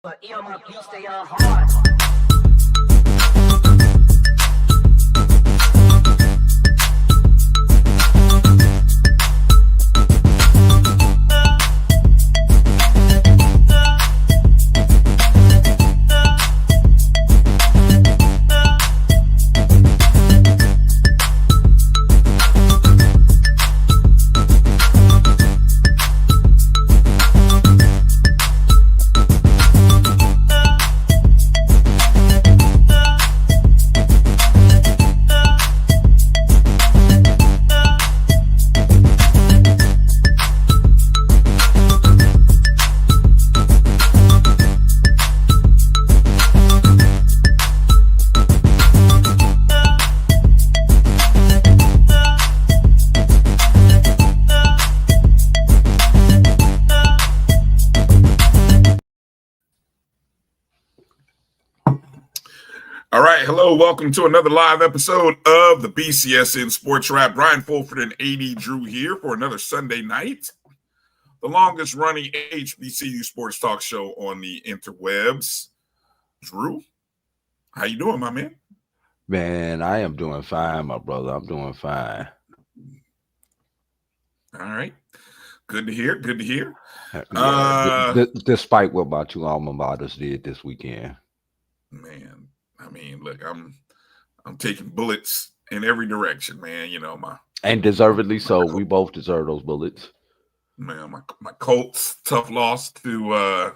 But earmuff beats, they are hard. All right, hello, welcome to another live episode of the BCSN SportsWrap. Bryan Fulford and A.D. Drew here for another Sunday night, the longest running HBCU sports talk show on the interwebs. Drew, how you doing, my man? Man, I am doing fine, my brother. I'm doing fine. All right, good to hear. Good to hear. Despite what my two alma maters did this weekend, man. I mean, look, I'm taking bullets in every direction, man. You know, and deservedly so. We both deserve those bullets. Man, my Colts tough loss to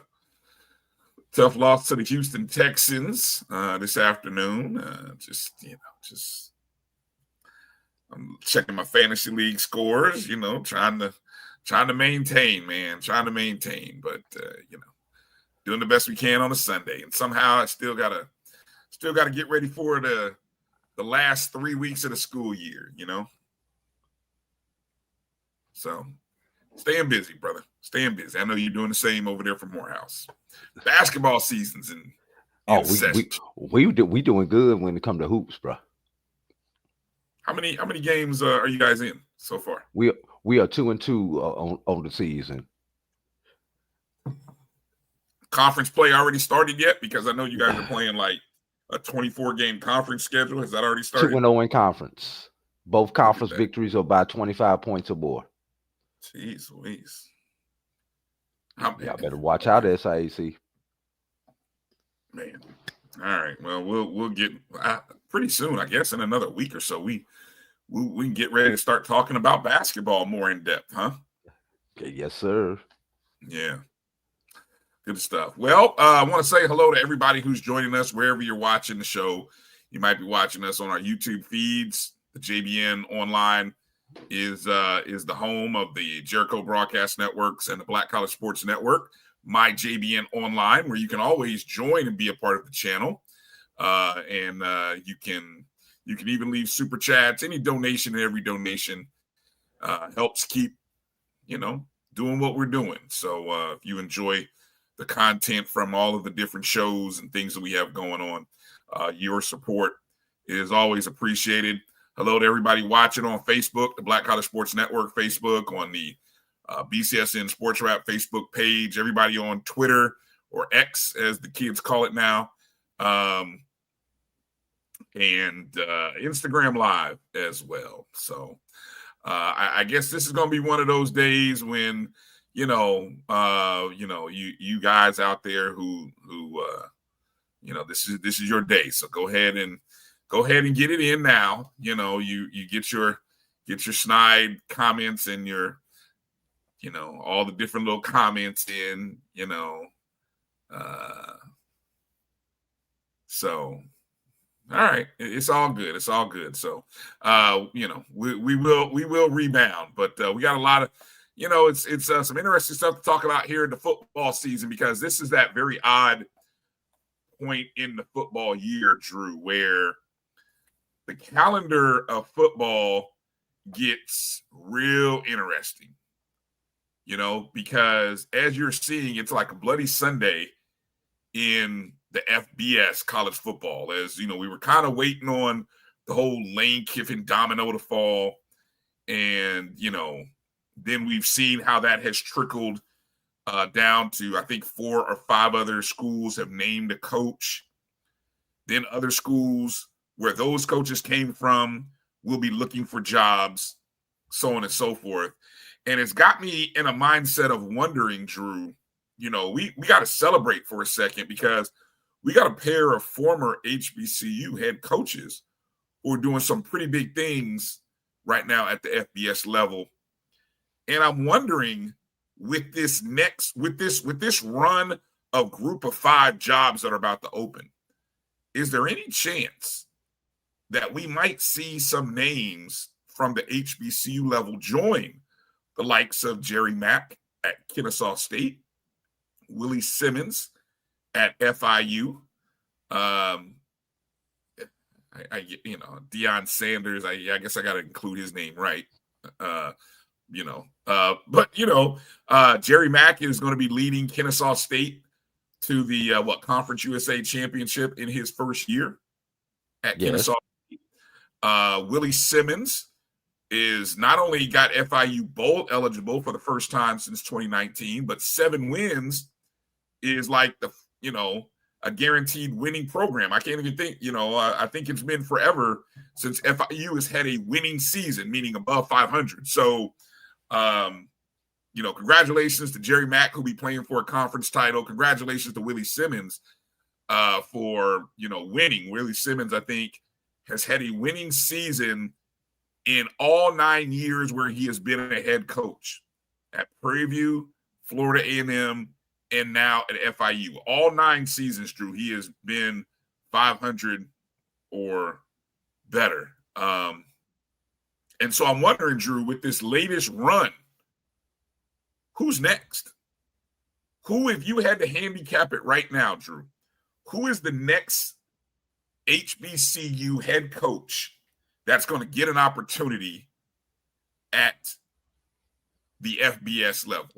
the Houston Texans this afternoon. I'm checking my fantasy league scores. You know, trying to maintain, man, but doing the best we can on a Sunday, and somehow I still gotta get ready for the last 3 weeks of the school year, you know? So staying busy, brother. Staying busy. I know you're doing the same over there for Morehouse. Basketball season's in session. We doing good when it comes to hoops, bro. How many games are you guys in so far? We are 2-2 on the season. Conference play already started yet? Because I know you guys are playing like a 24-game conference schedule. Has that already started? 2-0 in conference. Both conference victories are by 25 points or more. Jeez Louise. I better watch out, SIAC. Man. All right. Well, we'll get pretty soon, I guess, in another week or so. We can get ready to start talking about basketball more in depth, huh? Yes, sir. Yeah. Good stuff. Well, I want to say hello to everybody who's joining us wherever you're watching the show. You might be watching us on our YouTube feeds. The JBN Online is the home of the Jericho Broadcast Networks and the Black College Sports Network. My JBN Online, where you can always join and be a part of the channel, and you can even leave super chats. Any donation and every donation helps keep doing what we're doing. So if you enjoy the content from all of the different shows and things that we have going on, your support is always appreciated. Hello to everybody watching on Facebook, the Black College Sports Network Facebook, on the BCSN SportsWrap Facebook page, everybody on Twitter or X, as the kids call it now, and Instagram Live as well. So I guess this is going to be one of those days when you guys out there who this is your day. So go ahead and get it in now. You get your snide comments and your all the different little comments in. So all right, it's all good. It's all good. So we will rebound, but we got a lot of. It's some interesting stuff to talk about here in the football season, because this is that very odd point in the football year, Drew, where the calendar of football gets real interesting, because as you're seeing, it's like a bloody Sunday in the FBS college football. As we were kind of waiting on the whole Lane Kiffin domino to fall, and then we've seen how that has trickled down to, I think, 4 or 5 other schools have named a coach. Then other schools where those coaches came from will be looking for jobs, so on and so forth. And it's got me in a mindset of wondering, Drew, we got to celebrate for a second, because we got a pair of former HBCU head coaches who are doing some pretty big things right now at the FBS level. And I'm wondering, with this run of group of 5 jobs that are about to open, is there any chance that we might see some names from the HBCU level join the likes of Jerry Mack at Kennesaw State, Willie Simmons at FIU, Deion Sanders? I guess I got to include his name, right? Jerry Mack is going to be leading Kennesaw State to the Conference USA Championship in his first year at Kennesaw State. Willie Simmons is not only got FIU bowl eligible for the first time since 2019, but 7 wins is like a guaranteed winning program. I can't even think, I think it's been forever since FIU has had a winning season, meaning above 500. So, congratulations to Jerry Mack, who'll be playing for a conference title. Congratulations to Willie Simmons for, winning. Willie Simmons, I think, has had a winning season in all 9 years where he has been a head coach at Prairie View, Florida A&M, and now at FIU. All 9 seasons, Drew, he has been 500 or better. And so I'm wondering, Drew, with this latest run, who's next? Who, if you had to handicap it right now, Drew, who is the next HBCU head coach that's going to get an opportunity at the FBS level?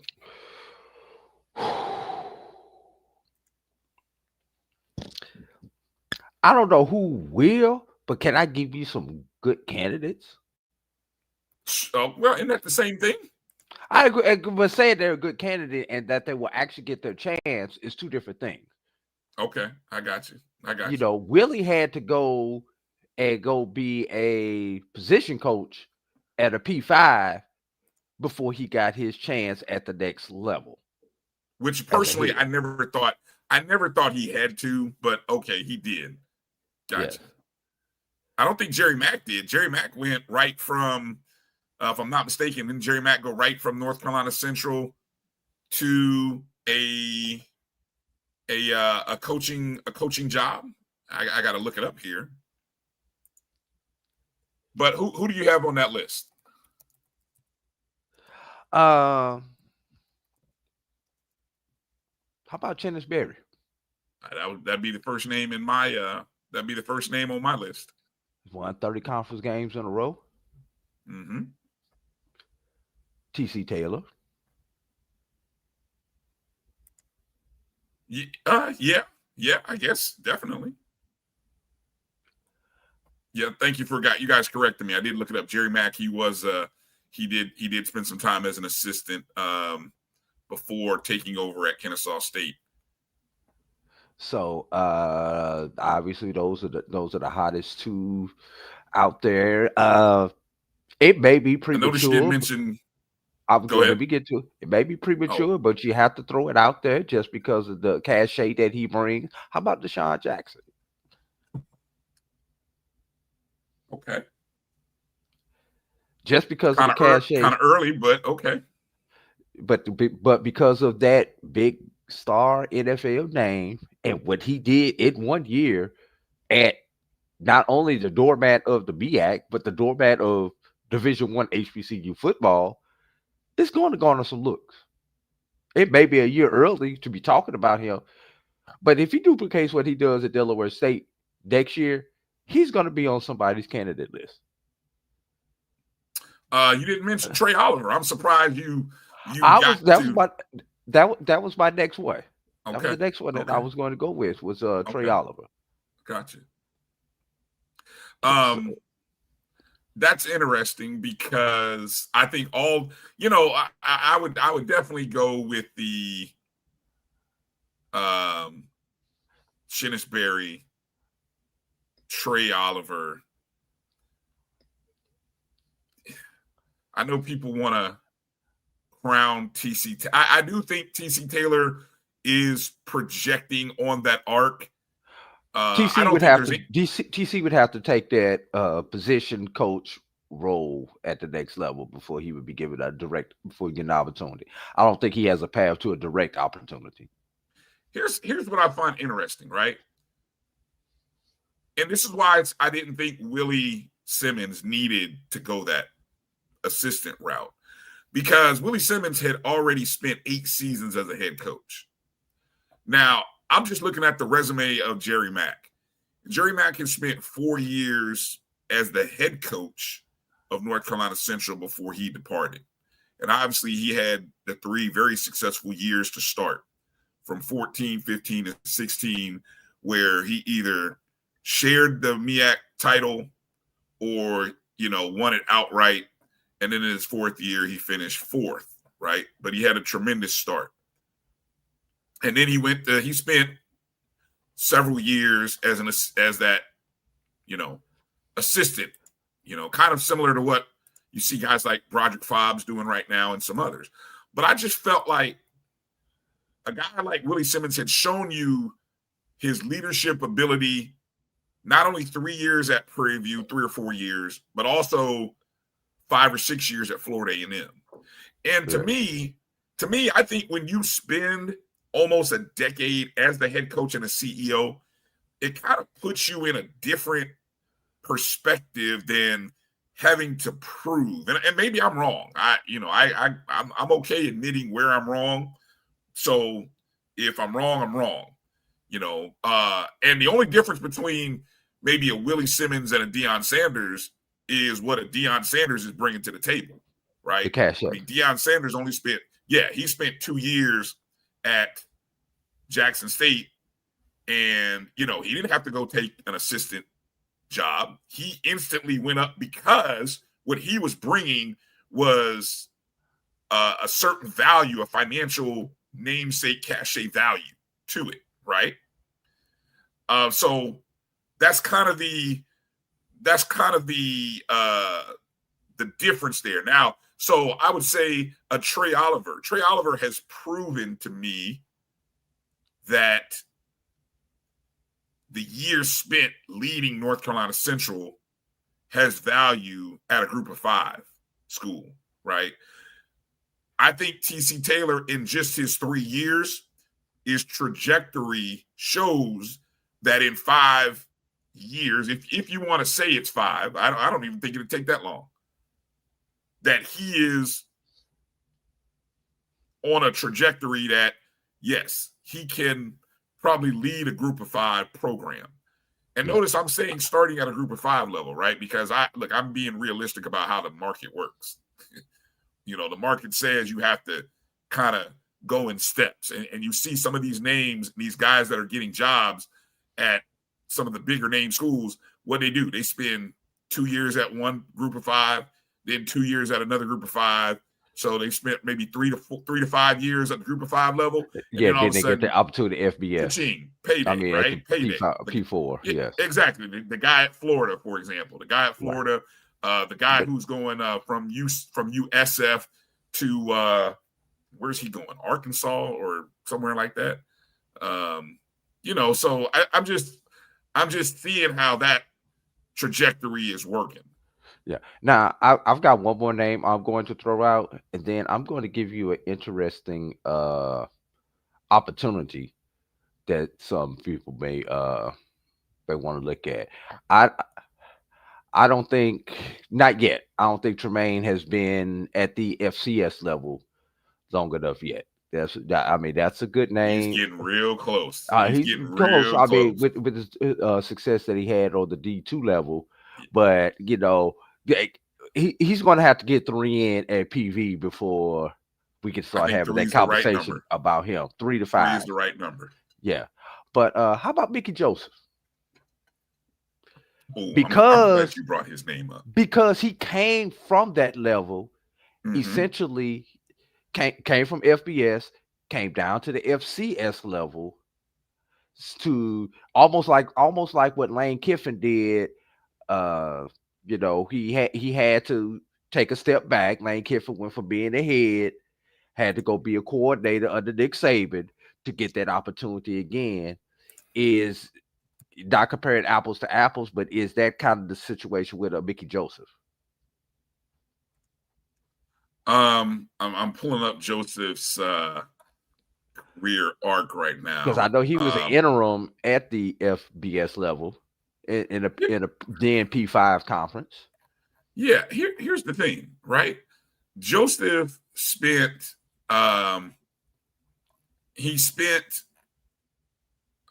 I don't know who will, but can I give you some good candidates? Well, isn't that the same thing? I agree, but saying they're a good candidate and that they will actually get their chance is 2 different things. Okay, I got you. Willie had to go be a position coach at a P5 before he got his chance at the next level. Which personally, I never thought he had to, but okay, he did. Gotcha. Yes. I don't think Jerry Mack did. Jerry Mack went right from, if I'm not mistaken, didn't Jerry Mack go right from North Carolina Central to a coaching job? I got to look it up here. But who do you have on that list? How about Chennis Berry? That'd be the first name in my that'd be the first name on my list. He's won 30 conference games in a row. Mm-hmm. TC Taylor. Yeah, I guess definitely. Yeah, thank you for you guys correcting me. I did look it up. Jerry Mack, he was he did spend some time as an assistant before taking over at Kennesaw State. So obviously those are the hottest 2 out there. It may be premature. I noticed you didn't mention. Let me get to it. It may be premature, but you have to throw it out there just because of the cachet that he brings. How about Deshaun Jackson? Okay. Just because of the cachet. Kind of early, but okay. But because of that big star NFL name and what he did in 1 year at not only the doormat of the BAC, but the doormat of Division-I HBCU football, it's going to garner some looks. It may be a year early to be talking about him, but if he duplicates what he does at Delaware State next year, he's going to be on somebody's candidate list. You didn't mention Trey Oliver. I'm surprised that was my next one. Okay. That was the next one that I was going to go with was Trey Oliver. Gotcha. that's interesting because I think I would definitely go with the Shinnisberry, Trey Oliver. I know people want to crown TC. I do think TC Taylor is projecting on that arc. TC would have to take that position coach role at the next level before he would be given before he get an opportunity. I don't think he has a path to a direct opportunity. Here's what I find interesting, right? And this is why I didn't think Willie Simmons needed to go that assistant route, because Willie Simmons had already spent 8 seasons as a head coach. Now, I'm just looking at the resume of Jerry Mack. Jerry Mack has spent 4 years as the head coach of North Carolina Central before he departed. And obviously he had the 3 very successful years to start, from 14, 15, and 16, where he either shared the MEAC title or, won it outright. And then in his 4th year, he finished 4th, right? But he had a tremendous start. And then he spent several years as that, assistant, kind of similar to what you see guys like Broderick Fobbs doing right now and some others. But I just felt like a guy like Willie Simmons had shown you his leadership ability, not only 3 years at Prairie View, 3 or 4 years, but also 5 or 6 years at Florida A&M. And to me, I think when you spend almost a decade as the head coach and a CEO, it kind of puts you in a different perspective than having to prove. And maybe I'm wrong. I'm okay admitting where I'm wrong. So if I'm wrong, I'm wrong. And the only difference between maybe a Willie Simmons and a Deion Sanders is what a Deion Sanders is bringing to the table, right? The cash. I mean, Deion Sanders only spent 2 years at Jackson State, and he didn't have to go take an assistant job. He instantly went up because what he was bringing was a certain value, a financial namesake cachet value to it, right? So that's kind of the difference there. Now, so I would say a Trey Oliver. Trey Oliver has proven to me that the years spent leading North Carolina Central has value at a Group of 5 school, right? I think TC Taylor, in just his 3 years, his trajectory shows that in 5 years, if you want to say it's 5, I don't even think it'll take that long, that he is on a trajectory that, yes, he can probably lead a Group of 5 program. And notice I'm saying starting at a Group of 5 level, right? Because I'm being realistic about how the market works. The market says you have to kind of go in steps. And you see some of these names, these guys that are getting jobs at some of the bigger name schools, what they do, they spend 2 years at one Group of 5, then 2 years at another Group of 5. So they spent maybe 3 to 5 years at the Group of 5 level. Yeah, then they get the opportunity FBS. Payday, right? Payday. P4, yes. Exactly. The guy at Florida, for example. The guy at Florida, the guy who's going from USF to where's he going? Arkansas or somewhere like that. So I'm just seeing how that trajectory is working. Yeah. Now, I've got one more name I'm going to throw out, and then I'm going to give you an interesting opportunity that some people may want to look at. I don't think, not yet. I don't think Tremaine has been at the FCS level long enough yet. That's a good name. He's getting real close. He's getting close. I mean, with his success that he had on the D2 level, but he's going to have to get 3 in at PV before we can start having that conversation about him. 3 to 5 3 is the right number. Yeah, but how about Mickey Joseph? Oh, I'm glad because you brought his name up. because he came from that level, essentially came from FBS, came down to the FCS level to almost like what Lane Kiffin did. He had to take a step back. Lane Kiffin went from being the head, had to go be a coordinator under Nick Saban to get that opportunity again. Is not comparing apples to apples, but is that kind of the situation with Mickey Joseph? I'm pulling up Joseph's career arc right now Because I know he was an interim at the FBS level in a DNP5 conference. Yeah, here's the thing, right? Joseph spent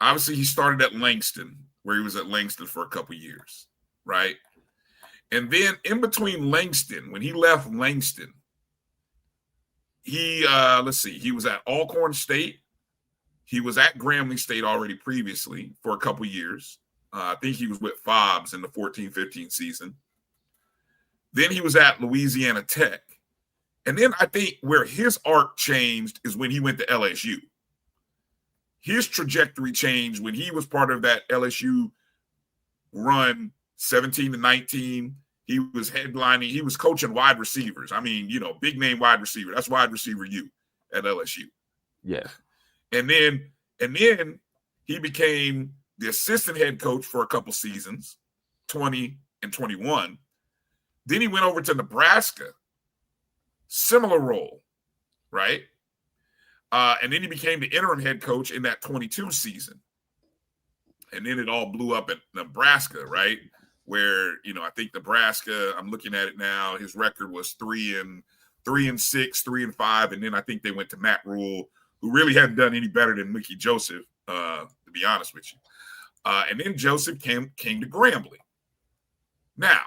obviously he started at Langston, where he was at Langston for a couple years, right? And then in between Langston, when he left Langston, he he was at Alcorn State. He was at Grambling State already previously for a couple years. I think he was with Fobbs in the 14-15 season. Then he was at Louisiana Tech. And then I think where his arc changed is when he went to LSU. His trajectory changed when he was part of that LSU run 17-19. He was headlining. He was coaching wide receivers. I mean, big name wide receiver. That's wide receiver U at LSU. Yeah. And then he became the assistant head coach for a couple seasons, 20 and 21. Then he went over to Nebraska, similar role, right? And then he became the interim head coach in that 22 season. And then it all blew up at Nebraska, right? Where, I think Nebraska, I'm looking at it now, his record was 3-6, 3-5. And then I think they went to Matt Rule, who really hadn't done any better than Mickey Joseph, to be honest with you. And then Joseph came to Grambling. Now,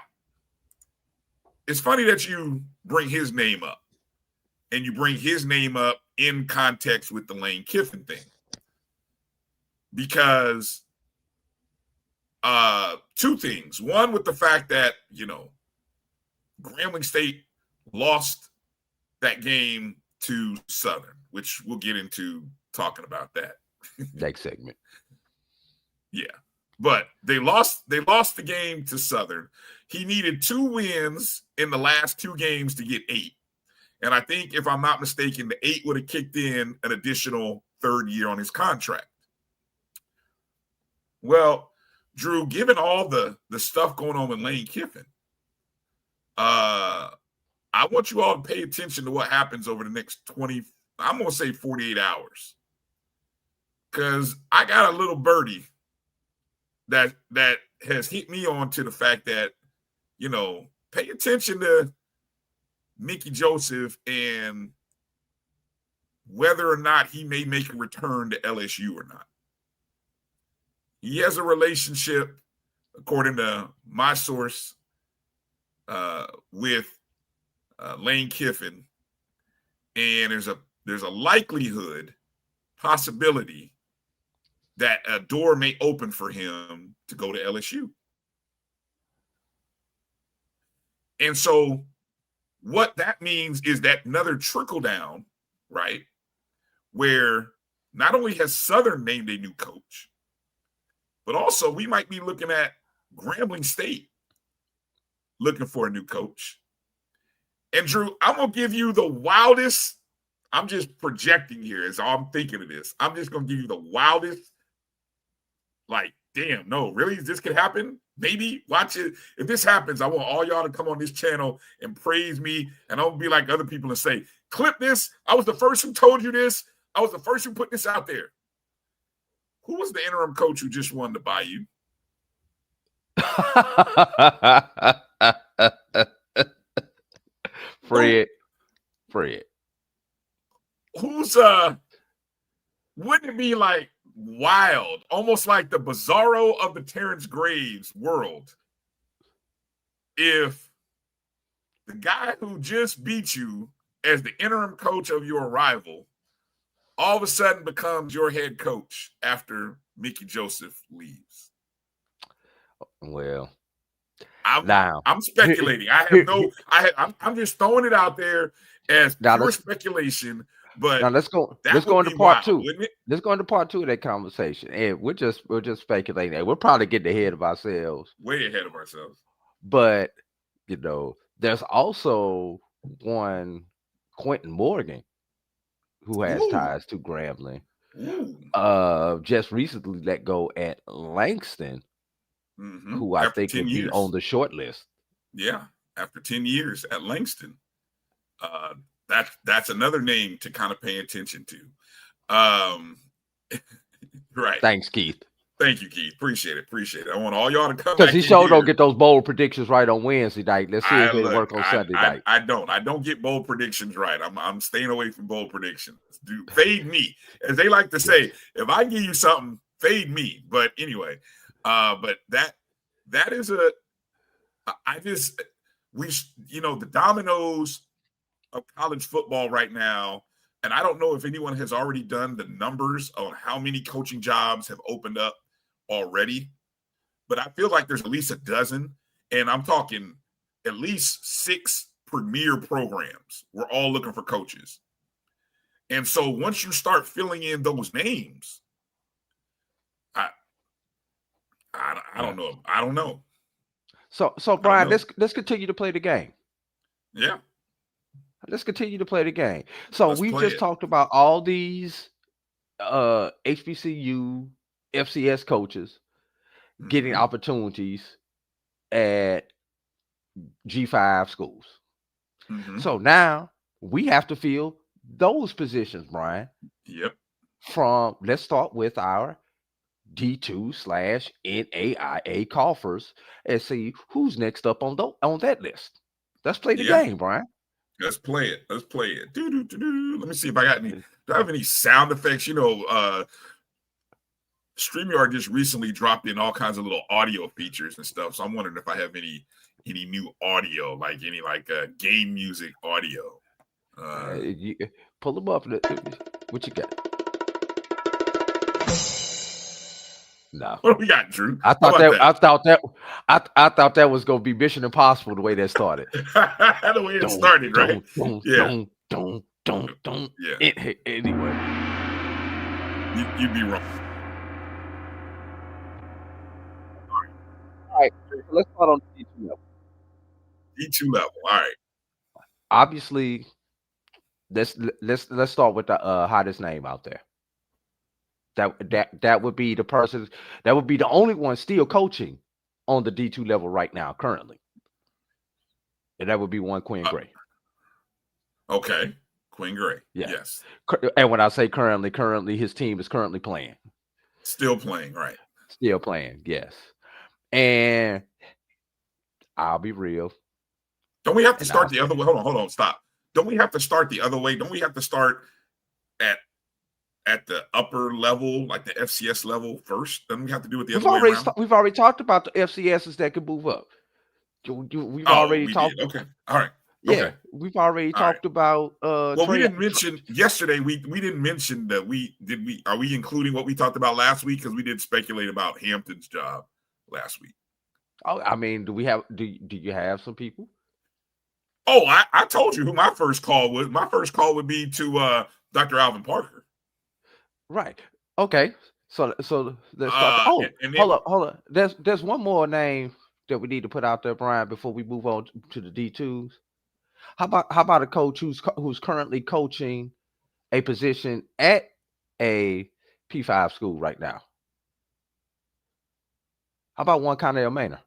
it's funny that you bring his name up, and you bring his name up in context with the Lane Kiffin thing. Because two things. One, with the fact that, Grambling State lost that game to Southern, which we'll get into talking about that next segment. Yeah. But they lost the game to Southern. He needed 2 wins in the last 2 games to get 8. And I think, if I'm not mistaken, the 8 would have kicked in an additional 3rd year on his contract. Well, Drew, given all the stuff going on with Lane Kiffin, I want you all to pay attention to what happens over the next 48 hours. Because I got a little birdie that has hit me on to the fact that, pay attention to Mickey Joseph and whether or not he may make a return to LSU or not. He has a relationship, according to my source, with Lane Kiffin, and there's a likelihood, possibility, that a door may open for him to go to LSU. And so what that means is that another trickle down, right, where not only has Southern named a new coach, but also we might be looking at Grambling State looking for a new coach. And Drew, I'm going to give you the wildest, I'm just projecting here is all I'm thinking of this. I'm just going to give you the wildest, like, damn, no, really? This could happen? Maybe. Watch it. If this happens, I want all y'all to come on this channel and praise me, and I won't be like other people and say, clip this. I was the first who told you this. I was the first who put this out there. Who was the interim coach who just won the Bayou? Fred. Who's wouldn't it be like wild, almost like the Bizarro of the Terrence Graves world, if the guy who just beat you as the interim coach of your rival all of a sudden becomes your head coach after Mickey Joseph leaves? Well, I'm speculating. I'm just throwing it out there as pure speculation. But now let's go into part two. Let's go into part two of that conversation. And we're just speculating. And we're probably getting ahead of ourselves. Way ahead of ourselves. But there's also one Quentin Morgan who has ties to Grambling. Just recently let go at Langston, who I think would be on the short list. Yeah, after 10 years at Langston. That's another name to kind of pay attention to. Right. Thanks, Keith. Thank you, Keith. Appreciate it. I want all y'all to come because he sure don't get those bold predictions right on Wednesday night. Let's see if they work on Sunday night. I don't get bold predictions right. I'm staying away from bold predictions. Dude, fade me, as they like to say. If I give you something, fade me. But anyway, but that is the dominoes of college football right now, and I don't know if anyone has already done the numbers on how many coaching jobs have opened up already, but I feel like there's at least a dozen, and I'm talking at least 6 premier programs. We're all looking for coaches. And so once you start filling in those names, I don't know. I don't know. So Brian, let's continue to play the game. Yeah. Let's continue to play the game. So we just talked about all these HBCU, FCS coaches getting opportunities at G5 schools. So now we have to fill those positions, Brian. Yep. Let's start with our D2/NAIA coffers and see who's next up on that list. Let's play the game, Brian. Let's play it. Let me see if I got any. Do I have any sound effects? StreamYard just recently dropped in all kinds of little audio features and stuff. So I'm wondering if I have any new audio, like any game music audio. Pull them up. What you got? No. What do we got, Drew? I thought that was gonna be Mission Impossible the way that started. The way it started, right? Yeah. Anyway, you'd be wrong. All right. Let's start on the D2 level. D2 level. All right. Obviously, let's start with the hottest name out there. That would be the person. That would be the only one still coaching on the D2 level right now, currently, and that would be one Quinn Gray. Okay, Quinn Gray. Yeah. Yes. And when I say currently, his team is currently playing. Still playing, right? Still playing. Yes. And I'll be real. Don't we have to start the other way? Hold on, stop. Don't we have to start the other way? Don't we have to start at the upper level, like the FCS level first? Then we have to do it the other way around. We've already talked about the FCSs that can move up. We've already talked. Okay, all right. Yeah, okay. We've already talked about. Well, we didn't mention yesterday. We didn't mention that are we including what we talked about last week, because we did speculate about Hampton's job last week. Oh, I mean, do you have some people? Oh, I told you who my first call was. My first call would be to Dr. Alvin Parker. Right. Okay. So let's start. Hold up. There's one more name that we need to put out there, Brian, before we move on to the D2s. How about a coach who's currently coaching a position at a P5 school right now? How about one Connell Maynor?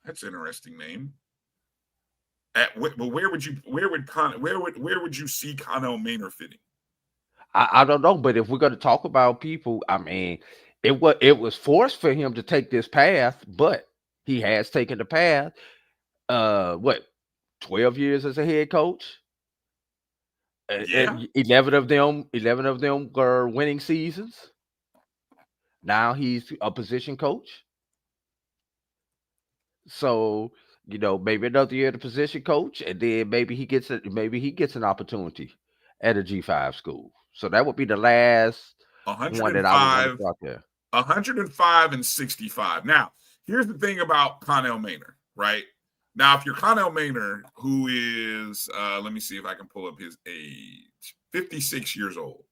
That's an interesting name. But where would you see Connell Maynor fitting? I don't know, but if we're going to talk about people, I mean, it was forced for him to take this path, but he has taken the path. 12 years as a head coach? Yeah. 11 of them were winning seasons. Now he's a position coach. So, maybe another year the position coach, and then maybe he gets an opportunity at a G5 school. So that would be the last one that I would want to out there. 105 and 65. Now, here's the thing about Connell Maynor, right? Now, if you're Connell Maynor, who is, let me see if I can pull up his age, 56 years old.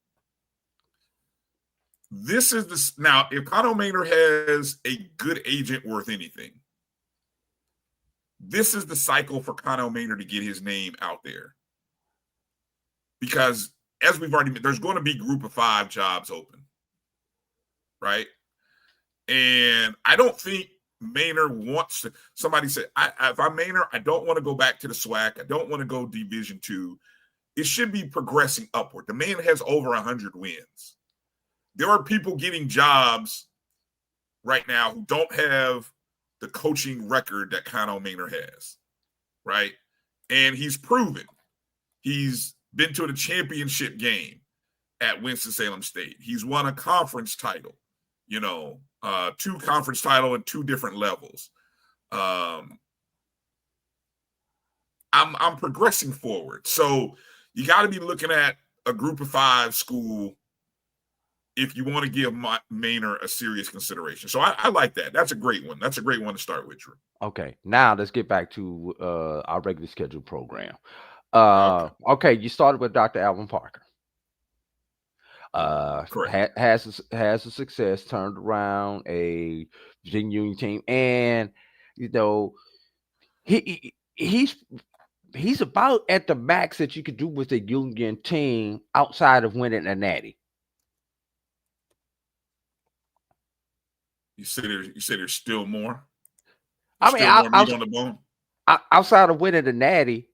This is the, now, if Connell Maynor has a good agent worth anything, this is the cycle for Connell Maynor to get his name out there. Because as we've already, there's going to be group of 5 jobs open, right? And I don't think Maynor wants to, somebody said, if I'm Maynor, I don't want to go back to the SWAC. I don't want to go Division-II. It should be progressing upward. The man has over 100 wins. There are people getting jobs right now who don't have the coaching record that Connell Maynor has, right? And he's proven. He's been to the championship game at Winston-Salem State. He's won a conference title, 2 conference title at 2 different levels. I'm progressing forward. So you got to be looking at a group of 5 school if you want to give Maynor a serious consideration. So I like that. That's a great one. That's a great one to start with, Drew. Okay, now let's get back to our regular scheduled program. Okay, you started with Dr. Alvin Parker. Correct. Has a success, turned around a Virginia Union team, and he's about at the max that you could do with a Union team outside of winning a natty. You said there's still more. More meat on the bone. Outside of winning the natty,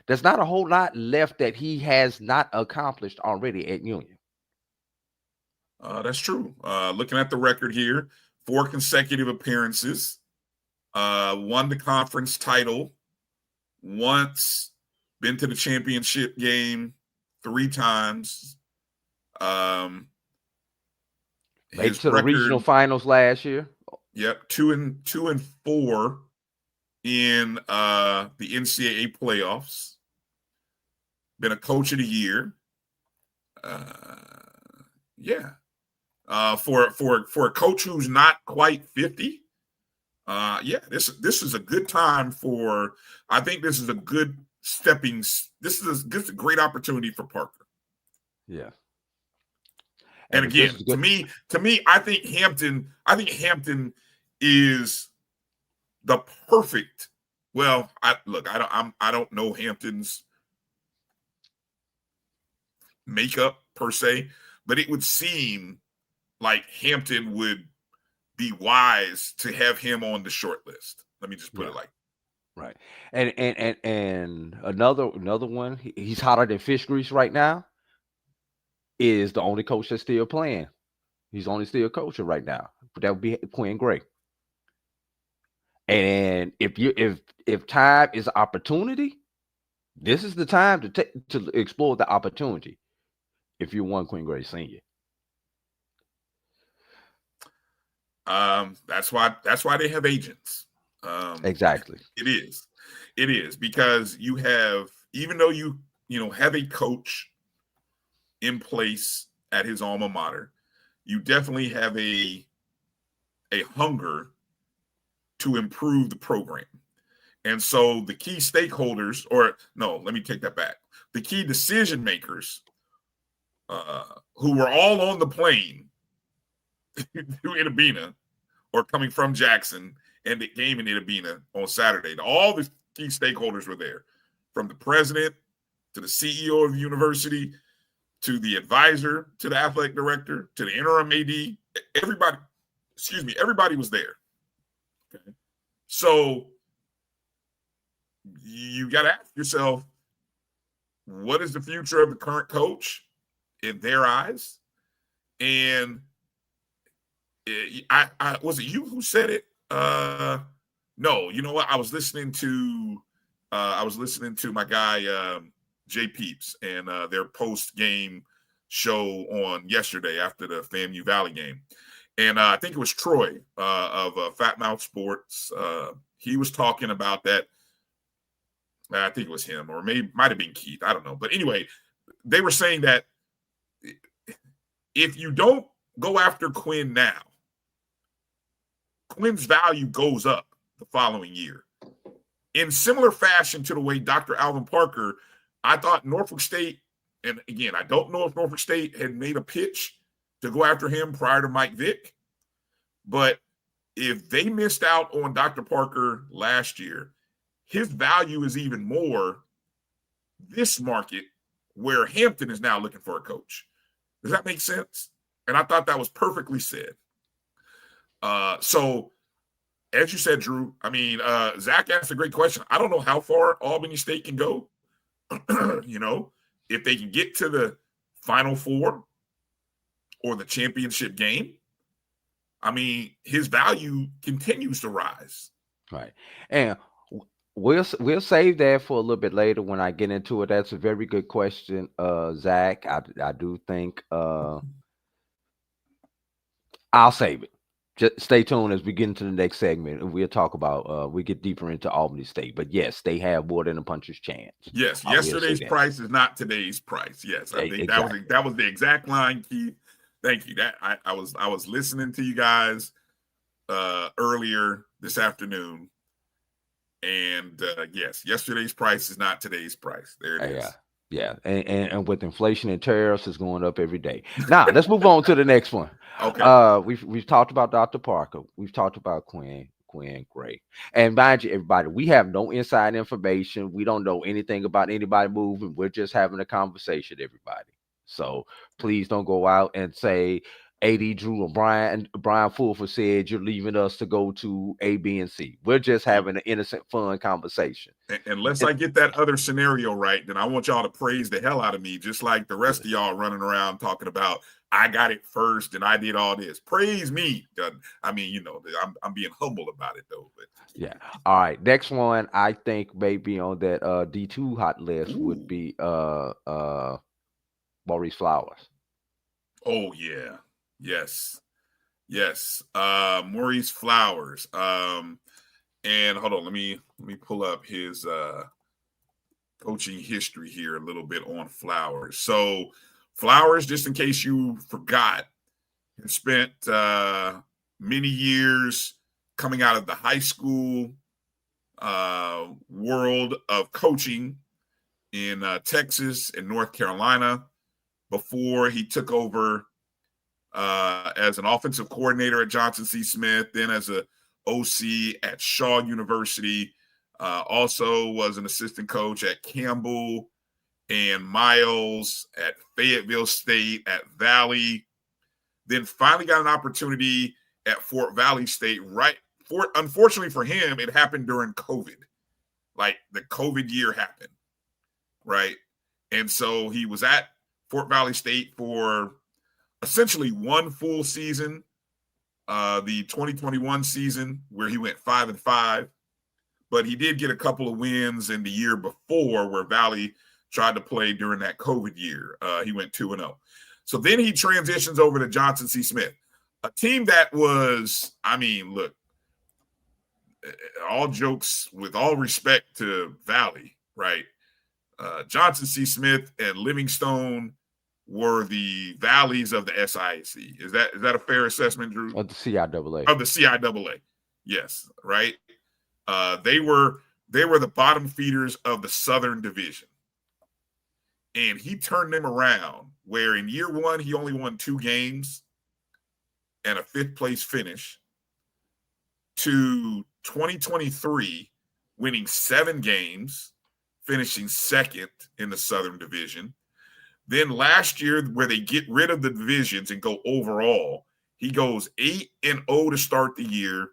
there's not a whole lot left that he has not accomplished already at Union. That's true. Looking at the record here, 4 consecutive appearances, won the conference title once, been to the championship game 3 times. Made to the regional finals last year. Yep, 2-4 in the NCAA playoffs. Been a coach of the year. For a coach who's not quite 50. This is a good time for. I think this is a good this is a great opportunity for Parker. Yeah. And again, to me, I think Hampton is the perfect. Well, I don't know Hampton's makeup per se, but it would seem like Hampton would be wise to have him on the short list. Let me just put it like that. Right. And another one, he's hotter than fish grease right now, is the only coach that's still playing. He's only still coaching right now. But that would be Quinn Gray. And if time is opportunity, this is the time to explore the opportunity. If you want Quinn Gray Senior, that's why they have agents. Exactly. It is because you have, even though you have a coach in place at his alma mater, you definitely have a hunger to improve the program. And so the key stakeholders, let me take that back. The key decision makers who were all on the plane to Itta Bena or coming from Jackson and the game in Itta Bena on Saturday, all the key stakeholders were there, from the president to the CEO of the university to the advisor to the athletic director to the interim AD. Everybody was there. Okay. So you got to ask yourself, what is the future of the current coach in their eyes? And I was it you who said it? No, you know what? I was listening to my guy Jay Peeps and their post-game show on yesterday after the FAMU Valley game. And I think it was Troy of Fat Mouth Sports. He was talking about that. I think it was him, or might have been Keith. I don't know. But anyway, they were saying that if you don't go after Quinn now, Quinn's value goes up the following year. In similar fashion to the way Dr. Alvin Parker, I thought Norfolk State, and again, I don't know if Norfolk State had made a pitch to go after him prior to Mike Vick, but if they missed out on Dr. Parker last year, his value is even more this market where Hampton is now looking for a coach. Does that make sense? And I thought that was perfectly said. So, as you said, Drew, I mean, Zach asked a great question. I don't know how far Albany State can go. If they can get to the Final Four or the championship game, I mean, his value continues to rise. Right. And we'll save that for a little bit later when I get into it. That's a very good question, Zach. I do think I'll save it. Just stay tuned as we get into the next segment, and we'll talk about we get deeper into Albany State. But yes, they have more than a puncher's chance. Yes, yesterday's price is not today's price. Yes, I think exactly. that was the exact line, Keith. Thank you. That I was listening to you guys earlier this afternoon, and yes, yesterday's price is not today's price. There it is. Yeah, and with inflation and tariffs, it's going up every day. Now let's move on to the next one. Okay. We've talked about Dr. Parker. We've talked about Quinn Gray. And mind you, everybody, we have no inside information. We don't know anything about anybody moving. We're just having a conversation, everybody. So please don't go out and say A.D. Drew or Brian Fulford said you're leaving us to go to A, B, and C. We're just having an innocent, fun conversation. Unless I get that other scenario right, then I want y'all to praise the hell out of me, just like the rest of y'all running around talking about I got it first and I did all this. Praise me. I mean, I'm being humble about it though. But yeah. All right. Next one, I think maybe on that D2 hot list would be Maurice Flowers. Oh yeah. Yes. Maurice Flowers. And hold on, let me pull up his coaching history here a little bit on Flowers. So Flowers, just in case you forgot, has spent many years coming out of the high school world of coaching in Texas and North Carolina before he took over as an offensive coordinator at Johnson C. Smith, then as a OC at Shaw University, also was an assistant coach at Campbell and Miles, at Fayetteville State, at Valley, then finally got an opportunity at Fort Valley State. Unfortunately for him, it happened during COVID. Like the COVID year happened, right? And so he was at Fort Valley State for essentially one full season, the 2021 season where he went 5-5, but he did get a couple of wins in the year before where Valley tried to play during that COVID year. He went 2-0. So then he transitions over to Johnson C. Smith, a team that was, I mean, look, all jokes with all respect to Valley, right? Johnson C. Smith and Livingstone were the valleys of the SIAC. Is that a fair assessment, Drew? Of the CIAA. Of the CIAA, yes, right. They were the bottom feeders of the Southern Division, and he turned them around. Where in year one he only won 2 games and a 5th place finish, to 2023 winning 7 games, finishing 2nd in the Southern Division. Then last year, where they get rid of the divisions and go overall, he goes 8-0 to start the year,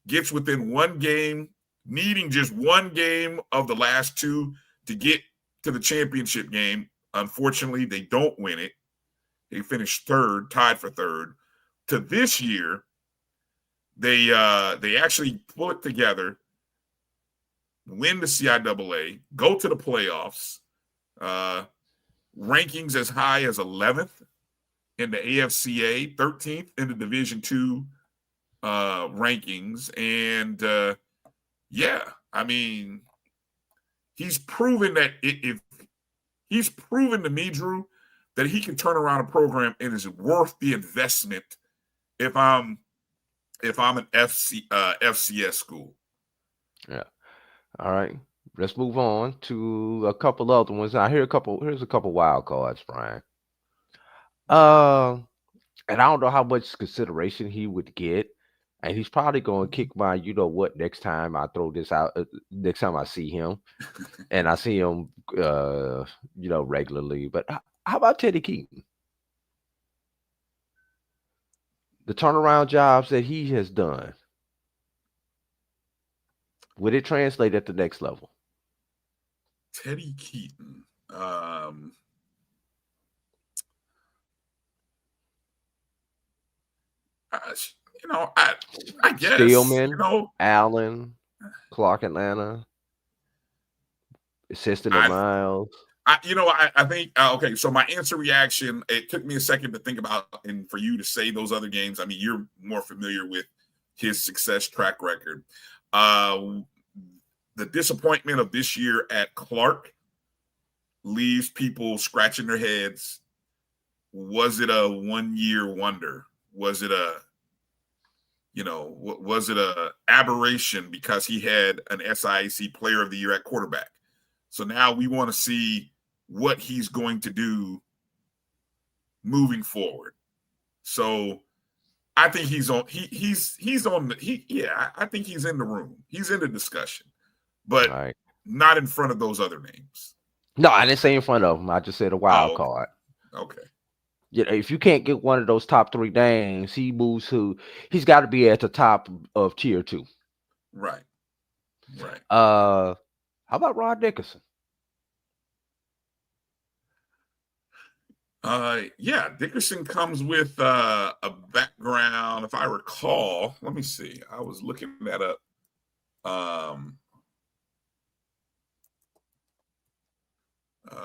gets within 1 game, needing just 1 game of the last 2 to get to the championship game. Unfortunately, they don't win it. They finished 3rd, tied for 3rd. To this year, they actually pull it together, win the CIAA, go to the playoffs, rankings as high as 11th in the AFCA, 13th in the Division-II rankings. And I mean, he's proven that he's proven to me, Drew, that he can turn around a program and is worth the investment if I'm if I'm an FCS school. Yeah. All right. Let's move on to a couple other ones. Here's a couple wild cards, Brian. And I don't know how much consideration he would get. And he's probably going to kick my, you know what, next time I throw this out, next time I see him. And I see him, regularly. But how about Teddy Keaton? The turnaround jobs that he has done. Would it translate at the next level? Teddy Keaton. I guess. Steelman, Allen, Clark Atlanta, assistant of Miles. I think, okay, so my answer reaction, it took me a second to think about, and for you to say those other games, I mean, you're more familiar with his success track record. The disappointment of this year at Clark leaves people scratching their heads. Was it a one-year wonder? Was it was it a aberration because he had an SIAC Player of the Year at quarterback? So now we want to see what he's going to do moving forward. So I think he's on. I think he's in the room. He's in the discussion, but not in front of those other names. No, I didn't say in front of him. I just said a wild card. Okay. Yeah, if you can't get one of those top three names, he's got to be at the top of tier 2. Right. How about Rod Dickerson? Dickerson comes with a background, if I recall. Let me see. I was looking that up.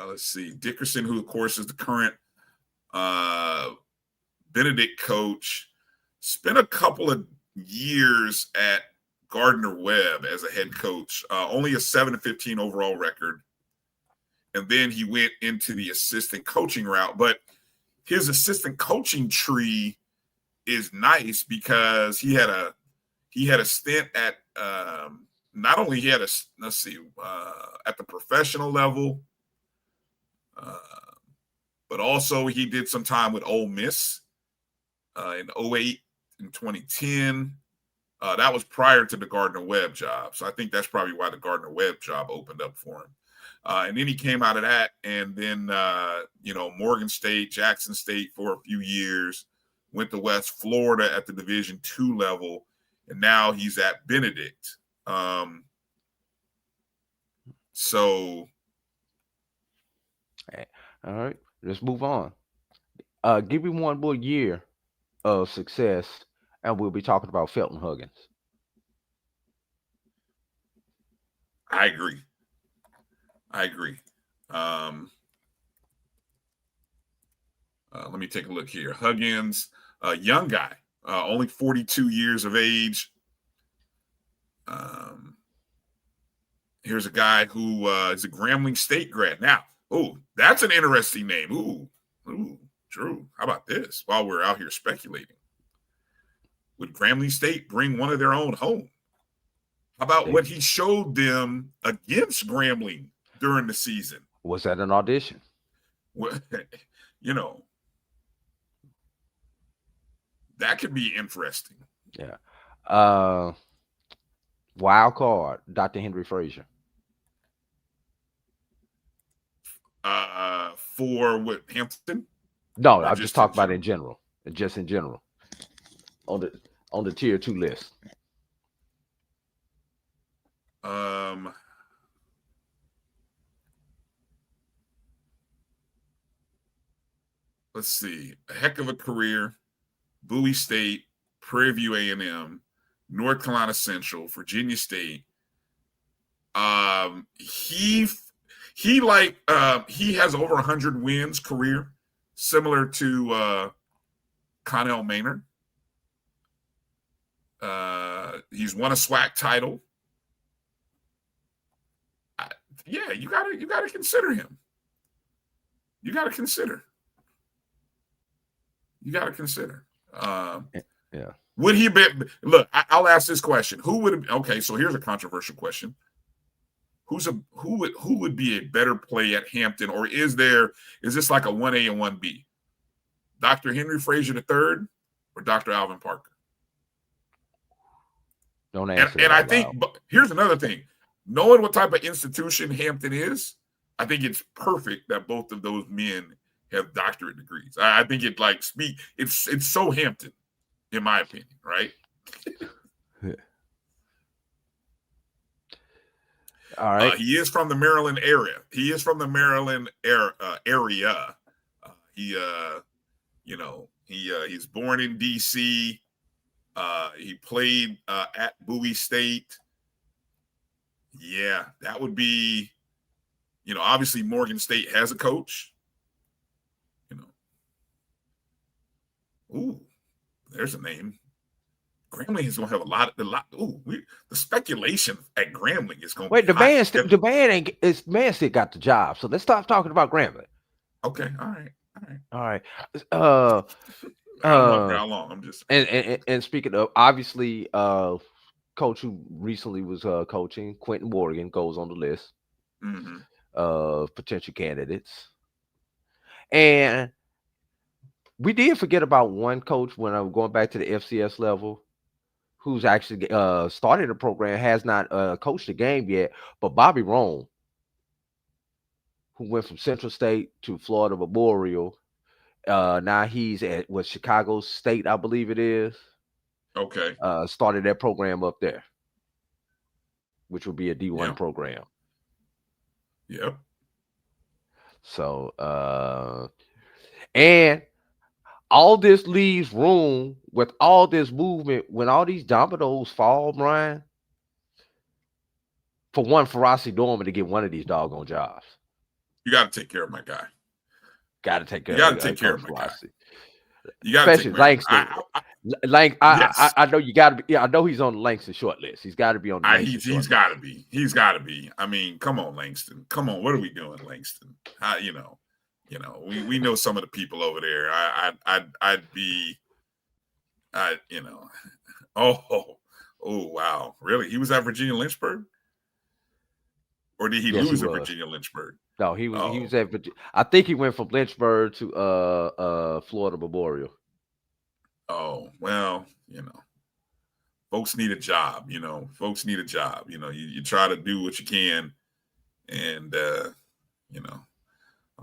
Let's see. Dickerson, who of course is the current Benedict coach, spent a couple of years at Gardner-Webb as a head coach. Only a 7-15 overall record. And then he went into the assistant coaching route. But his assistant coaching tree is nice because he had a stint at not only at the professional level, but also he did some time with Ole Miss in 2008 and 2010. That was prior to the Gardner-Webb job. So I think that's probably why the Gardner-Webb job opened up for him. And then he came out of that, and then, Morgan State, Jackson State for a few years, went to West Florida at the Division-II level, and now he's at Benedict. So. All right, let's move on. Give me one more year of success, and we'll be talking about Felton Huggins. I agree. Let me take a look here. Huggins, young guy, only 42 years of age. Here's a guy who is a Grambling State grad. Now, that's an interesting name. Drew, how about this? While we're out here speculating, would Grambling State bring one of their own home? How about what he showed them against Grambling during the season? Was that an audition? Well, that could be interesting. Yeah. Wild card, Dr. Henry Frazier. For what, Hampton? No, I'm just talking about in general. Just in general. On the tier 2 list. Let's see. A heck of a career. Bowie State, Prairie View A&M, North Carolina Central, Virginia State. He has over 100 wins career, similar to Connell Maynard. He's won a SWAC title. You gotta consider him. You got to consider. Yeah. Would he be? Look, I'll ask this question: who would? Okay, so here's a controversial question: who would be a better play at Hampton, or is this like a 1A and 1B? Dr. Henry Frazier III or Dr. Alvin Parker? Don't answer. And I think, but here's another thing: knowing what type of institution Hampton is, I think it's perfect that both of those men have doctorate degrees. I think it's so Hampton, in my opinion, right? All right. He is from the Maryland area. He's born in DC. He played at Bowie State. Yeah, that would be, obviously Morgan State has a coach. Ooh, there's a name. Grambling is going to have a lot. The speculation at Grambling is going to wait. The man still got the job. So let's stop talking about Grambling. Okay, all right. I don't know for how long. I'm just and speaking of, obviously, coach who recently was coaching, Quentin Morgan, goes on the list of potential candidates. And we did forget about one coach when I'm going back to the FCS level, who's actually started a program, has not coached a game yet, but Bobby Rome, who went from Central State to Florida Memorial. Now he's at Chicago State, I believe it is. Okay. Started that program up there, which would be a D1 program. Yep. So, and all this leaves room with all this movement when all these dominoes fall, Brian, for one Ferocity Dorman to get one of these doggone jobs. You got to take care of my guy. Got to take care. You got to take care of my guy. You got to take Langston. I know you got to be. Yeah, I know he's on the Langston short list. He's got to be on the Langston He's got to be. He's got to be. I mean, come on, Langston. Come on. What are we doing, Langston? We know some of the people over there. I'd be. Oh, wow. Really? He was at Virginia Lynchburg? Or did he lose at Virginia Lynchburg? No, he was at Virginia. I think he went from Lynchburg to Florida Memorial. Oh, well, folks need a job, folks need a job. You try to do what you can. And I'm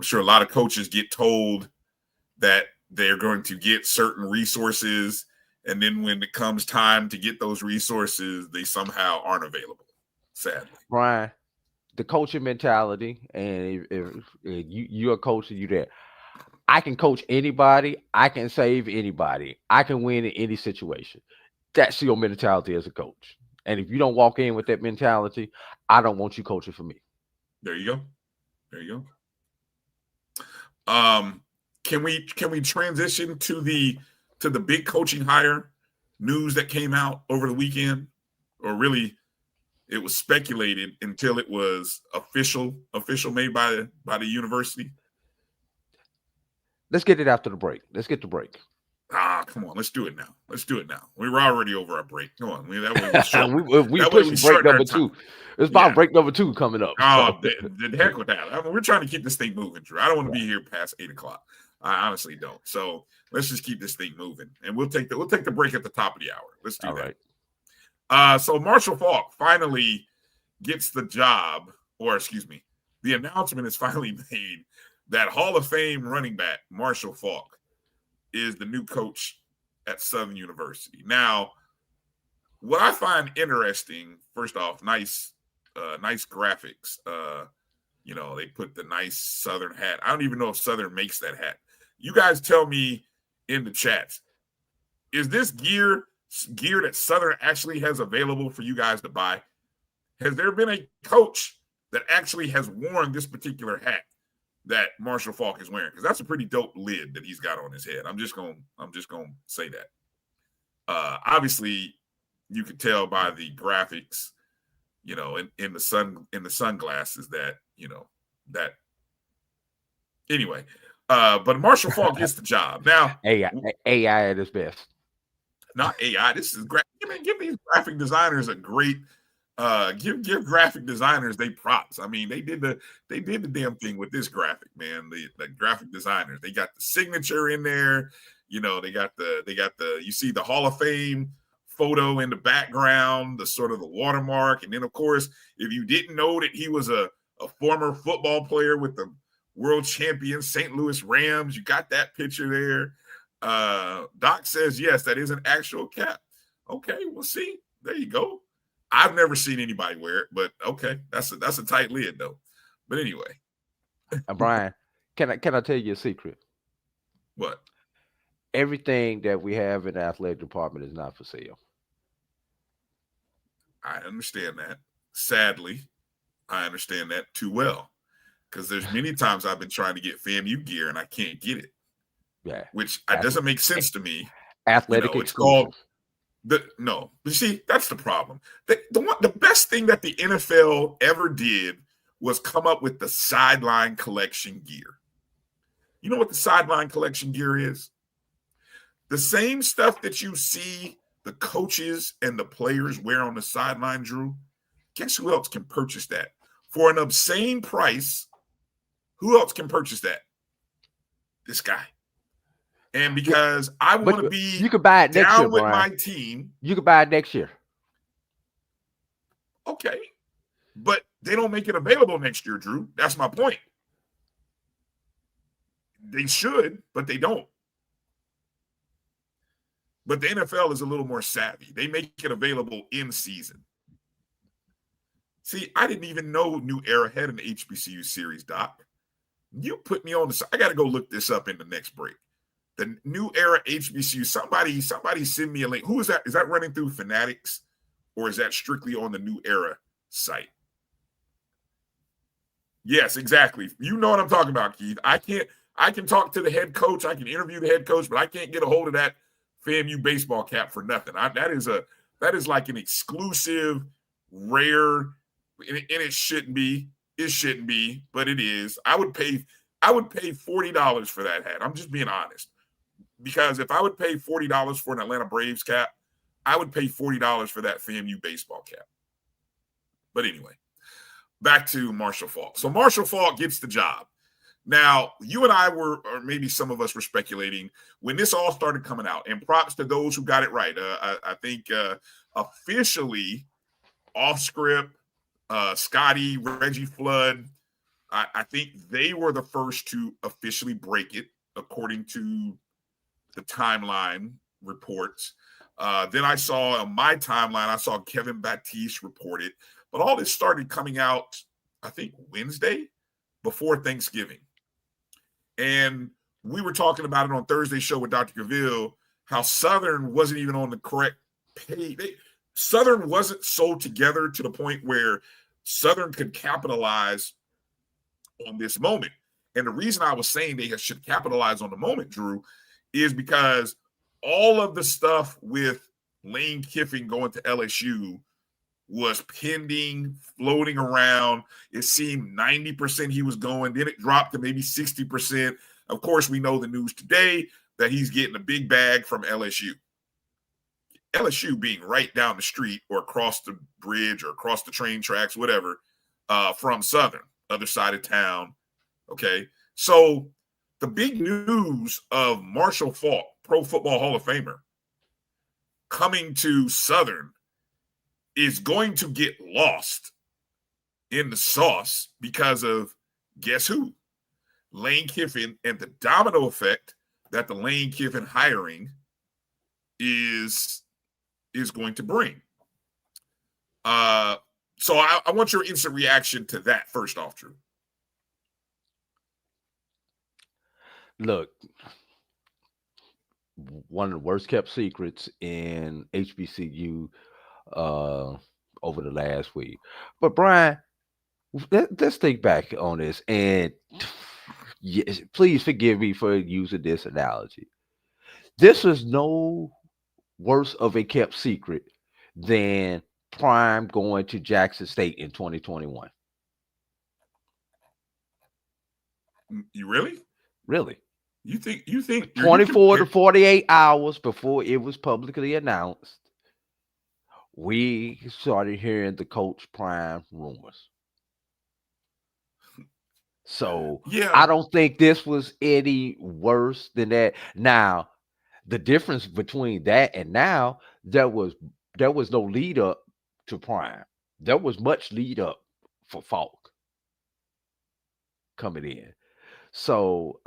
sure a lot of coaches get told that they're going to get certain resources, and then when it comes time to get those resources, they somehow aren't available, sadly. Brian, the coaching mentality, and if you're a coach and you're there, I can coach anybody. I can save anybody. I can win in any situation. That's your mentality as a coach. And if you don't walk in with that mentality, I don't want you coaching for me. There you go. Can we transition to the big coaching hire news that came out over the weekend, or really? It was speculated until it was official made by the university. Let's get it after the break. Let's get the break. Come on. Let's do it now. We were already over our break. Come on. That way we push break number 2. It's about break number 2 coming up. Oh, the heck with that. I mean, we're trying to keep this thing moving, Drew. I don't want to be here past 8:00. I honestly don't. So let's just keep this thing moving, and we'll take the break at the top of the hour. Let's do that. Right. So Marshall Faulk finally gets the job, the announcement is finally made that Hall of Fame running back Marshall Faulk is the new coach at Southern University. Now, what I find interesting, first off, nice graphics. They put the nice Southern hat. I don't even know if Southern makes that hat. You guys tell me in the chats, is this gear that Southern actually has available for you guys to buy? Has there been a coach that actually has worn this particular hat that Marshall Faulk is wearing? Because that's a pretty dope lid that he's got on his head. I'm just gonna say that. Obviously, you could tell by the graphics, in the sunglasses that that. Anyway, but Marshall Faulk gets the job now. AI at his best. not AI. This is give these graphic designers a great give graphic designers they props. I mean, they did the damn thing with this graphic, man. The graphic designers, they got the signature in there. You know, they got the you see the Hall of Fame photo in the background, the sort of the watermark, and then of course, if you didn't know that he was a former football player with the world champion St. Louis Rams, you got that picture there. Doc says yes, that is an actual cap. Okay, we'll see. There you go. I've never seen anybody wear it, but okay, that's a tight lid though. But anyway, Brian, can I tell you a secret? What? Everything that we have in the athletic department is not for sale. I understand that. Sadly, I understand that too well, because there's many times I've been trying to get FAMU gear and I can't get it. Yeah, which doesn't make sense to me. Athletic it's called but you see, that's the problem. The best thing that the NFL ever did was come up with the sideline collection gear. You know what the sideline collection gear is? The same stuff that you see the coaches and the players wear on the sideline, Drew. Guess who else can purchase that for an obscene price? Who else can purchase that? This guy. And because I want to be you could buy it next year, with Brian. my team. You could buy it next year. Okay. But they don't make it available next year, Drew. That's my point. They should, but they don't. But the NFL is a little more savvy. They make it available in season. See, I didn't even know New Era had an HBCU series, Doc. You put me on I got to go look this up in the next break. The New Era HBCU. Somebody send me a link. Who is that? Is that running through Fanatics, or is that strictly on the New Era site? Yes, exactly. You know what I'm talking about, Keith. I can talk to the head coach. I can interview the head coach, but I can't get a hold of that FAMU baseball cap for nothing. That is like an exclusive, rare, and it shouldn't be. It shouldn't be, but it is. I would pay $40 for that hat. I'm just being honest. Because if I would pay $40 for an Atlanta Braves cap, I would pay $40 for that FAMU baseball cap. But anyway, back to Marshall Faulk. So Marshall Faulk gets the job. Now, you and I were, or maybe some of us were speculating when this all started coming out, and props to those who got it right. I think officially off script, Scotty, Reggie Flood, I think they were the first to officially break it, according to the timeline reports. Then I saw on my timeline, I saw Kevin Baptiste report it. But all this started coming out, I think, Wednesday before Thanksgiving. And we were talking about it on Thursday's show with Dr. Gaville, how Southern wasn't even on the correct page. Southern wasn't sold together to the point where Southern could capitalize on this moment. And the reason I was saying they should capitalize on the moment, Drew, is because all of the stuff with Lane Kiffin going to LSU was pending, floating around. It seemed 90% he was going. Then it dropped to maybe 60%. Of course, we know the news today that he's getting a big bag from LSU. LSU being right down the street or across the bridge or across the train tracks, whatever, from Southern, other side of town. Okay. So the big news of Marshall Faulk, Pro Football Hall of Famer, coming to Southern is going to get lost in the sauce because of, guess who? Lane Kiffin, and the domino effect that the Lane Kiffin hiring is going to bring. So I want your instant reaction to that first off, Drew. Look, one of the worst kept secrets in HBCU over the last week. But Brian, let's think back on this, and yes, please forgive me for using this analogy. This is no worse of a kept secret than Prime going to Jackson State in 2021. You really? Really? You think 24 to 48 hours before it was publicly announced, we started hearing the Coach Prime rumors. So Yeah. I don't think this was any worse than that. Now, the difference between that and now, there was no lead up to Prime. There was much lead up for Falk coming in. So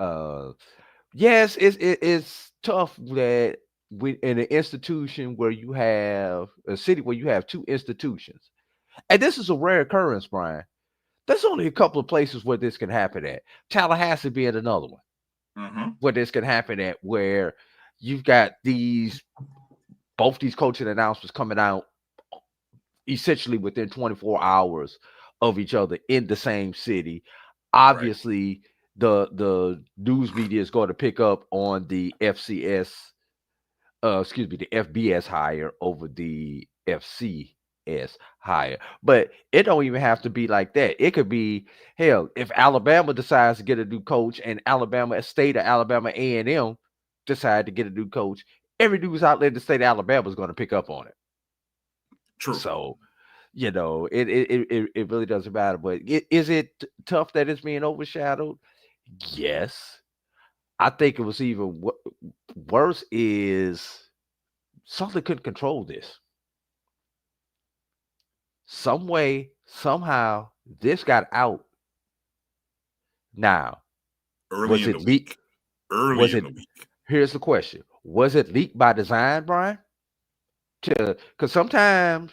yes, it's tough that we in an institution where you have a city where you have two institutions, and this is a rare occurrence, Brian. There's only a couple of places where this can happen at. Tallahassee being another one where this can happen at, where you've got both these coaching announcements coming out essentially within 24 hours of each other in the same city. Obviously, the news media is going to pick up on the the FBS hire over the FCS hire. But it don't even have to be like that. It could be, hell, if Alabama decides to get a new coach and Alabama State or Alabama A&M decide to get a new coach, every news outlet in the state of Alabama is going to pick up on it. True. So, it really doesn't matter. But is it tough that it's being overshadowed? Yes. I think it was even worse is something couldn't control this. Some way, somehow, this got out. Now, early in the week. Here's the question. Was it leaked by design, Brian? Because sometimes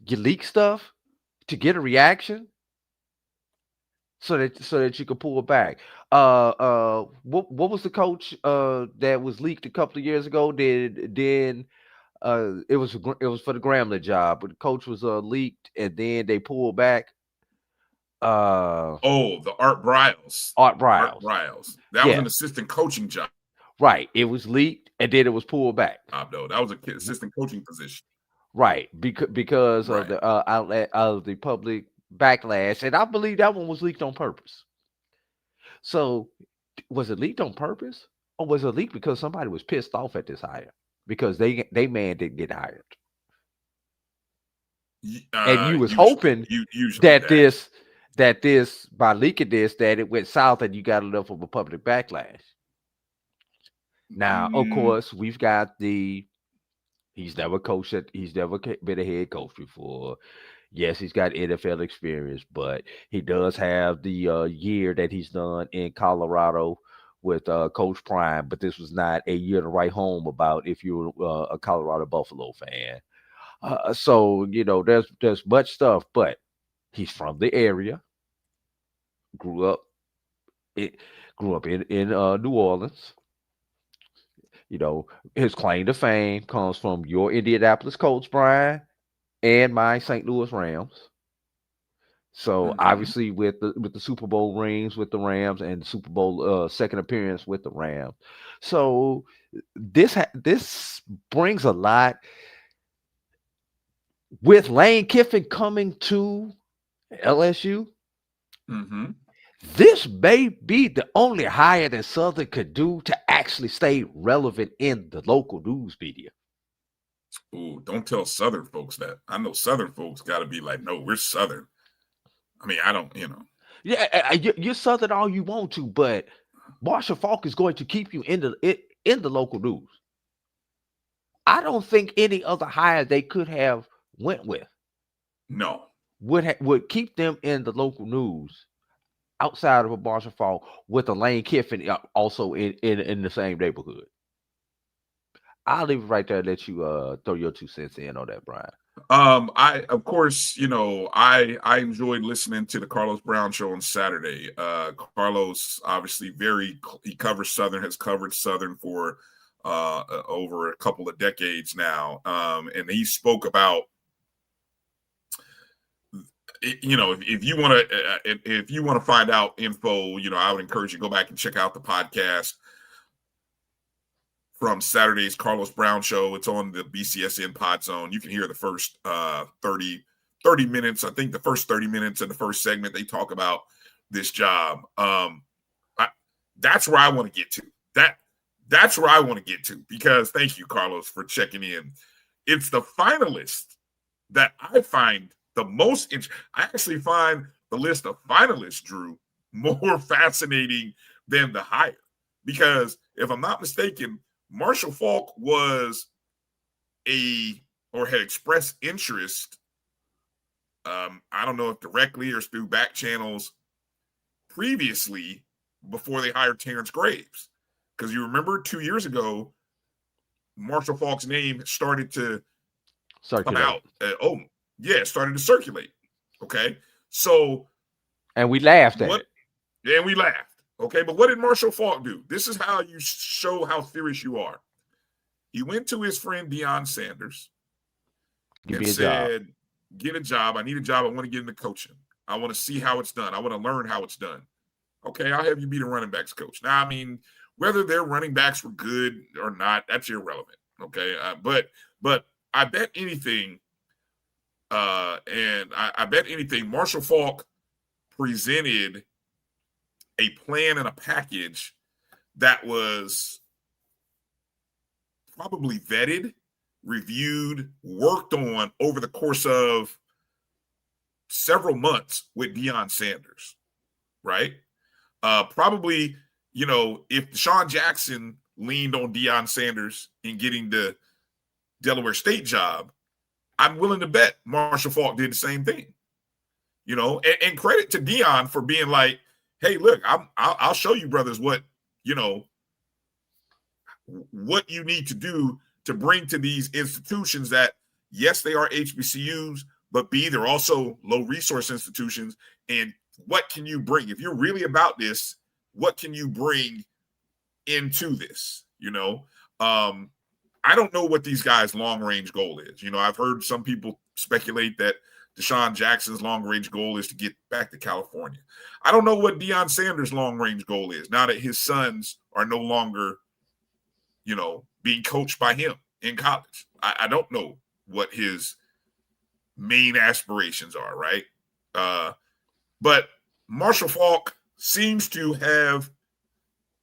you leak stuff to get a reaction so that you can pull it back. What was the coach that was leaked a couple of years ago? It was for the Grambling job, but the coach was leaked and then they pulled back. The Art Briles. That was an assistant coaching job. Right. It was leaked and then it was pulled back. No, that was an assistant coaching position. Right. Because of the outlet of the public backlash. And I believe that one was leaked on purpose. So was it leaked on purpose? Or was it leaked because somebody was pissed off at this hire? Because they man didn't get hired. And you was hoping that this by leaking this, that it went south and you got enough of a public backlash. Now, of course, we've got he's never been a head coach before. Yes, he's got NFL experience, but he does have the year that he's done in Colorado with Coach Prime. But this was not a year to write home about if you're a Colorado Buffalo fan. So there's much stuff, but he's from the area. Grew up in New Orleans. His claim to fame comes from your Indianapolis Colts, Brian, and my St. Louis Rams. So obviously with the Super Bowl rings with the Rams and the Super Bowl second appearance with the Rams. So this brings a lot. With Lane Kiffin coming to LSU, this may be the only hire that Southern could do to actually stay relevant in the local news media. Ooh, don't tell Southern folks that. I know Southern folks got to be like, no, we're Southern. I mean, I don't, Yeah, you're Southern all you want to, but Marshall Faulk is going to keep you in the local news. I don't think any other hire they could have went with would keep them in the local news outside of a Marshall Faulk with a Lane Kiffin also in the same neighborhood. I'll leave it right there and let you throw your 2 cents in on that, Brian. I enjoyed listening to the Carlos Brown show on Saturday. Carlos obviously he covers Southern, has covered Southern for over a couple of decades now. And he spoke about, if you want to find out info, I would encourage you to go back and check out the podcast from Saturday's Carlos Brown show. It's on the BCSN Pod Zone. You can hear the first 30 minutes. I think the first 30 minutes of the first segment, they talk about this job. That's where I want to get to. that's where I want to get to, because thank you, Carlos, for checking in. It's the finalists that I find the most interesting. I actually find the list of finalists, Drew, more fascinating than the hire, because if I'm not mistaken, Marshall Faulk was had expressed interest. I don't know if directly or through back channels previously, before they hired Terrence Graves. Because you remember 2 years ago, Marshall Faulk's name started to come out. Started to circulate. Okay. So. And we laughed at it. And we laughed. Okay. But what did Marshall Faulk do? This is how you show how serious you are. He went to his friend Deion Sanders and said, get a job. I need a job. I want to get into coaching. I want to see how it's done. I want to learn how it's done. Okay, I'll have you be the running backs coach. Now, I mean, whether their running backs were good or not, that's irrelevant. Okay, but I bet anything, Marshall Faulk presented a plan and a package that was probably vetted, reviewed, worked on over the course of several months with Deion Sanders, right? Probably, if Deshaun Jackson leaned on Deion Sanders in getting the Delaware State job, I'm willing to bet Marshall Faulk did the same thing. And credit to Deion for being like, hey, look, I'll show you brothers what you need to do to bring to these institutions that, yes, they are HBCUs, but B, they're also low resource institutions. And what can you bring? If you're really about this, what can you bring into this? I don't know what these guys' long-range goal is. I've heard some people speculate that Deshaun Jackson's long-range goal is to get back to California. I don't know what Deion Sanders' long-range goal is now that his sons are no longer, being coached by him in college. I don't know what his main aspirations are, right? But Marshall Faulk seems to have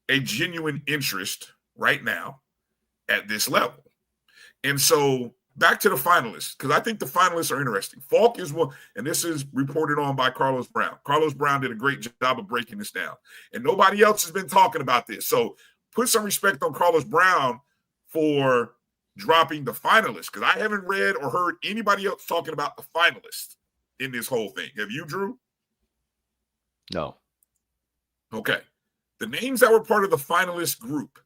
a genuine interest right now at this level. And so back to the finalists, because I think the finalists are interesting. Faulk is one, and this is reported on by Carlos Brown. Carlos Brown did a great job of breaking this down, and nobody else has been talking about this. So put some respect on Carlos Brown for dropping the finalists, because I haven't read or heard anybody else talking about the finalists in this whole thing. Have you, Drew? No. Okay. The names that were part of the finalist group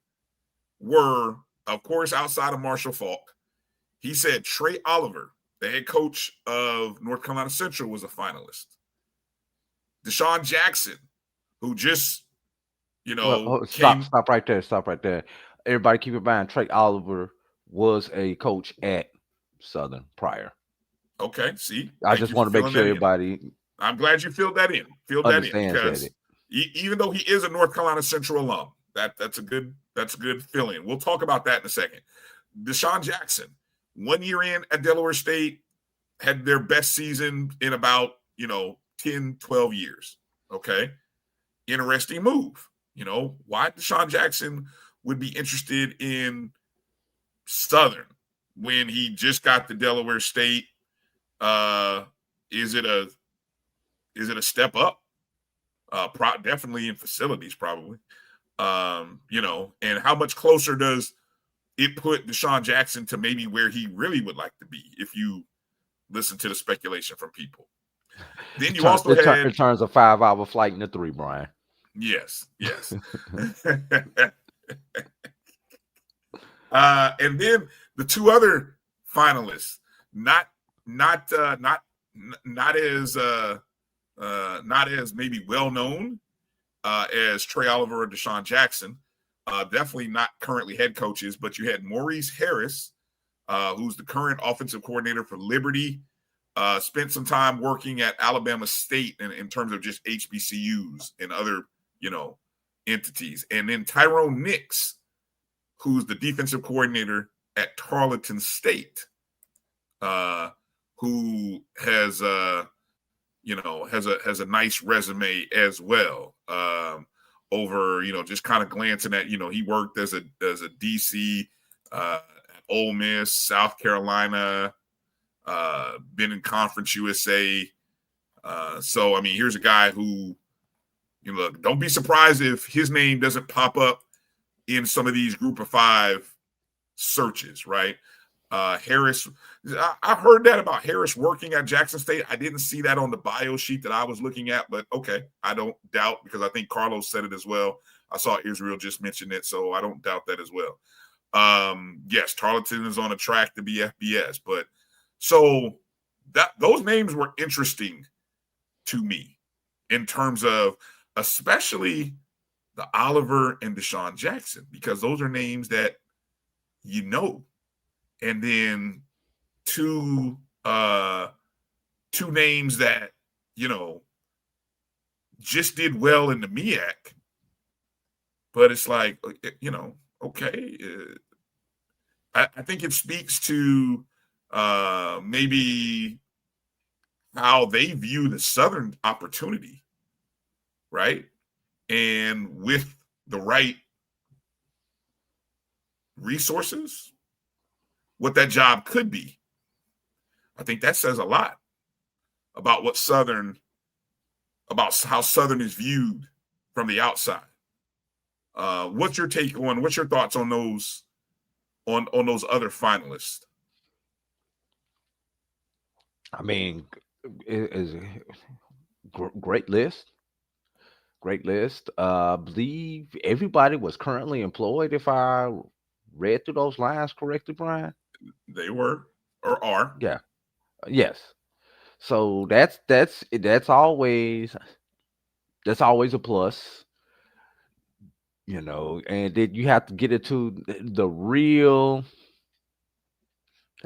were, of course, outside of Marshall Faulk. He said Trey Oliver, the head coach of North Carolina Central, was a finalist. Deshaun Jackson, who just, Stop right there. Everybody keep in mind, Trey Oliver was a coach at Southern prior. Okay, see? I just want to make sure everybody. I'm glad you filled that in. Because even though he is a North Carolina Central alum, that's a good fill-in. We'll talk about that in a second. Deshaun Jackson, 1 year in at Delaware State, had their best season in about 10, 12 years. Okay, interesting move. Why Deshaun Jackson would be interested in Southern when he just got to Delaware State. Is it a step up? Definitely in facilities, probably. And how much closer does it put Deshaun Jackson to maybe where he really would like to be if you listen to the speculation from people? Then you also had in terms of 5-hour flight in the 3, Brian. Yes. And then the two other finalists, not as maybe well known as Trey Oliver or Deshaun Jackson. Definitely not currently head coaches, but you had Maurice Harris, who's the current offensive coordinator for Liberty. Spent some time working at Alabama State in terms of just HBCUs and other, entities. And then Tyrone Nix, who's the defensive coordinator at Tarleton State, who has a nice resume as well. over, just kind of glancing at, he worked as a DC at Ole Miss, South Carolina, been in Conference USA. So, I mean, here's a guy who, look, don't be surprised if his name doesn't pop up in some of these Group of 5 searches, right? Harris, I heard that about Harris working at Jackson State. I didn't see that on the bio sheet that I was looking at, but okay, I don't doubt, because I think Carlos said it as well. I saw Israel just mention it, so I don't doubt that as well. Yes, Tarleton is on a track to be FBS, but so those names were interesting to me in terms of especially the Oliver and Deshaun Jackson, because those are names that and then two names that just did well in the MEAC, but it's like, okay. I think it speaks to maybe how they view the Southern opportunity, right? And with the right resources, what that job could be. I think that says a lot about how Southern is viewed from the outside. What's your thoughts on those other finalists? I mean, it is a great list. Great list. I believe everybody was currently employed, if I read through those lines correctly, Brian. They were or are. Yeah. Yes. So that's always a plus, and then you have to get into the real.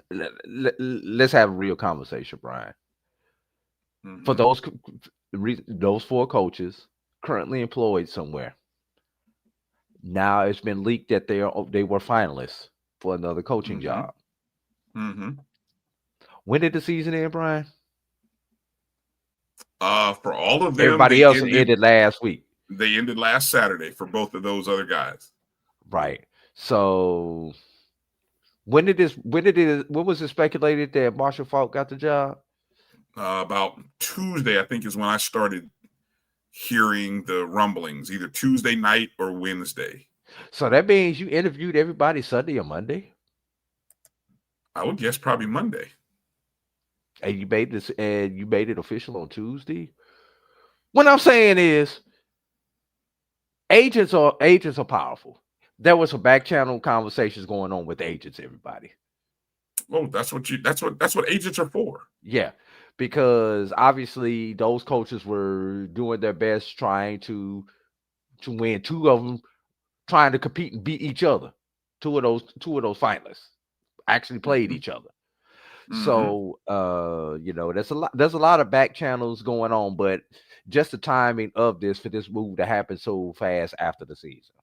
Let's have a real conversation, Brian. Mm-hmm. For those 4 coaches currently employed somewhere, now it's been leaked that they were finalists for another coaching job. Mm-hmm. When did the season end, Brian? For all of them, everybody else ended last week. They ended last Saturday for both of those other guys. Right. So when was it speculated that Marshall Faulk got the job? About Tuesday, I think, is when I started hearing the rumblings, either Tuesday night or Wednesday. So that means you interviewed everybody Sunday or Monday? I would guess probably Monday. And you made it official on Tuesday? What I'm saying is agents are powerful. There was some back channel conversations going on with agents, everybody. Oh, that's what agents are for. Yeah. Because obviously those coaches were doing their best trying to win. 2 of them trying to compete and beat each other. 2 of those finalists actually played each other. Mm-hmm. So there's a lot of back channels going on, but just the timing of this for this move to happen so fast after the season.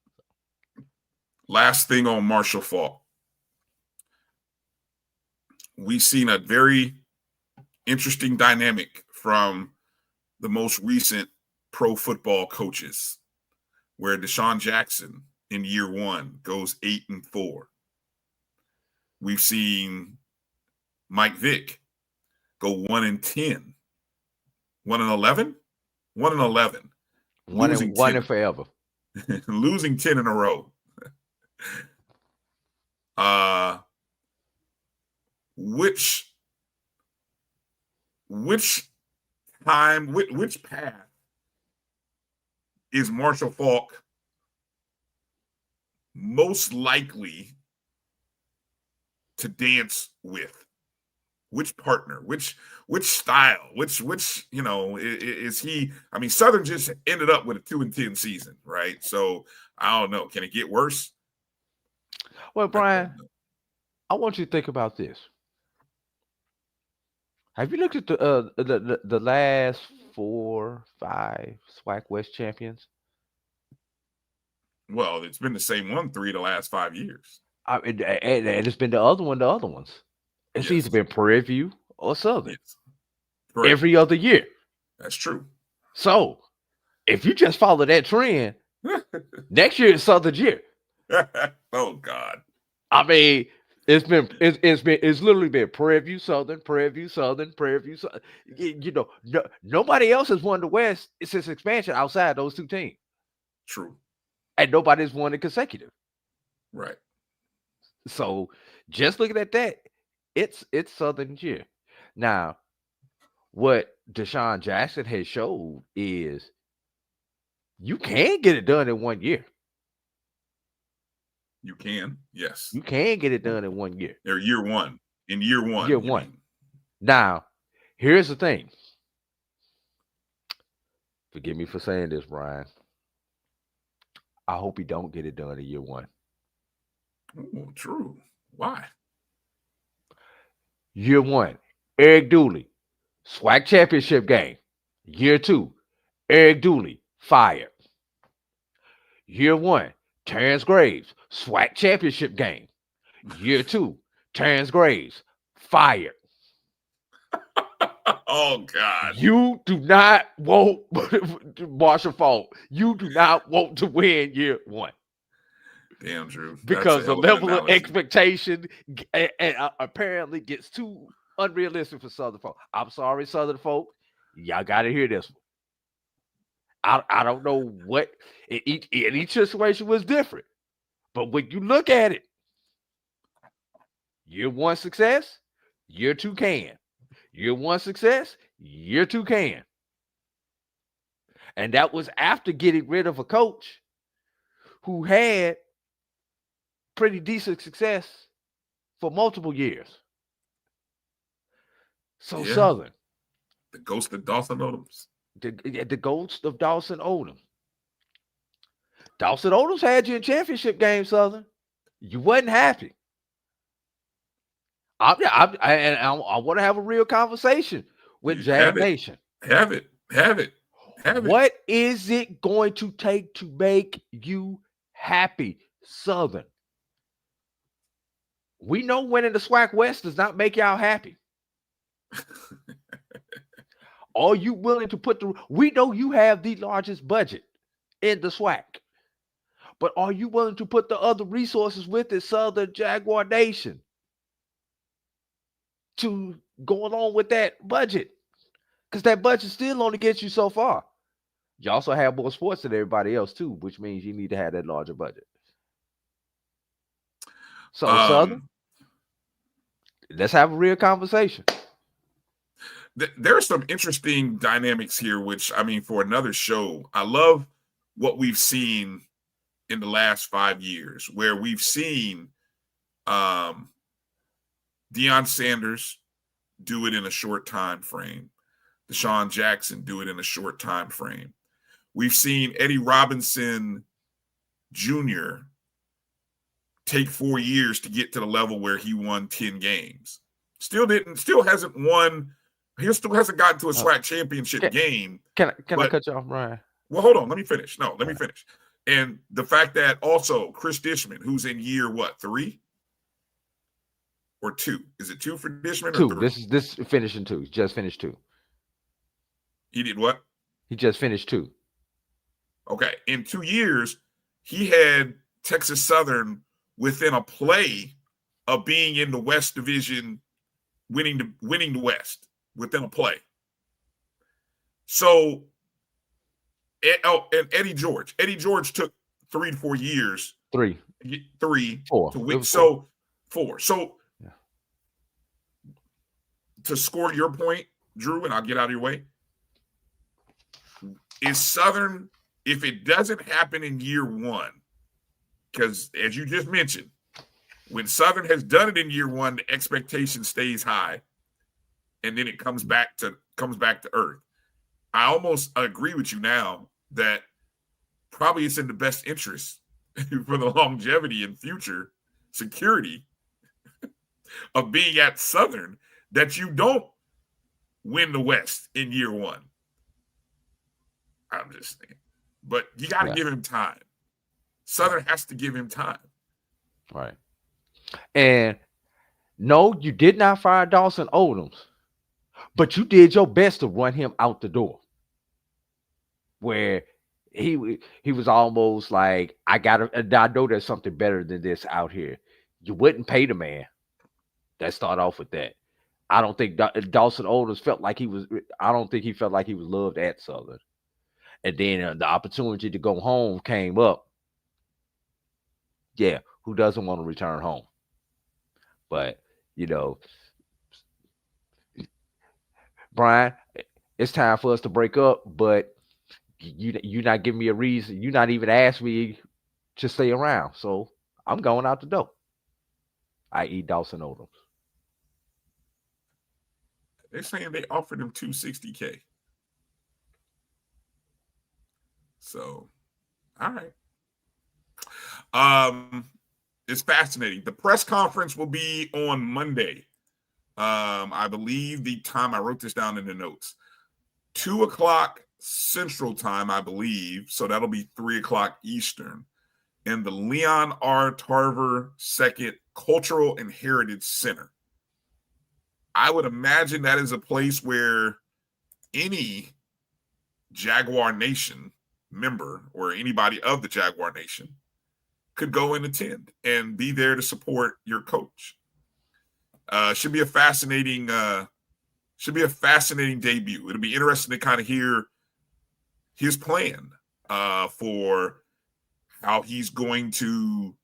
Last thing on Marshall Faulk. We've seen a very interesting dynamic from the most recent pro football coaches, where Deshaun Jackson in year 1 goes 8-4. We've seen Mike Vick go 1-10, 1-11, 1-11, 1 and forever, losing 10 in a row. Which path is Marshall Faulk most likely to dance with? Which partner, which style, which is he? I mean, Southern just ended up with a 2-10 season, right? So I don't know. Can it get worse? Well, Brian, I want you to think about this. Have you looked at the last 4, 5 SWAC West champions? Well, it's been the same 3 the last 5 years. And it's been the other ones. It's either been Prairie View or Southern. Every other year. That's true. So if you just follow that trend, Next year is Southern's year. Oh God. I mean, it's literally been Prairie View Southern, Prairie View Southern, Prairie View Southern. Nobody else has won the West since expansion outside those two teams. True. And nobody's won it consecutive. Right. So just looking at that, it's Southern's year. Now, what Deshaun Jackson has showed is you can get it done in 1 year. You can, yes. You can get it done in 1 year. Or year one. In year one. Year one. Now, here's the thing. Forgive me for saying this, Brian. I hope he don't get it done in year one. Oh, true. Why? Year one, Eric Dooley, SWAC Championship Game. Year two, Eric Dooley, fired. Year one, Terrence Graves, SWAC Championship Game. Year two, Terrence Graves, fired. Oh, God. You do not want, Marshall Falk, you do not want to win year one. Damn, Drew. Because the level of expectation apparently gets too unrealistic for Southern folk. I'm sorry, Southern folk. Y'all got to hear this one. I don't know what, each situation was different. But when you look at it, year one success, year two can. Year one success, year two can. And that was after getting rid of a coach who had pretty decent success for multiple years. So yeah. Southern. The ghost of Dawson Odoms. The ghost of Dawson Odoms. Dawson Odoms had you in championship game, Southern. You wasn't happy. I want to have a real conversation with Jag Nation. Have it. What is it going to take to make you happy, Southern? We know winning the SWAC West does not make y'all happy. Are you willing to put we know you have the largest budget in the SWAC, but are you willing to put the other resources with it, Southern Jaguar Nation, to go along with that budget? Because that budget still only gets you so far. You also have more sports than everybody else too, which means you need to have that larger budget. So, Southern, let's have a real conversation. There are some interesting dynamics here, which, I mean, for another show, I love what we've seen in the last 5 years, where we've seen Deion Sanders do it in a short time frame. Deshaun Jackson do it in a short time frame. We've seen Eddie Robinson Jr. take 4 years to get to the level where he won 10 games. Still hasn't won. He still hasn't gotten to a SWAC championship game. Can I cut you off, Brian? Well, hold on. Let me finish. Let me finish. And the fact that also Chris Dishman, who's in year, 3 or 2? Is it 2 for Dishman? 2. Or 3? This finishing 2. He just finished 2. He did what? He just finished 2. Okay. In 2 years, he had Texas Southern within a play of being in the West Division, winning the West within a play. So, and Eddie George took 3 to 4 years. 3. 4 to win. So 4. So yeah. To score your point, Drew, and I'll get out of your way. Is Southern, if it doesn't happen in year 1, because as you just mentioned, when Southern has done it in year 1, the expectation stays high, and then it comes back to earth. I almost agree with you now that probably it's in the best interest for the longevity and future security of being at Southern that you don't win the West in year 1. I'm just saying. But you got to give him time. Southern has to give him time. Right. And no, you did not fire Dawson Odoms, but you did your best to run him out the door. Where he was almost like, I know there's something better than this out here. You wouldn't pay the man. Let's start off with that. I don't think Dawson Oldham felt like he was. I don't think he felt like he was loved at Southern. And then the opportunity to go home came up. Yeah, who doesn't want to return home? But Bryan, it's time for us to break up. But you're not giving me a reason. You're not even asking me to stay around. So I'm going out the door. I.e. Dawson Oldham. They're saying they offered him $260K. So, all right. It's fascinating. The press conference will be on Monday. I believe the time, I wrote this down in the notes, 2:00 Central Time, I believe. So that'll be 3:00 Eastern in the Leon R. Tarver II Cultural and Heritage Center. I would imagine that is a place where any Jaguar Nation member or anybody of the Jaguar Nation could go and attend and be there to support your coach. Should be a fascinating debut. It'll be interesting to kind of hear his plan for how he's going to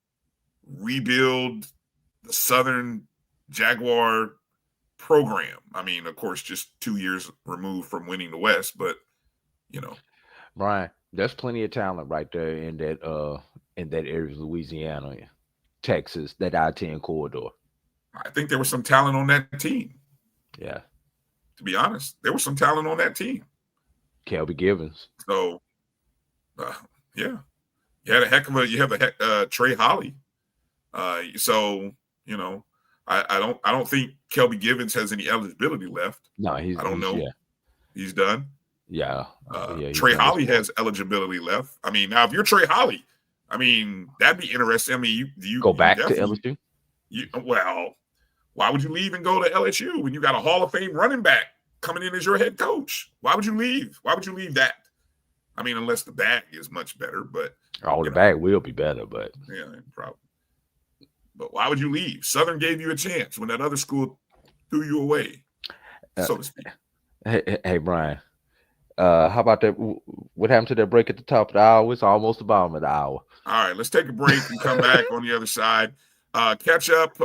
rebuild the Southern Jaguar program. I mean, of course, just 2 years removed from winning the West, but Bryan, there's plenty of talent right there in that area of Louisiana, Texas, that I-10 corridor. I think there was some talent on that team. Yeah. To be honest, there was some talent on that team. Kelby Givens. So, yeah. You have Trey Holly. So, I don't think Kelby Givens has any eligibility left. No, I don't know. Yeah. He's done. Yeah. Trey Holly has eligibility left. I mean, now if you're Trey Holly, I mean, that'd be interesting. I mean, you go back to LSU? Well, why would you leave and go to LSU when you got a Hall of Fame running back coming in as your head coach? Why would you leave? Why would you leave that? I mean, unless the bag is much better, but the bag will be better, but yeah, probably. But why would you leave? Southern gave you a chance when that other school threw you away, so to speak. Hey, Bryan, how about that? What happened to that break at the top of the hour? It's almost the bottom of the hour. All right, let's take a break and come back on the other side. Catch up.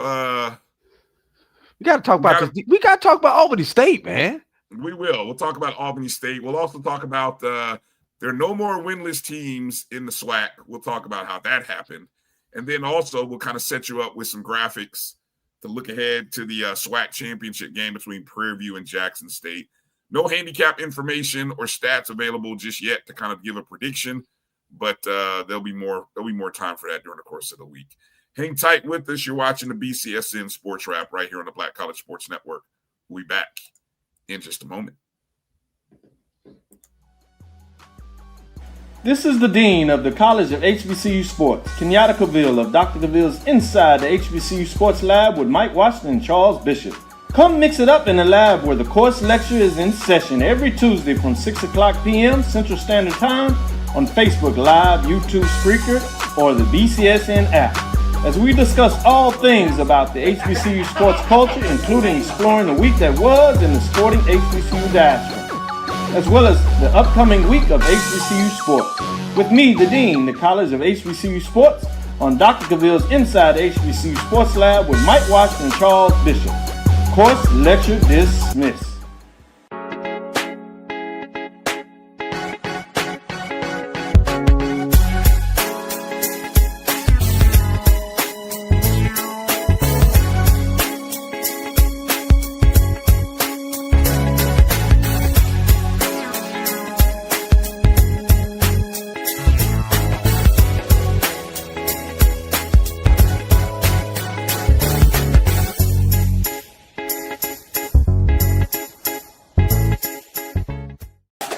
We got to talk about this. We got to talk about Albany State, man. We will. We'll talk about Albany State. We'll also talk about there are no more winless teams in the SWAC. We'll talk about how that happened. And then also we'll kind of set you up with some graphics to look ahead to the SWAC Championship Game between Prairie View and Jackson State. No handicap information or stats available just yet to kind of give a prediction, but there'll be more time for that during the course of the week. Hang tight with us. You're watching the BCSN Sports Wrap right here on the Black College Sports Network. We'll be back in just a moment. This is the Dean of the College of HBCU Sports, Kenyatta Cavill of Dr. Cavill's Inside the HBCU Sports Lab with Mike Washington and Charles Bishop. Come mix it up in the lab where the course lecture is in session every Tuesday from 6:00 p.m. Central Standard Time on Facebook Live, YouTube Spreaker, or the BCSN app, as we discuss all things about the HBCU sports culture, including exploring the week that was in the sporting HBCU diaspora, as well as the upcoming week of HBCU sports. With me, the Dean, the College of HBCU Sports, on Dr. Cavill's Inside the HBCU Sports Lab with Mike Washington and Charles Bishop. Course lecture dismissed.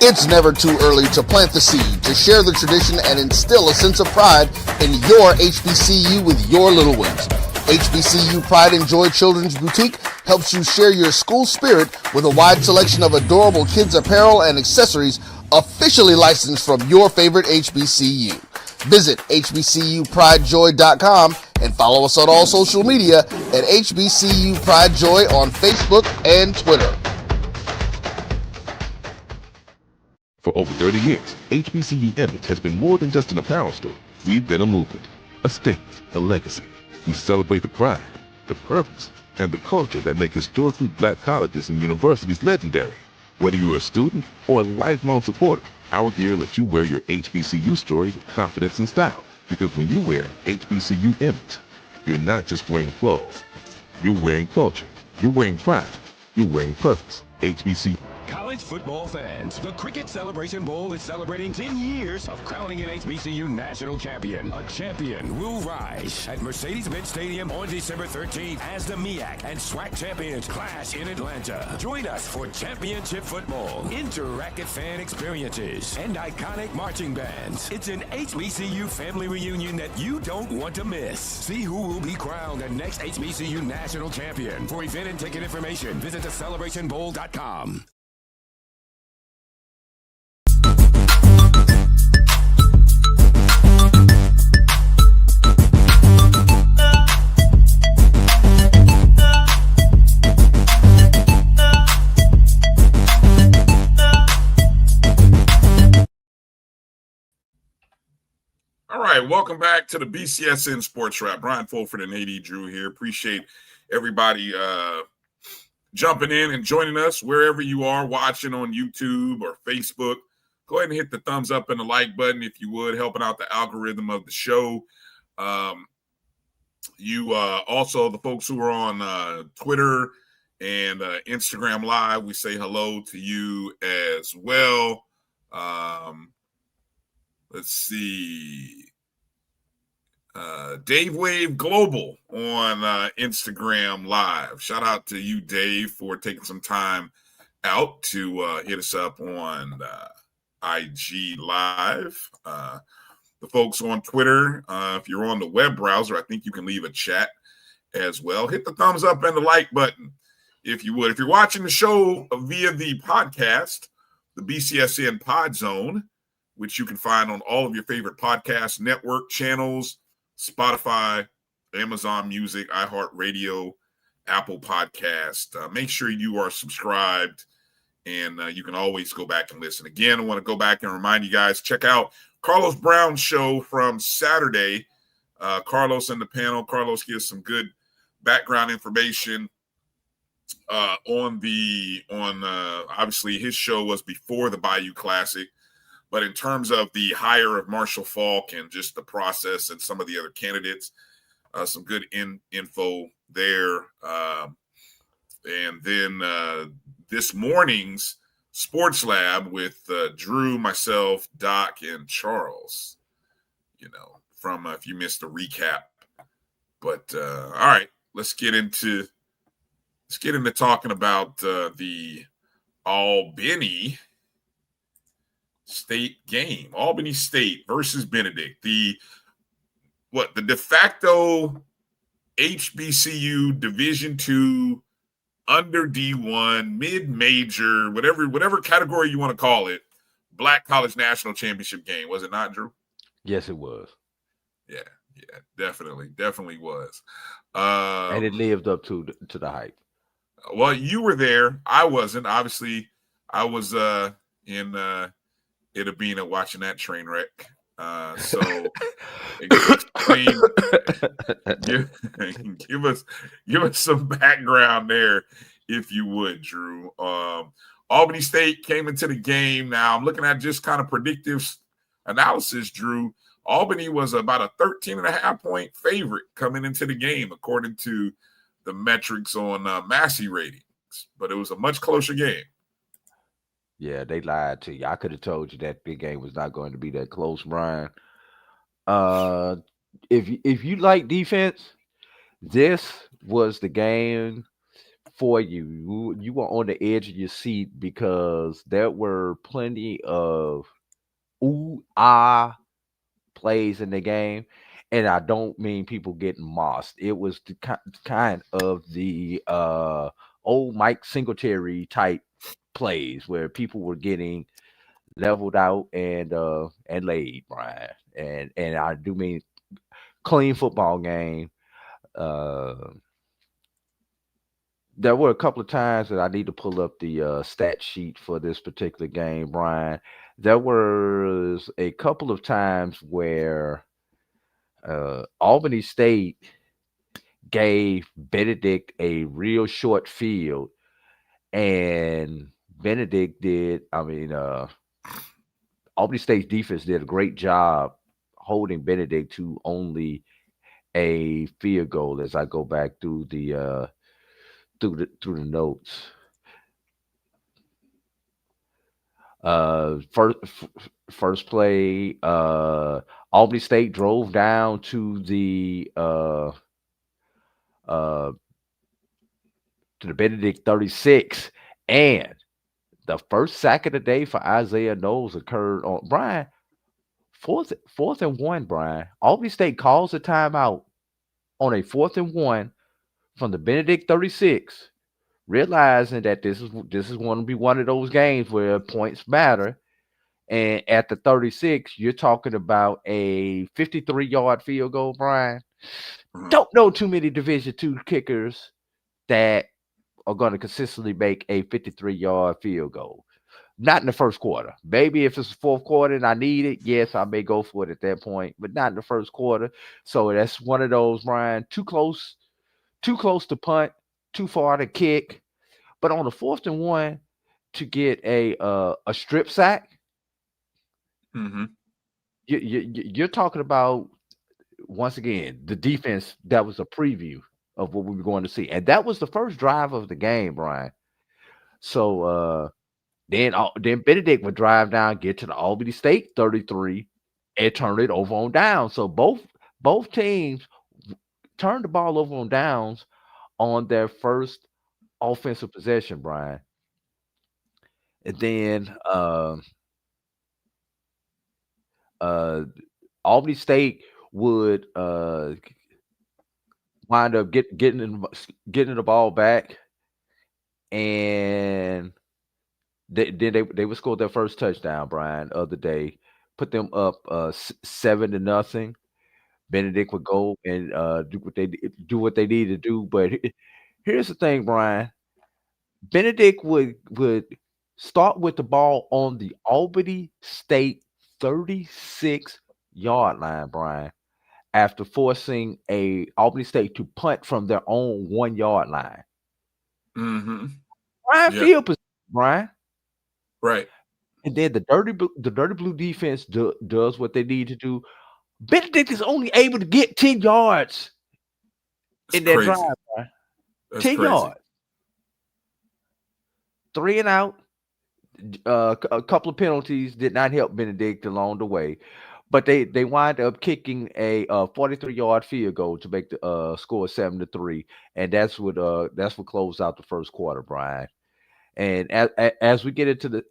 It's never too early to plant the seed, to share the tradition, and instill a sense of pride in your HBCU with your little ones. HBCU Pride and Joy Children's Boutique helps you share your school spirit with a wide selection of adorable kids apparel and accessories, officially licensed from your favorite HBCU. Visit hbcupridejoy.com and follow us on all social media at HBCU Pride Joy on Facebook and Twitter. For over 30 years, HBCU Image has been more than just an apparel store. We've been a movement, a state, a legacy. We celebrate the pride, the purpose, and the culture that make historically black colleges and universities legendary. Whether you're a student or a lifelong supporter, our gear lets you wear your HBCU story with confidence and style. Because when you wear HBCU Image, you're not just wearing clothes. You're wearing culture. You're wearing pride. You're wearing purpose. HBCU. College football fans, the Cricket Celebration Bowl is celebrating 10 years of crowning an HBCU national champion. A champion will rise at Mercedes-Benz Stadium on December 13th as the MEAC and SWAC champions clash in Atlanta. Join us for championship football, interactive fan experiences, and iconic marching bands. It's an HBCU family reunion that you don't want to miss. See who will be crowned the next HBCU national champion. For event and ticket information, visit thecelebrationbowl.com. All right, welcome back to the BCSN SportsWrap. Brian Fulford and A.D. Drew here. Appreciate everybody jumping in and joining us wherever you are watching on YouTube or Facebook. Go ahead and hit the thumbs up and the like button if you would, helping out the algorithm of the show. You also, the folks who are on Twitter and Instagram Live, we say hello to you as well. Let's see. Dave Wave Global on Instagram Live. Shout out to you, Dave, for taking some time out to hit us up on IG Live. The folks on Twitter, if you're on the web browser, I think you can leave a chat as well. Hit the thumbs up and the like button if you would. If you're watching the show via the podcast, the BCSN Pod Zone, which you can find on all of your favorite podcast network channels, Spotify, Amazon Music, iHeartRadio, Apple Podcast. Make sure you are subscribed, and you can always go back and listen. Again, I want to go back and remind you guys, check out Carlos Brown's show from Saturday. Carlos and the panel. Carlos gives some good background information obviously his show was before the Bayou Classic. But in terms of the hire of Marshall Falk and just the process and some of the other candidates, some good info there. And then this morning's Sports Lab with Drew, myself, Doc, and Charles, from if you missed the recap. But all right, let's get into talking about the Albany State game. Albany State versus Benedict. The de facto HBCU Division-II under D1 mid-major, whatever category you want to call it, Black College National Championship game. Was it not, Drew? Yes, it was. Yeah, definitely was. And it lived up to the hype. Well, you were there. I wasn't. Obviously, I was in Itabena watching that train wreck. So give us some background there, if you would, Drew. Albany State came into the game. Now I'm looking at just kind of predictive analysis, Drew. Albany was about a 13.5 point favorite coming into the game, according to the metrics on Massey ratings. But it was a much closer game. Yeah, they lied to you. I could have told you that big game was not going to be that close, Brian. If you like defense, this was the game for you. You were on the edge of your seat because there were plenty of plays in the game, and I don't mean people getting mossed. It was the kind of the old Mike Singletary type plays where people were getting leveled out and laid, Brian. And I do mean clean football game. There were a couple of times that I need to pull up the stat sheet for this particular game, Brian. There was a couple of times where Albany State gave Benedict a real short field, and Benedict did. I mean, Albany State's defense did a great job holding Benedict to only a field goal. As I go back through the through the notes. First play, Albany State drove down to the Benedict 36, and the first sack of the day for Isaiah Knowles occurred on Brian. Fourth and one, Brian. Albany State calls a timeout on a 4th and 1 from the Benedict 36, realizing that this is going to be one of those games where points matter. And at the 36, you're talking about a 53-yard field goal, Brian. Don't know too many Division-II kickers that are going to consistently make a 53-yard field goal. Not in the first quarter. Maybe if it's the fourth quarter and I need it, yes, I may go for it at that point, but not in the first quarter. So that's one of those, Brian, too close to punt, too far to kick. But on the 4th and 1 to get a strip sack, you're talking about, once again, the defense that was a preview of what we were going to see. And that was the first drive of the game, Brian. So then Benedict would drive down, get to the Albany State 33, and turn it over on down. So both teams turned the ball over on downs on their first offensive possession, Brian. And then Albany State would wind up getting the ball back, and they would score their first touchdown, Brian, of the day, put them up 7-0. Benedict would go and do what they need to do. But here's the thing, Brian. Benedict would start with the ball on the Albany State 36-yard line, Brian, after forcing Albany State to punt from their own 1-yard line. Brian field position, Brian. Right. And then the dirty blue defense does what they need to do. Benedict is only able to get 10 yards in that drive, Brian. 10 yards. 3 and out. A couple of penalties did not help Benedict along the way, but they wind up kicking a 43-yard field goal to make the score 7-3, and that's what closed out the first quarter, Brian. And as we got into the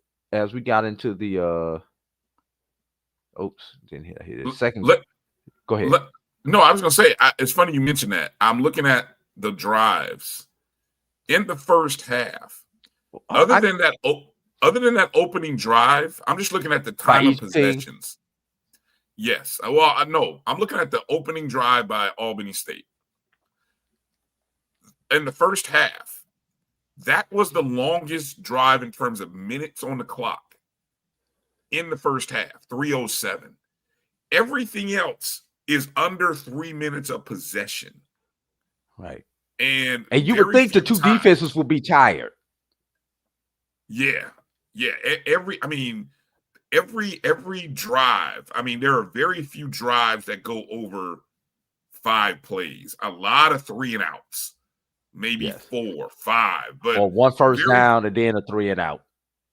didn't hear it. Second. Go ahead. No, I was gonna say it's funny you mentioned that. I'm looking at the drives in the first half. Other than that opening drive, I'm just looking at the time of possessions. Yes. Well, no, I'm looking at the opening drive by Albany State. In the first half, that was the longest drive in terms of minutes on the clock in the first half, 3:07. Everything else is under 3 minutes of possession. Right. And you would think the two defenses would be tired. Yeah. Every drive. I mean, there are very few drives that go over 5 plays. A lot of 3 and outs, maybe 4, 5, but or one first down and then a 3 and out.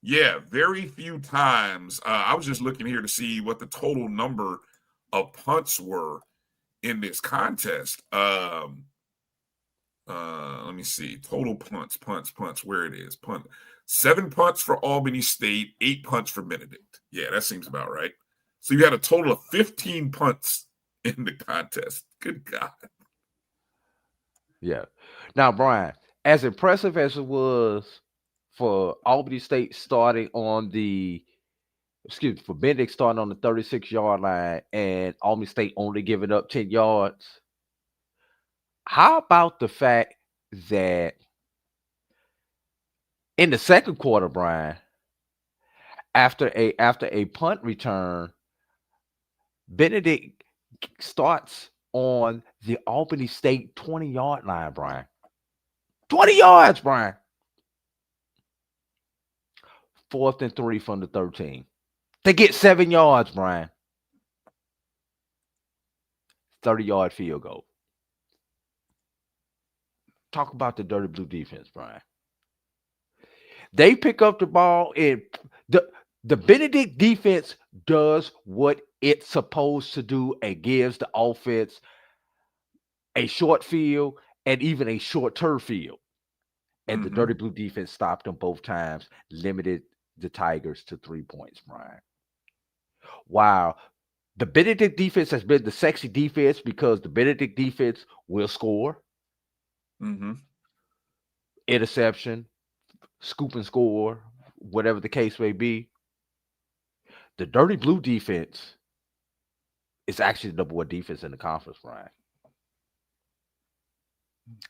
Yeah, very few times. I was just looking here to see what the total number of punts were in this contest. Let me see. Total punts. Where it is. 7 punts for Albany State, 8 punts for Benedict. Yeah, that seems about right. So you had a total of 15 punts in the contest. Good God. Yeah. Now, Brian, as impressive as it was for Albany State starting on the for Benedict starting on the 36-yard line and Albany State only giving up 10 yards. How about the fact that in the second quarter, Brian, after a punt return, Benedict starts on the Albany State 20-yard line, Brian. 20 yards, Brian. 4th and 3 from the 13. They get 7 yards, Brian. 30-yard field goal. Talk about the Dirty Blue defense, Brian. They pick up the ball, and the Benedict defense does what it's supposed to do and gives the offense a short field and even a short turf field. And the Dirty Blue defense stopped them both times, limited the Tigers to 3 points, Brian. Wow. The Benedict defense has been the sexy defense because the Benedict defense will score. Interception, scoop and score, whatever the case may be. The Dirty Blue defense is actually the number one defense in the conference, Brian.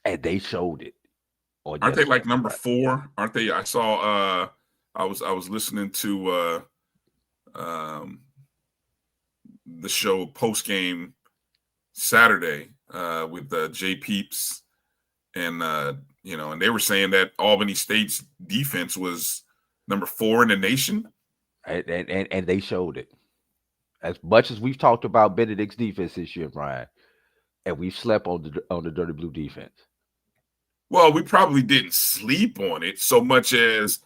And they showed it. Aren't they like number 4? Aren't they? I saw I was listening to the show post game Saturday with Jay Peeps, and and they were saying that Albany State's defense was number 4 in the nation, and they showed it. As much as we've talked about Benedict's defense this year, Brian, and we've slept on the Dirty Blue defense. Well, we probably didn't sleep on it so much as,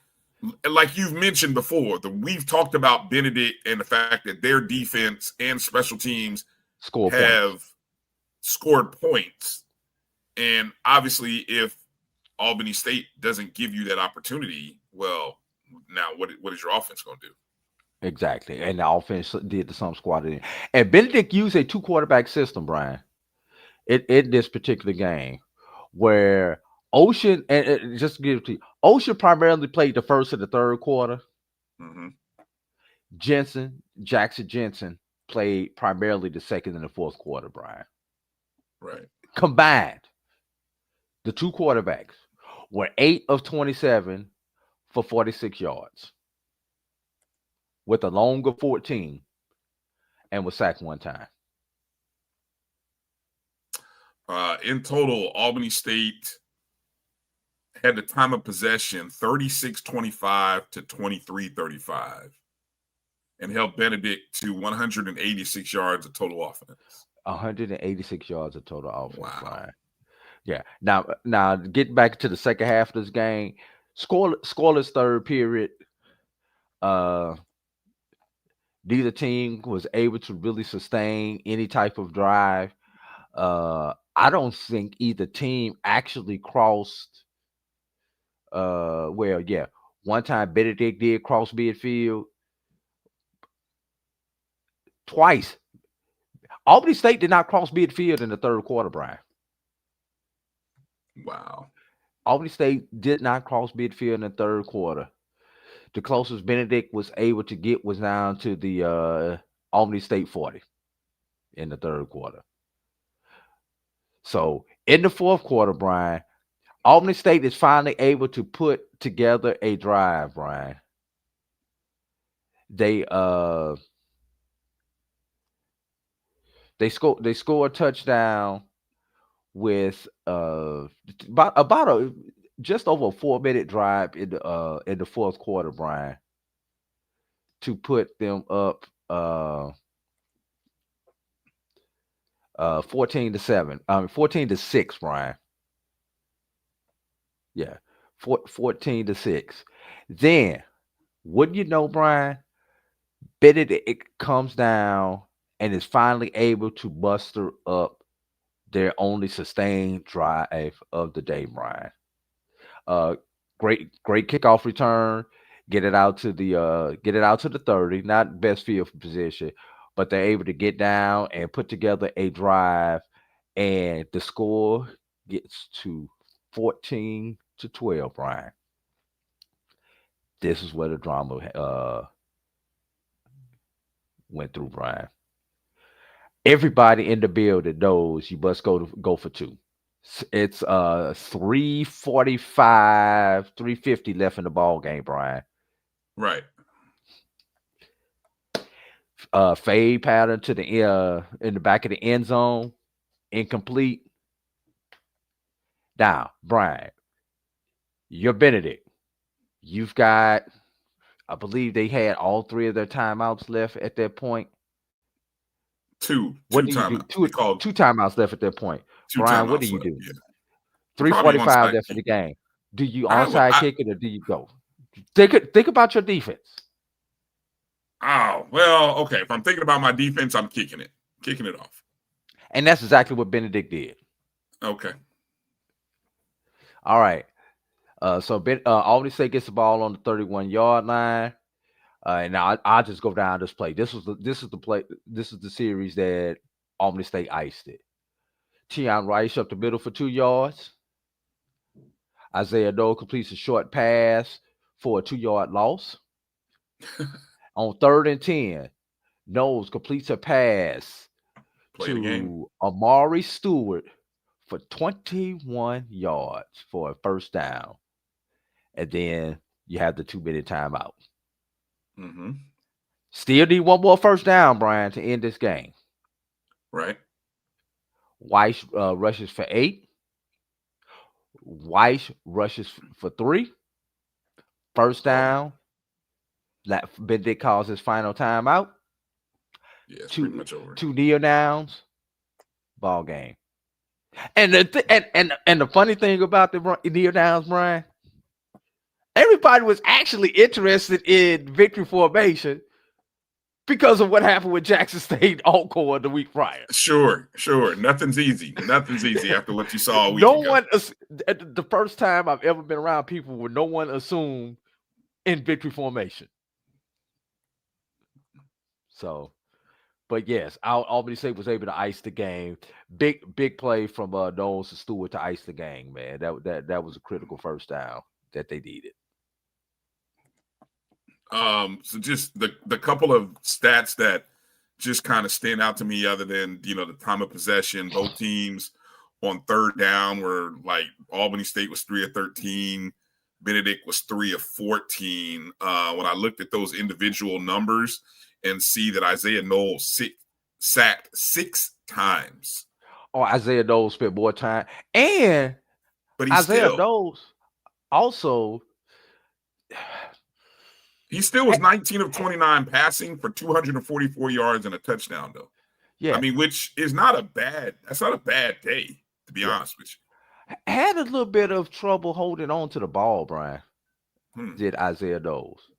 like you've mentioned before, we've talked about Benedict and the fact that their defense and special teams have scored points. And obviously, if Albany State doesn't give you that opportunity, well, now what is your offense going to do? Exactly. And the offense did the sum squad. And Benedict used a 2-quarterback system, Brian, in this particular game, where Ocean, and just to give it to you, Ocean primarily played the first and the third quarter. Jackson Jensen played primarily the second and the fourth quarter, Brian. Right. Combined, the 2 quarterbacks were 8 of 27 for 46 yards, with a long of 14, and was sacked 1 time. In total, Albany State had the time of possession 36-25 to 23-35, and held Benedict to 186 yards of total offense. 186 yards of total offense. Wow. Brian. Yeah. Now getting back to the second half of this game, scoreless third period. Neither team was able to really sustain any type of drive. I don't think either team actually crossed. One time Benedict did cross midfield. Twice. Albany State did not cross midfield in the third quarter, Brian. Wow. Albany State did not cross midfield in the third quarter. The closest Benedict was able to get was down to the Albany State 40 in the third quarter. So in the fourth quarter, Brian, Albany State is finally able to put together a drive, Brian. They score a touchdown with about just over a 4-minute drive in the fourth quarter, Brian, to put them up 14-6, Brian. Yeah, 14-6. Then, wouldn't you know, Brian, Benedict comes down and is finally able to muster up their only sustained drive of the day, Brian. Great kickoff return. Get it out to the 30. Not best field position, but they're able to get down and put together a drive, and the score gets to 14-12, Brian. This is where the drama went through, Brian. Everybody in the building knows you must go for two. It's 3:45, 3:50 left in the ball game, Brian. Right. Fade pattern to the in the back of the end zone, incomplete. Now, Brian, you're Benedict. You've got, I believe they had all three of their timeouts left at that point. Two timeouts. Two timeouts left at that point. Brian, what do you do? Yeah. 3:45 left in the game. Do you onside kick it or do you go? Think about your defense. Oh, well, okay. If I'm thinking about my defense, I'm kicking it off. And that's exactly what Benedict did. Okay. All right. So Albany State gets the ball on the 31-yard line. And now I'll just go down this play. This is the series that Albany State iced it. Tion Rice up the middle for 2 yards. Isaiah Noel completes a short pass for a 2-yard loss. On 3rd and 10, Knowles completes a pass to Amari Stewart for 21 yards for a first down. And then you have the 2-minute timeout. Mm-hmm. Still need one more first down, Brian, to end this game. Right. Weiss rushes for 8. Weiss rushes for 3. First down. Benedict calls his final timeout. Yeah, it's pretty much over. 2 kneel downs. Ball game. And the funny thing about the kneel downs, Brian, everybody was actually interested in victory formation because of what happened with Jackson State Alcoa the week prior. Sure. Nothing's easy. After what you saw a week ago. The first time I've ever been around people where no one assumed in victory formation. So, but yes, Albany State was able to ice the game. Big play from Knowles to Stewart to ice the game, man. That was a critical first down that they needed. So just the couple of stats that just kind of stand out to me, other than the time of possession, both teams on third down were like Albany State was 3 of 13, Benedict was 3 of 14. When I looked at those individual numbers and see that Isaiah Knowles sacked 6 times. Oh, Isaiah Knowles spent more time, but Isaiah Knowles also. He still was 19 of 29 passing for 244 yards and a touchdown, though. Yeah. I mean, which is not a bad day, to be honest with you. Had a little bit of trouble holding on to the ball, Brian. Did Isaiah Knowles.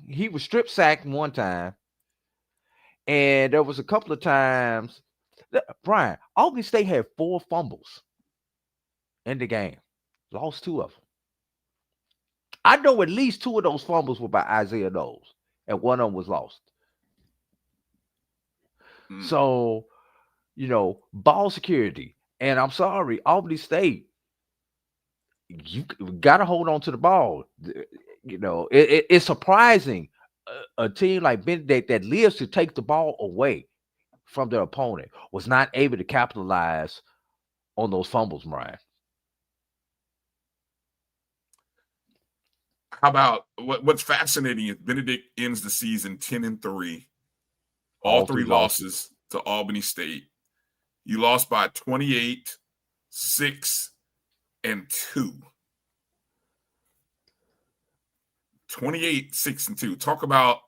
He was strip sacked one time. And there was a couple of times, Brian, Albany State had 4 fumbles in the game. Lost 2 of them. I know at least 2 of those fumbles were by Isaiah Knowles, and one of them was lost. So, ball security. And I'm sorry, Albany State, you got to hold on to the ball. It's surprising a team like Benedict that lives to take the ball away from their opponent was not able to capitalize on those fumbles, Brian. How about what's fascinating is Benedict ends the season 10-3, all 3 losses to Albany State. You lost by 28, 6, and 2. 28, 6, and 2. Talk about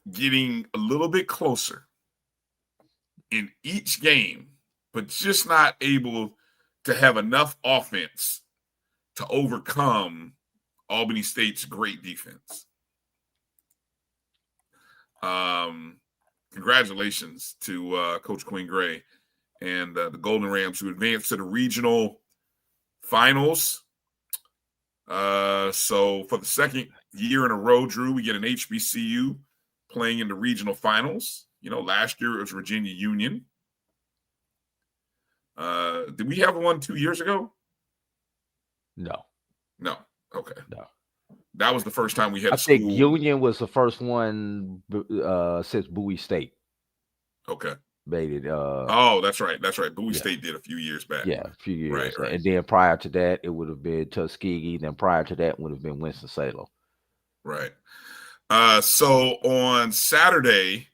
getting a little bit closer in each game, but just not able to have enough offense to overcome Albany State's great defense. Congratulations to Coach Quinn Gray and the Golden Rams, who advanced to the regional finals. So for the second year in a row, Drew, we get an HBCU playing in the regional finals. Last year it was Virginia Union. Did we have one 2 years ago? No. Okay. No. That was the first time we had I a school. think Union was the first one since Bowie State Okay. made it. Oh, that's right. That's right. Bowie yeah. State did a few years back. Yeah, a few years. Right. And then prior to that, it would have been Tuskegee. Then prior to that would have been Winston-Salem. Right. So on Saturday,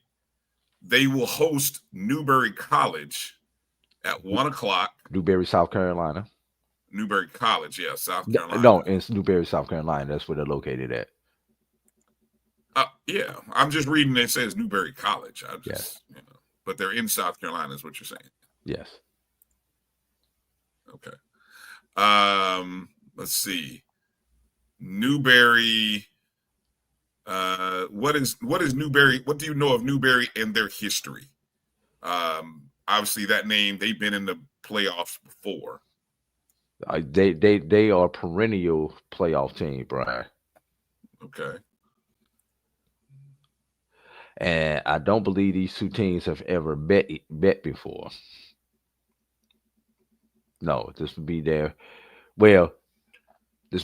they will host Newberry College at 1 o'clock. Newberry, South Carolina. Newberry College, yeah, South Carolina. No, it's Newberry, South Carolina. That's where they're located at. Yeah, I'm just reading. It says Newberry College. Yes. But they're in South Carolina, is what you're saying. Yes. Okay. Let's see. Newberry. What is Newberry? What do you know of Newberry and their history? Obviously, that name, they've been in the playoffs before. They are a perennial playoff team, Brian. Okay. And I don't believe these two teams have ever met before. No, this would be this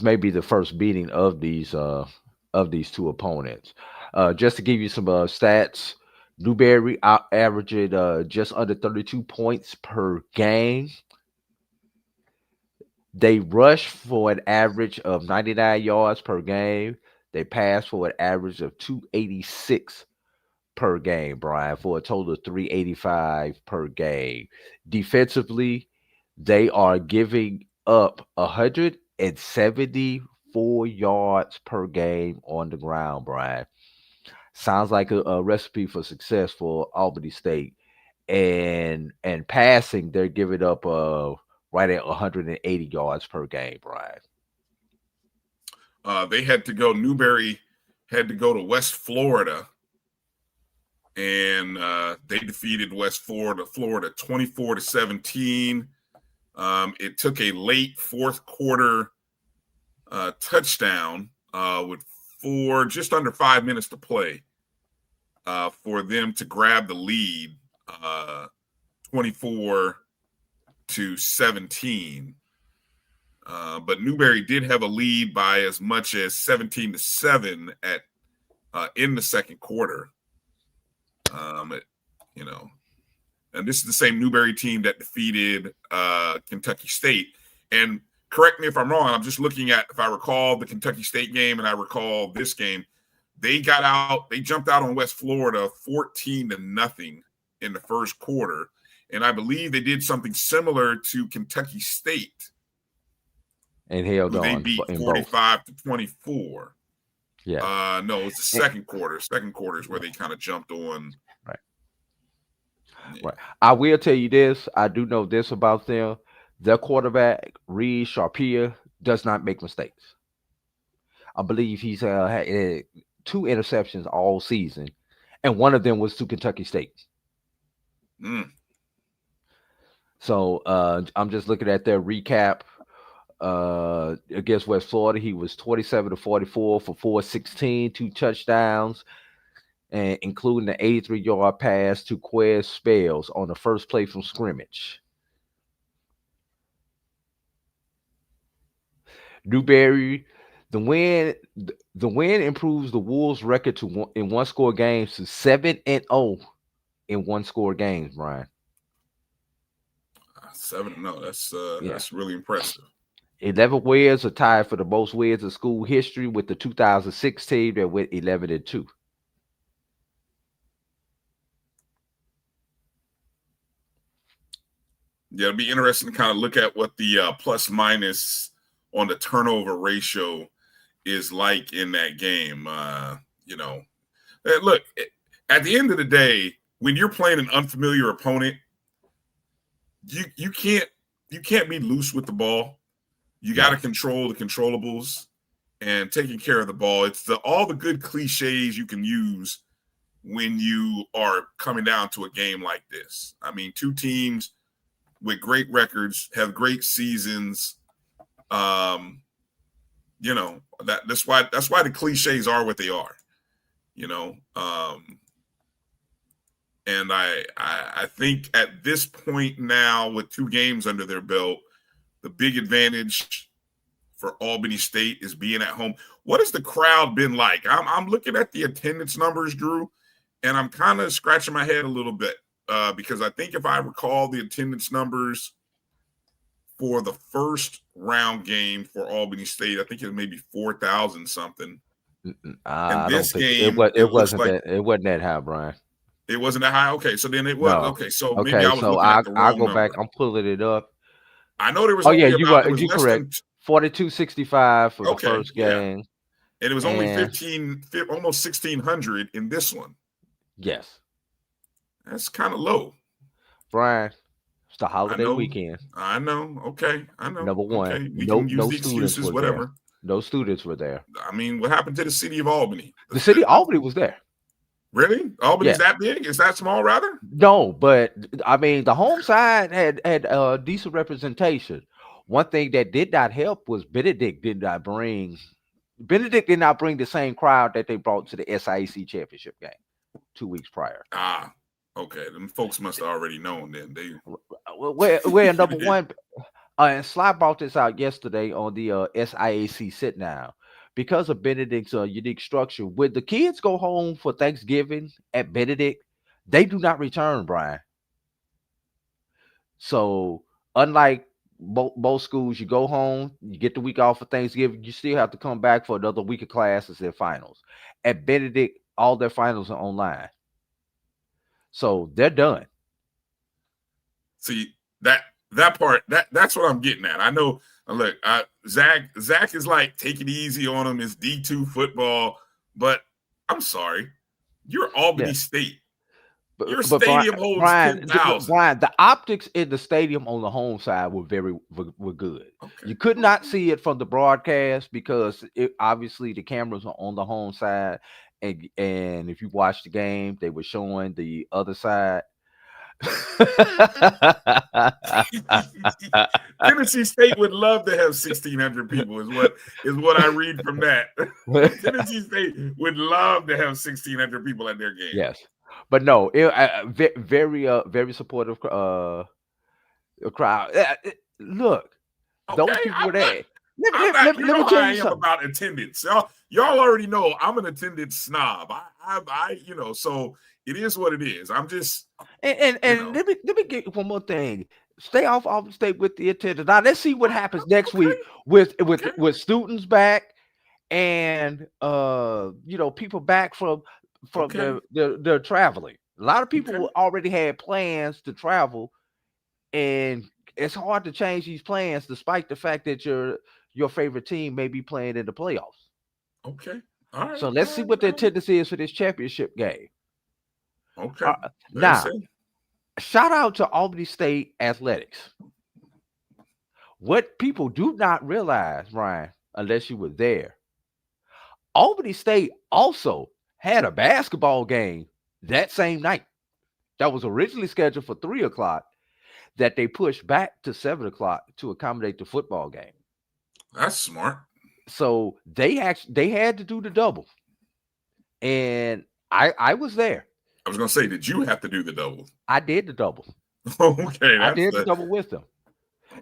may be the first meeting of these two opponents. Just to give you some stats, Newberry averaged just under 32 points per game. They rush for an average of 99 yards per game. They pass for an average of 286 per game, Brian, for a total of 385 per game. Defensively, they are giving up 174 yards per game on the ground, Brian. Sounds like a recipe for success for Albany State. And passing, they're giving up right at 180 yards per game, Brian. Newberry had to go to West Florida, and they defeated West Florida 24-17. It took a late fourth quarter touchdown with just under 5 minutes to play for them to grab the lead 24-17. But Newberry did have a lead by as much as 17-7 in the second quarter. And this is the same Newberry team that defeated Kentucky State. And correct me if I'm wrong. I'm just looking at, if I recall the Kentucky State game and I recall this game, they jumped out on West Florida 14-0 in the first quarter. And I believe they did something similar to Kentucky State. And held on. They beat 45-24. Yeah. No, it's the second quarter. Second quarter is where they kind of jumped on. Right. Yeah. Right. I will tell you this. I do know this about them. Their quarterback, Reed Sharpia, does not make mistakes. I believe he's had 2 interceptions all season, and one of them was to Kentucky State. So I'm just looking at their recap. Against West Florida, he was 27-44 for 416, 2 touchdowns, and including the 83-yard pass to Quez Spells on the first play from scrimmage. Newberry, the win improves the Wolves' record in one-score games to 7-0 in one-score games, Brian. 7-0. That's really impressive. 11 wins are tied for the most wins in school history with the 2006 team that went 11-2. Yeah, it'll be interesting to kind of look at what the plus minus on the turnover ratio is like in that game. Look, at the end of the day, when you're playing an unfamiliar opponent, you can't be loose with the ball. You got to control the controllables and taking care of the ball. It's all the good cliches you can use when you are coming down to a game like this. I mean, 2 teams with great records have great seasons. That's why the cliches are what they are. And I think at this point now, with 2 games under their belt, the big advantage for Albany State is being at home. What has the crowd been like? I'm looking at the attendance numbers, Drew, and I'm kind of scratching my head a little bit because I think if I recall the attendance numbers for the first round game for Albany State, I think it was maybe 4,000 something. I this don't think game, it wasn't that high, Brian. It wasn't that high. Okay, so then it was okay. So maybe okay, I was looking at the wrong I'll go number. back. I'm pulling it up. I know there was. Oh only yeah, about, you correct. 4265 for the first game, and it was only 15, almost 1,600 in this one. Yes, that's kind of low, Brian. It's the holiday weekend. I know. Okay, I know. Number one, okay. We can use the excuses, whatever. There. No students were there. I mean, what happened to the city of Albany? The city of Albany was there. Really? Albany's that big? Is that small, rather? No, but I mean, the home side had decent representation. One thing that did not help was Benedict did not bring the same crowd that they brought to the SIAC championship game 2 weeks prior. Ah, okay. Them folks must have already known then. Where number one, and Sly brought this out yesterday on the SIAC sit down. Because of Benedict's unique structure, when the kids go home for Thanksgiving at Benedict, they do not return, Brian. So unlike most schools, you go home, you get the week off for Thanksgiving, you still have to come back for another week of classes and finals. At Benedict, all their finals are online. So they're done. See, that part, that's what I'm getting at. I know. Look, Zach is like, take it easy on him. It's D2 football, but I'm sorry, you're Albany State. Your stadium holds 10,000. Brian, the optics in the stadium on the home side were good. Okay. You could not see it from the broadcast because obviously the cameras are on the home side, and if you watch the game, they were showing the other side. Tennessee State would love to have 1,600 people. Is what I read from that. Tennessee State would love to have 1,600 people at their game. Yes, but no, very supportive crowd. Look, those people were there. Let me tell you something about attendance. Y'all already know I'm an attendance snob. I so it is what it is. I'm just and let me get one more thing. Stay off Albany State with the attendance. Now let's see what happens next week with students back and people back from their traveling. A lot of people already had plans to travel, and it's hard to change these plans despite the fact that your favorite team may be playing in the playoffs. Okay. All right. So let's see what the attendance is for this championship game. Okay. Now, shout out to Albany State Athletics. What people do not realize, Ryan, unless you were there, Albany State also had a basketball game that same night that was originally scheduled for 3:00 that they pushed back to 7:00 to accommodate the football game. That's smart. So they had to do the double, and I was there. I was gonna say, did you have to do the double? I did the double. Okay, I did the double with them,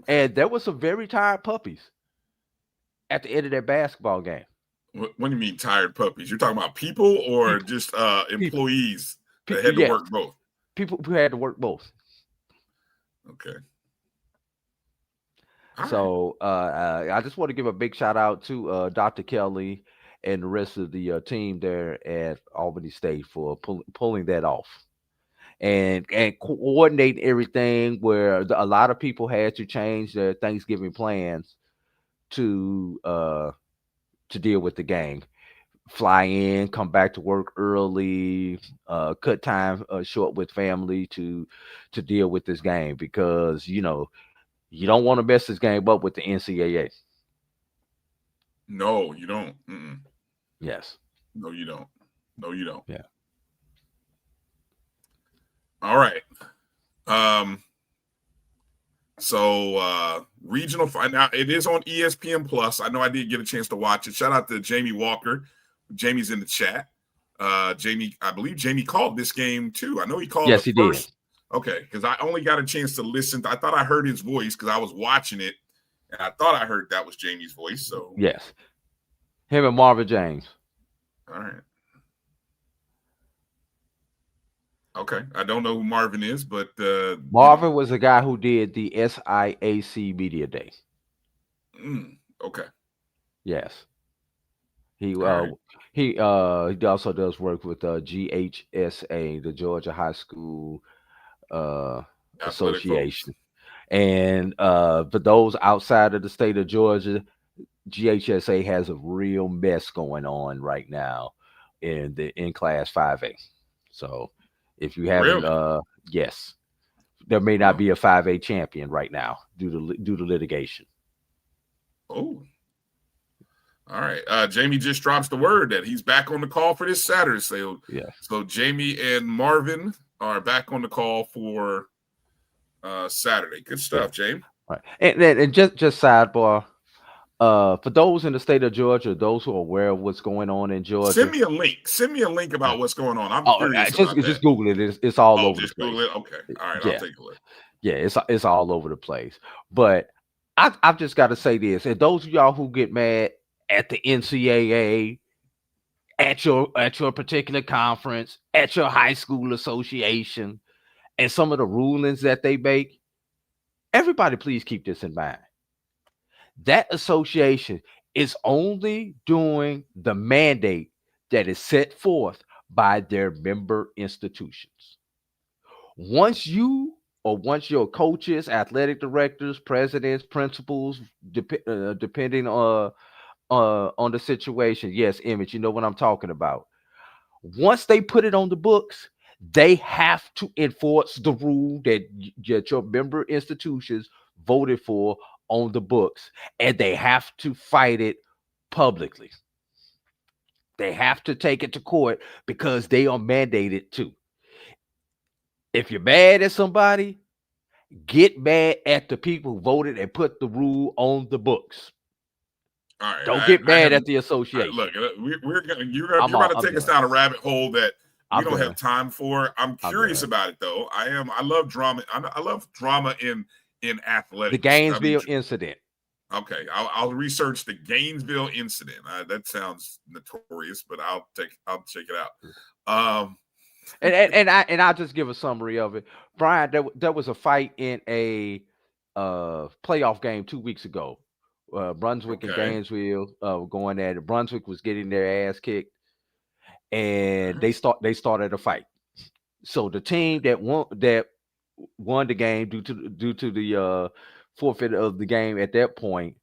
and there were some very tired puppies at the end of that basketball game. What do you mean tired puppies? You're talking about people or just employees that had to work both? People who had to work both. Okay. So I just want to give a big shout out to Dr. Kelly and the rest of the team there at Albany State for pulling that off and coordinating everything where a lot of people had to change their Thanksgiving plans to deal with the game. Fly in, come back to work early, cut time short with family to deal with this game because you don't want to mess this game up with the NCAA. No, you don't. Yes. No, you don't. No, you don't. Yeah. All right. So regional now it is on ESPN Plus. I know I did get a chance to watch it. Shout out to Jamie Walker. Jamie's in the chat. Jamie, I believe Jamie called this game too. I know he called. Yes, he did. Okay, because I only got a chance to listen. I thought I heard his voice because I was watching it And I thought I heard that was Jamie's voice. So Yes. Him and Marvin James. all right. Okay. I don't know who Marvin is, but Marvin was the guy who did the SIAC Media Day. Okay. Yes. He right. he also does work with GHSA, the Georgia High School Athletic Association. folks. And for those outside of the state of Georgia, GHSA has a real mess going on right now in Class 5A. So if you haven't, Really? yes, there may not be a 5A champion right now due to litigation. Oh. All right. Jamie just drops the word that he's back on the call for this Saturday. So, so Jamie and Marvin are back on the call for Saturday. Good stuff, Jamie. Right. And just sidebar, for those in the state of Georgia, those who are aware of what's going on in Georgia, send me a link. Send me a link about what's going on. I'm curious about that. Just Google it. It's all over the place. Google it. Okay. All right. I'll take a look. Yeah, it's all over the place. But I've just got to say this. And those of y'all who get mad at the NCAA, at your particular conference, at your high school association, and some of the rulings that they make, everybody please keep this in mind. That association is only doing the mandate that is set forth by their member institutions. Once your coaches, athletic directors, presidents, principals, depending on the situation, yes, Image, you know what I'm talking about. Once they put it on the books, they have to enforce the rule that your member institutions voted for on the books, and they have to fight it publicly. They have to take it to court because they are mandated to. If you're mad at somebody, get mad at the people who voted and put the rule on the books. All right. Don't get mad at the association. Look, you're about to take us down a rabbit hole that we don't have time for. I'm curious about it though. I love drama. I love drama in athletics. The Gainesville incident. Okay, I'll research the Gainesville incident. That sounds notorious, but I'll check it out. And I'll just give a summary of it. Brian, there was a fight in a playoff game 2 weeks ago. Brunswick and Gainesville were going at it. Brunswick was getting their ass kicked, and they started a fight. So the team that won the game due to the forfeit of the game at that point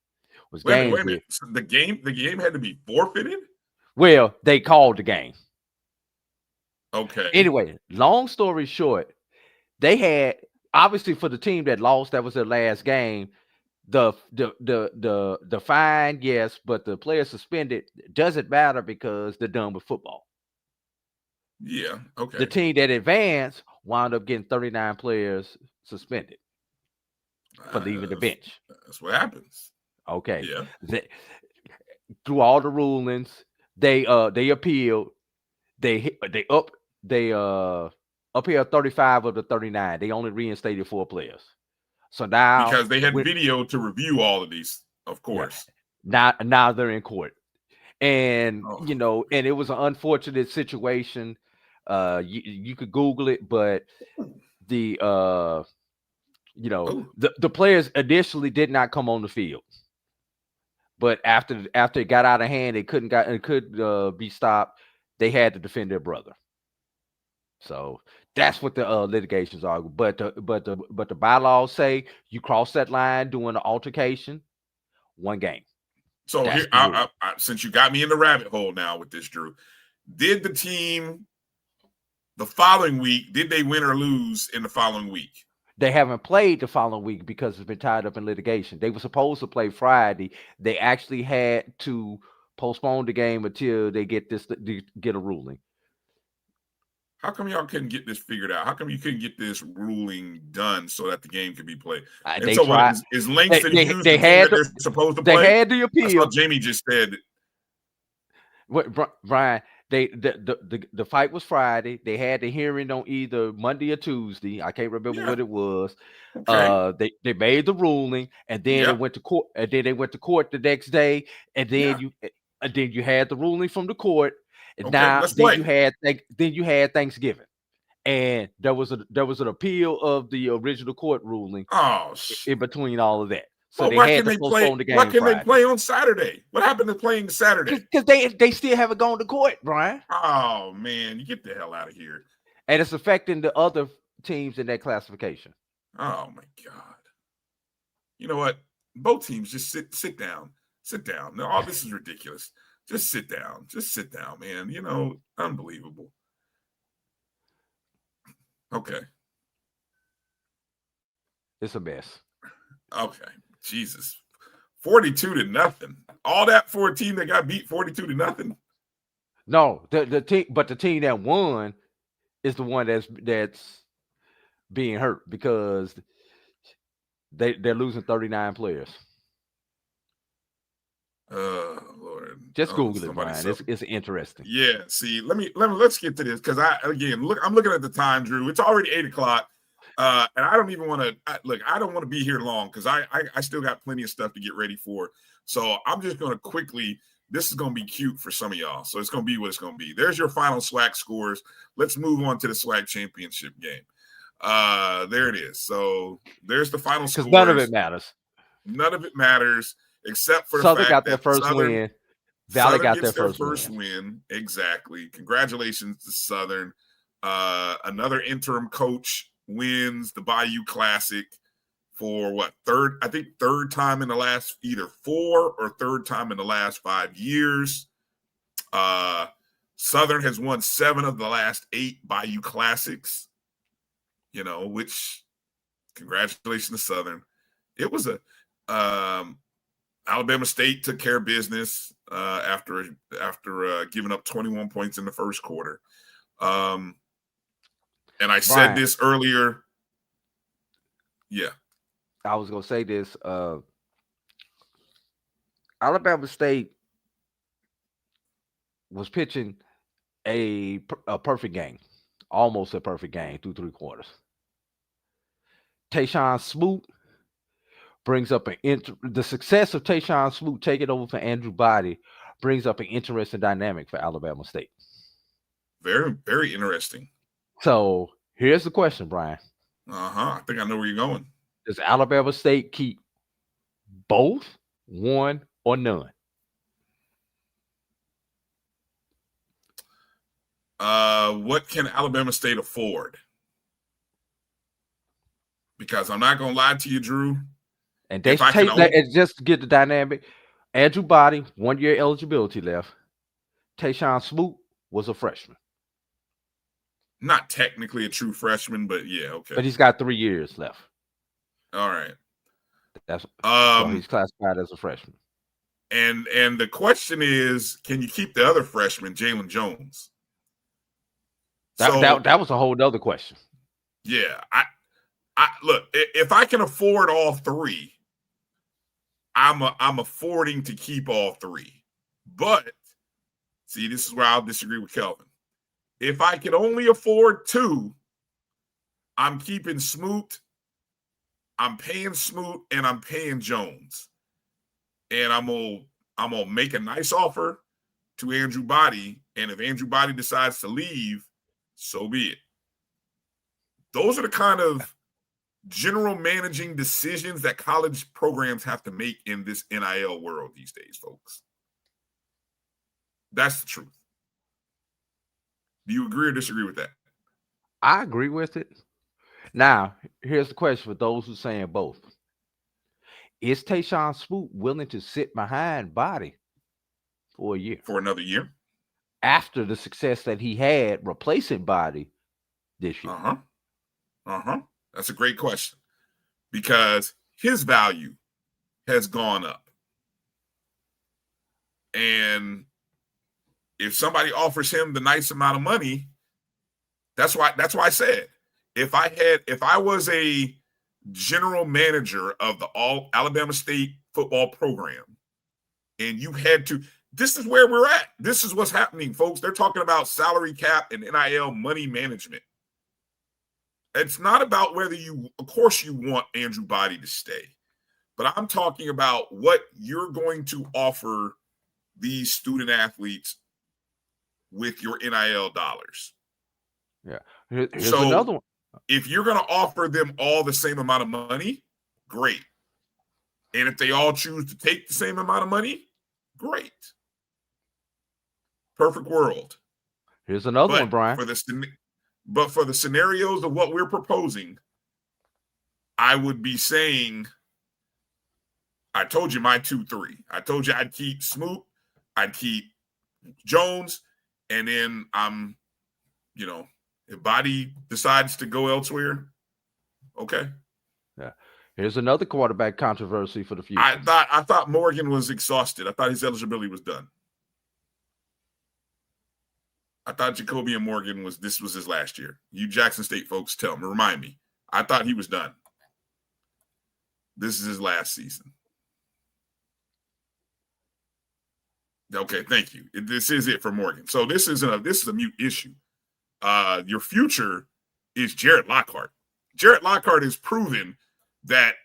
was Gainesville. Wait a minute. So the game had to be forfeited? Well, they called the game. Okay. Anyway, long story short, they had, obviously for the team that lost, that was their last game. The fine, yes, but the player suspended doesn't matter because they're done with football. Yeah. Okay. The team that advanced wound up getting 39 players suspended for leaving the bench. That's what happens. Okay. Yeah. Through all the rulings, they appealed. They upheld 35 of the 39. They only reinstated 4 players. So now, because they had video to review all of these, of course. Yeah, now they're in court, and and it was an unfortunate situation. You could Google it, but the the players initially did not come on the field, but after it got out of hand, it could be stopped. They had to defend their brother. So that's what the litigations are. But the bylaws say you cross that line during an altercation, 1 game. So here, since you got me in the rabbit hole now with this, Drew, did the team the following week, did they win or lose in the following week? They haven't played the following week because it's been tied up in litigation. They were supposed to play Friday. They actually had to postpone the game until they get a ruling. How come y'all couldn't get this figured out? How come you couldn't get this ruling done so that the game could be played? They tried. Is Langston Hughes they're supposed to play? They had the appeal. That's what Jamie just said. Brian, the fight was Friday. They had the hearing on either Monday or Tuesday. I can't remember what it was. Okay. They made the ruling, and then it went to court. And then they went to court the next day, and then you had the ruling from the court. And now then you had Thanksgiving, and there was an appeal of the original court ruling. In between all of that. So well, why can they play? Why can they play on Saturday? What happened to playing Saturday? Because they still haven't gone to court, Brian. Oh man, you get the hell out of here! And it's affecting the other teams in that classification. Oh my God! You know what? Both teams just sit down. No, all this is ridiculous. Just sit down, man. You know, unbelievable. Okay, it's a mess. Okay. Jesus, 42-0. All that for a team that got beat 42-0. No, the team, but the team that won is the one that's being hurt because they're losing 39 players. Lord, just Google it, Brian. It's interesting. Yeah. See, let's get to this because I'm looking at the time, Drew. It's already 8:00. And I don't even want to I don't want to be here long because I still got plenty of stuff to get ready for. So I'm just going to quickly, this is going to be cute for some of y'all. So it's going to be what it's going to be. There's your final SWAC scores. Let's move on to the SWAC Championship Game. There it is. So there's the final scores. None of it matters. None of it matters except for Southern the fact got that their first win. Valley got their first win. Exactly. Congratulations to Southern. Another interim coach wins the Bayou Classic for third time in the last either 4 or third time in the last 5 years. Southern has won 7 of the last 8 Bayou Classics, which congratulations to Southern. It was Alabama State took care of business after giving up 21 points in the first quarter. And I said this earlier. Yeah. I was going to say this. Alabama State was pitching a perfect game, almost a perfect game through 3 quarters. Tayshawn Smoot brings up the success of Tayshawn Smoot taking over for Andrew Body brings up an interesting dynamic for Alabama State. Very, very interesting. So here's the question, Brian. I think I know where you're going. Does Alabama State keep both, one, or none? What can Alabama State afford? Because I'm not going to lie to you, Drew. And they take that and just to get the dynamic. Andrew Body, 1 year eligibility left. Tayshawn Smoot was a freshman. Not technically a true freshman, but yeah, okay. But he's got 3 years left. All right. So he's classified as a freshman. And the question is, can you keep the other freshman, Jalen Jones? That was a whole other question. Yeah. I look, if I can afford all 3, I'm affording to keep all 3. But see, this is where I'll disagree with Kelvin. If I can only afford 2, I'm keeping Smoot. I'm paying Smoot and I'm paying Jones. And I'm gonna make a nice offer to Andrew Body. And if Andrew Body decides to leave, so be it. Those are the kind of general managing decisions that college programs have to make in this NIL world these days, folks. That's the truth. Do you agree or disagree with that? I agree with it. Now, here's the question for those who are saying both. Is Tayshawn Smoot willing to sit behind Body for a year? For another year? After the success that he had replacing Body this year. That's a great question. Because his value has gone up. And if somebody offers him the nice amount of money, that's why I said, if I was a general manager of the Alabama State football program, and you had to, this is where we're at. This is what's happening, folks. They're talking about salary cap and NIL money management. It's not about whether of course you want Andrew Body to stay, but I'm talking about what you're going to offer these student athletes with your NIL dollars. Yeah. Here's so another one. If you're going to offer them all the same amount of money, great. And if they all choose to take the same amount of money, great. Perfect world. Here's another one, Brian. But for the scenarios of what we're proposing, I would be saying, I told you my 2-3. I told you I'd keep Smoot, I'd keep Jones, and then if Body decides to go elsewhere, okay. Yeah. Here's another quarterback controversy for the future. I thought Morgan was exhausted. I thought his eligibility was done. I thought Jacobian Morgan was his last year. You Jackson State folks remind me. I thought he was done. This is his last season. Okay, thank you. This is it for Morgan. So this is a mute issue. Your future is Jared Lockhart. Jared Lockhart has proven that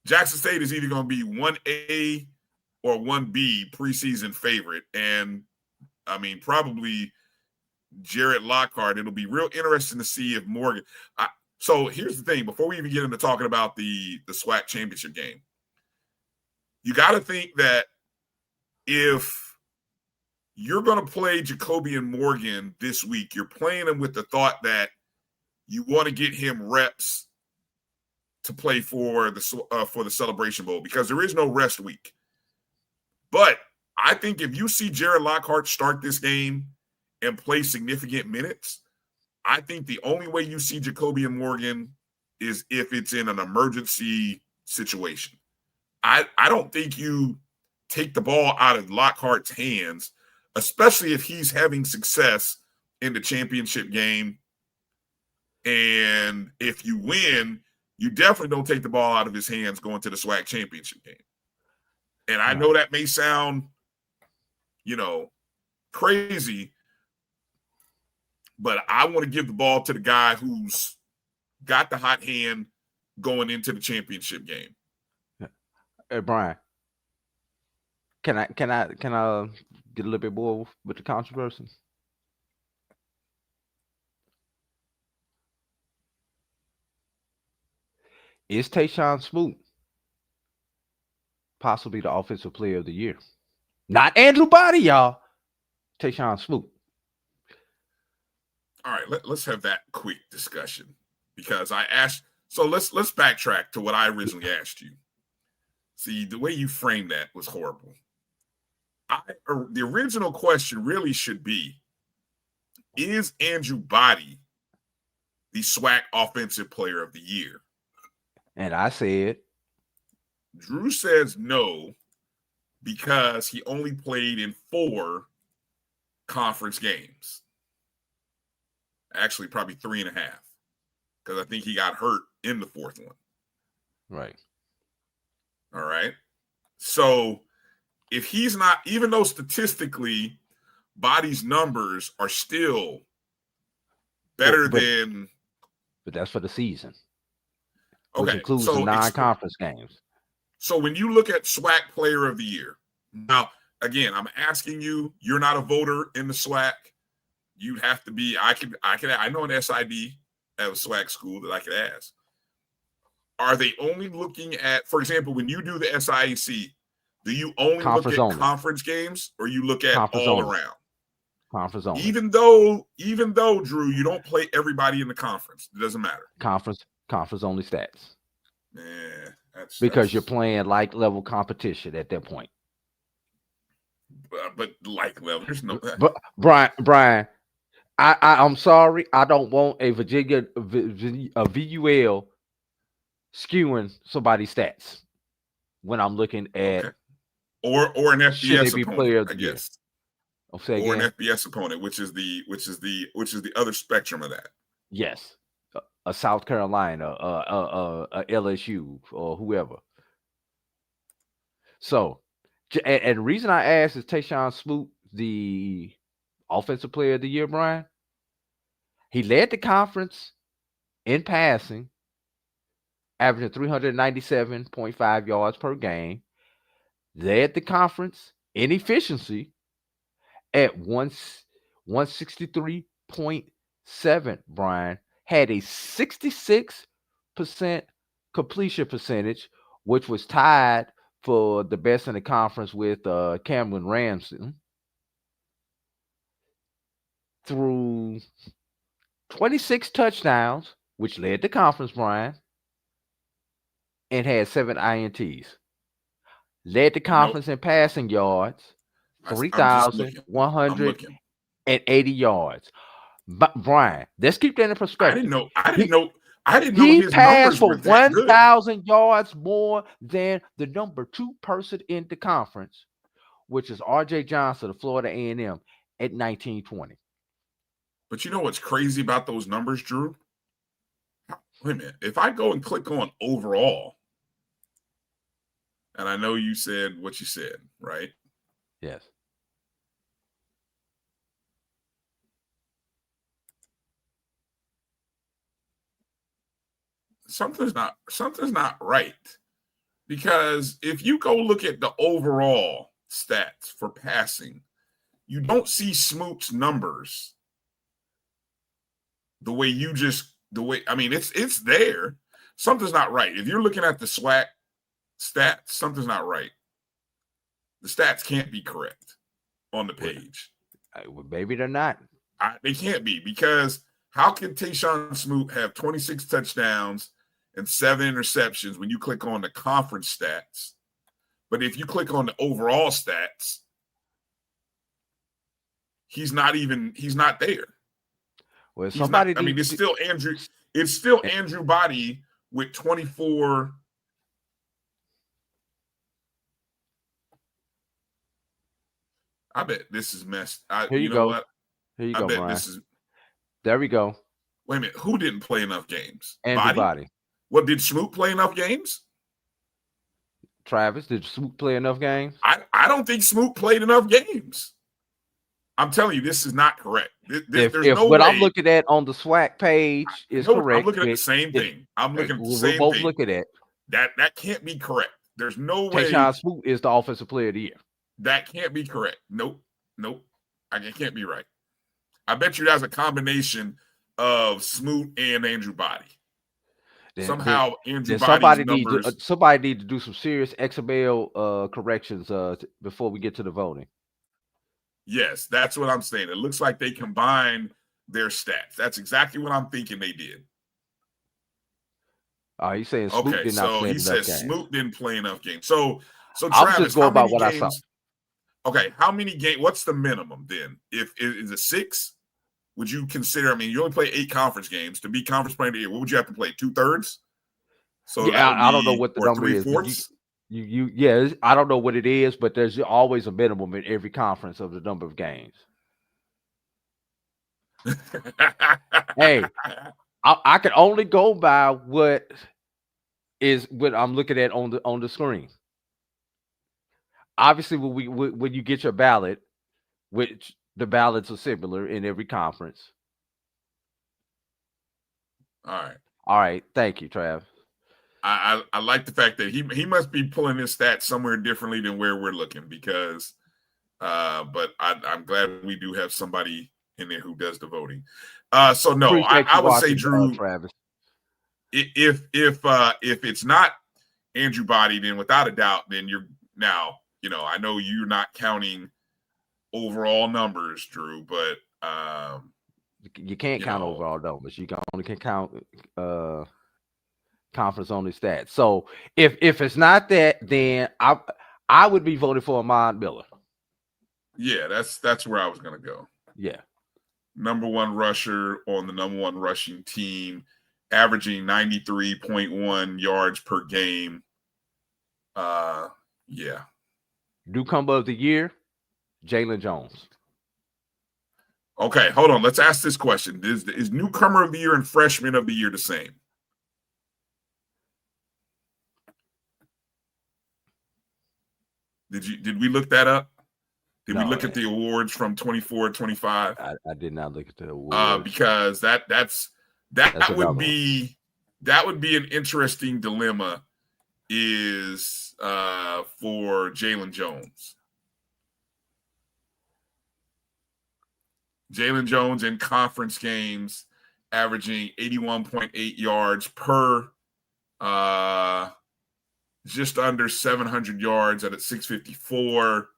Jackson State is either going to be 1A or 1B preseason favorite. And I mean, probably Jared Lockhart. It'll be real interesting to see if Morgan. So here's the thing. Before we even get into talking about the SWAC championship game, you got to think that if you're going to play Jacobian Morgan this week, you're playing him with the thought that you want to get him reps to play for the Celebration Bowl because there is no rest week. But I think if you see Jared Lockhart start this game and play significant minutes, I think the only way you see Jacobian Morgan is if it's in an emergency situation. I don't think you take the ball out of Lockhart's hands, especially if he's having success in the championship game. And if you win, you definitely don't take the ball out of his hands going to the SWAC championship game. And I know that may sound, crazy, but I want to give the ball to the guy who's got the hot hand going into the championship game. Hey, Brian, can I get a little bit more with the controversy? Is Tayshawn Smoot possibly the offensive player of the year? Not Andrew Body, y'all. Tayshawn Smoot. All right, let's have that quick discussion because I asked. So let's backtrack to what I originally asked you. See, the way you framed that was horrible. The original question really should be, is Andrew Body the SWAC offensive player of the year? And I said, Drew says no because he only played in 4 conference games. Actually, probably 3.5 because I think he got hurt in the 4th one. Right. All right. So if he's not, even though statistically Body's numbers are still better than. But that's for the season. Okay. Which includes the non-conference games. So when you look at SWAC player of the year, now, again, I'm asking you, you're not a voter in the SWAC. You'd have to be, I know an SID at a SWAC school that I could ask. Are they only looking at, for example, when you do the SIAC, do you only look at conference games or you look at all around? Conference only. Even though, Drew, you don't play everybody in the conference. It doesn't matter. Conference only stats. Yeah, because you're playing like level competition at that point. But like level, there's no. But Brian, I'm sorry, I don't want a VUL skewing somebody's stats when I'm looking at or an FBS opponent, I guess. Or an FBS opponent, which is the other spectrum of that. Yes, a South Carolina, a LSU, or whoever. So And the reason I asked is Tayshawn Smoot the offensive player of the year, Brian? He led the conference in passing, averaging 397.5 yards per game. Led the conference in efficiency at 163.7, Brian. Had a 66% completion percentage, which was tied for the best in the conference with Cameron Ramsey. Through 26 touchdowns, which led the conference, Brian, and had 7 INTs. Led the conference in passing yards, 3,180 yards. But Brian, let's keep that in perspective. I didn't know he his passed numbers for were that good. 1,000 yards more than the number 2 person in the conference, which is R.J. Johnson of Florida A&M at 1920. But you know what's crazy about those numbers, Drew? Wait a minute. If I go and click on overall, and I know you said what you said, right? Yes. Something's not right. Because if you go look at the overall stats for passing, you don't see Smoot's numbers the way it's there. Something's not right. If you're looking at the SWAC stats, something's not right. The stats can't be correct on the page. Well, maybe they're not. They can't be, because how can Tayshawn Smoot have 26 touchdowns and 7 interceptions when you click on the conference stats? But if you click on the overall stats, he's not there. Well, it's still Andrew Body with 24. I bet this is messed. Here you go. Here you go, Brian. There we go. Wait a minute. Who didn't play enough games? Andrew Body. What, did Smoot play enough games? Travis, did Smoot play enough games? I don't think Smoot played enough games. I'm telling you, this is not correct. If what I'm looking at on the SWAC page is correct, I'm looking at the same thing. I'm looking at the same thing. We're both looking at that can't be correct. There's no way. Tayshawn Smoot is the offensive player of the year. That can't be correct. Nope. It can't be right. I bet you that's a combination of Smoot and Andrew Body. Somehow Andrew Body's numbers. Somebody need to do some serious XML corrections before we get to the voting. Yes, that's what I'm saying. It looks like they combined their stats. That's exactly what I'm thinking they did. He's saying Smoot did not play enough games. So he says Smoot didn't play enough games. So Travis, just go about what I saw. Okay, how many games? What's the minimum then? If is it 6? Would you consider? I mean, you only play 8 conference games to be conference player of the year. What would you have to play? 2/3? So yeah, I don't know what the number 3/4? is. Yeah, I don't know what it is, but there's always a minimum in every conference of the number of games. Hey, I can only go by what I'm looking at on the screen. Obviously, when you get your ballot, which the ballots are similar in every conference. All right. Thank you, Trav. I like the fact that he must be pulling his stats somewhere differently than where we're looking, because but I'm glad we do have somebody in there who does the voting. So no, I would say, Drew, Travis. If it's not Andrew Body, then without a doubt, then you're now, I know you're not counting overall numbers, Drew, but you can't count overall numbers. You can only count conference only stats. So if it's not that, then I would be voting for Ahmad Miller. Yeah, that's where I was gonna go. Yeah. Number 1 rusher on the number 1 rushing team, averaging 93.1 yards per game. Yeah. Newcomer of the year, Jalen Jones. Okay, hold on. Let's ask this question. Is newcomer of the year and freshman of the year the same? Did we look that up? Did we No, look at the awards from 24, 25? I did not look at the awards. Because that would be an interesting dilemma is for Jalen Jones. Jalen Jones in conference games averaging 81.8 yards per just under 700 yards at 654.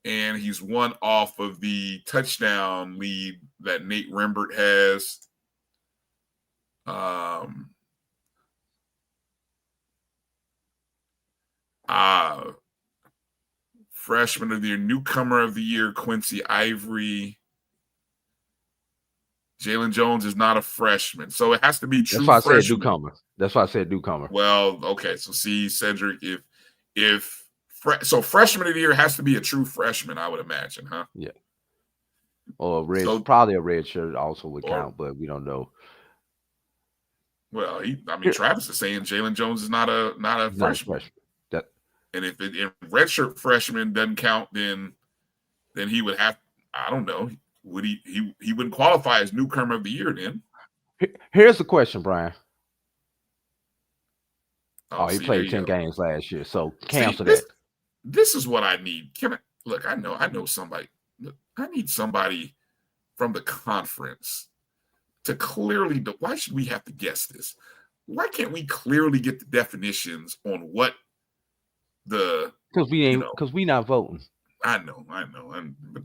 And he's one off of the touchdown lead that Nate Rembert has. Freshman of the year, newcomer of the year, Quincy Ivory. Jalen Jones is not a freshman, so it has to be true. That's why I said newcomer. That's why I said newcomer. Well, okay, so see, Cedric, so freshman of the year has to be a true freshman, I would imagine, huh? Yeah. Or probably a red shirt also would count, but we don't know. Well, Travis is saying Jalen Jones is not a freshman. And if redshirt freshman doesn't count, then he would have. I don't know. Would he wouldn't qualify as newcomer of the year then? Here's the question, Brian. He See, played 10 games last year, so cancel that. This is what I need. I know somebody. I need somebody from the conference to clearly. Why should we have to guess this? Why can't we clearly get the definitions on what because we not voting. I know.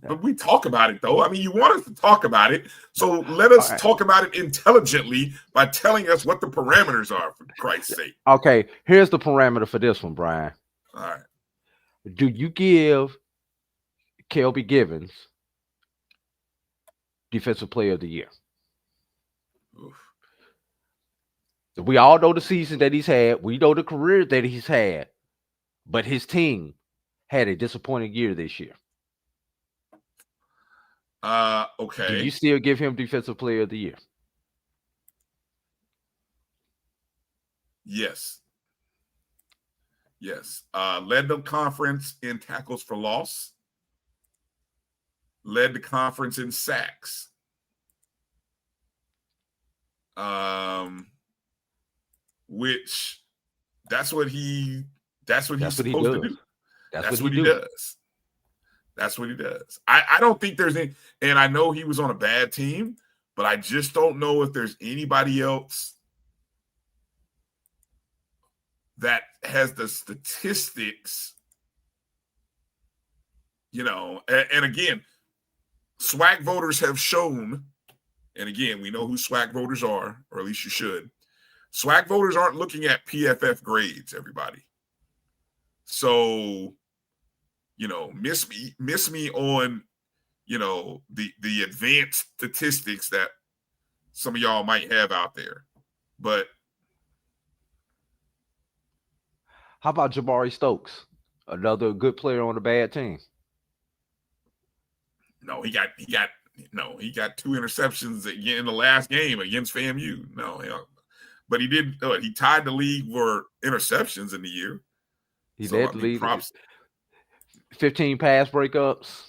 But we talk about it, though. I mean, you want us to talk about it, so let us talk about it intelligently by telling us what the parameters are, for Christ's sake. Okay, here's the parameter for this one, Brian. All right. Do you give Kelby Givens Defensive Player of the Year? Oof. We all know the season that he's had. We know the career that he's had. But his team had a disappointing year this year. Okay. Do you still give him Defensive Player of the Year? Yes. Led the conference in tackles for loss. Led the conference in sacks. Which that's what he's supposed to do. That's what he does. That's what he does. I don't think there's any, and I know he was on a bad team, but I just don't know if there's anybody else that has the statistics, and again, SWAC voters have shown, and again, we know who SWAC voters are, or at least you should. SWAC voters aren't looking at PFF grades, everybody. So, miss me on, the advanced statistics that some of y'all might have out there. But how about Jabari Stokes, another good player on a bad team? No, he got 2 interceptions again in the last game against FAMU. No, but he did. He tied the league for interceptions in the year. He led the league. 15 pass breakups.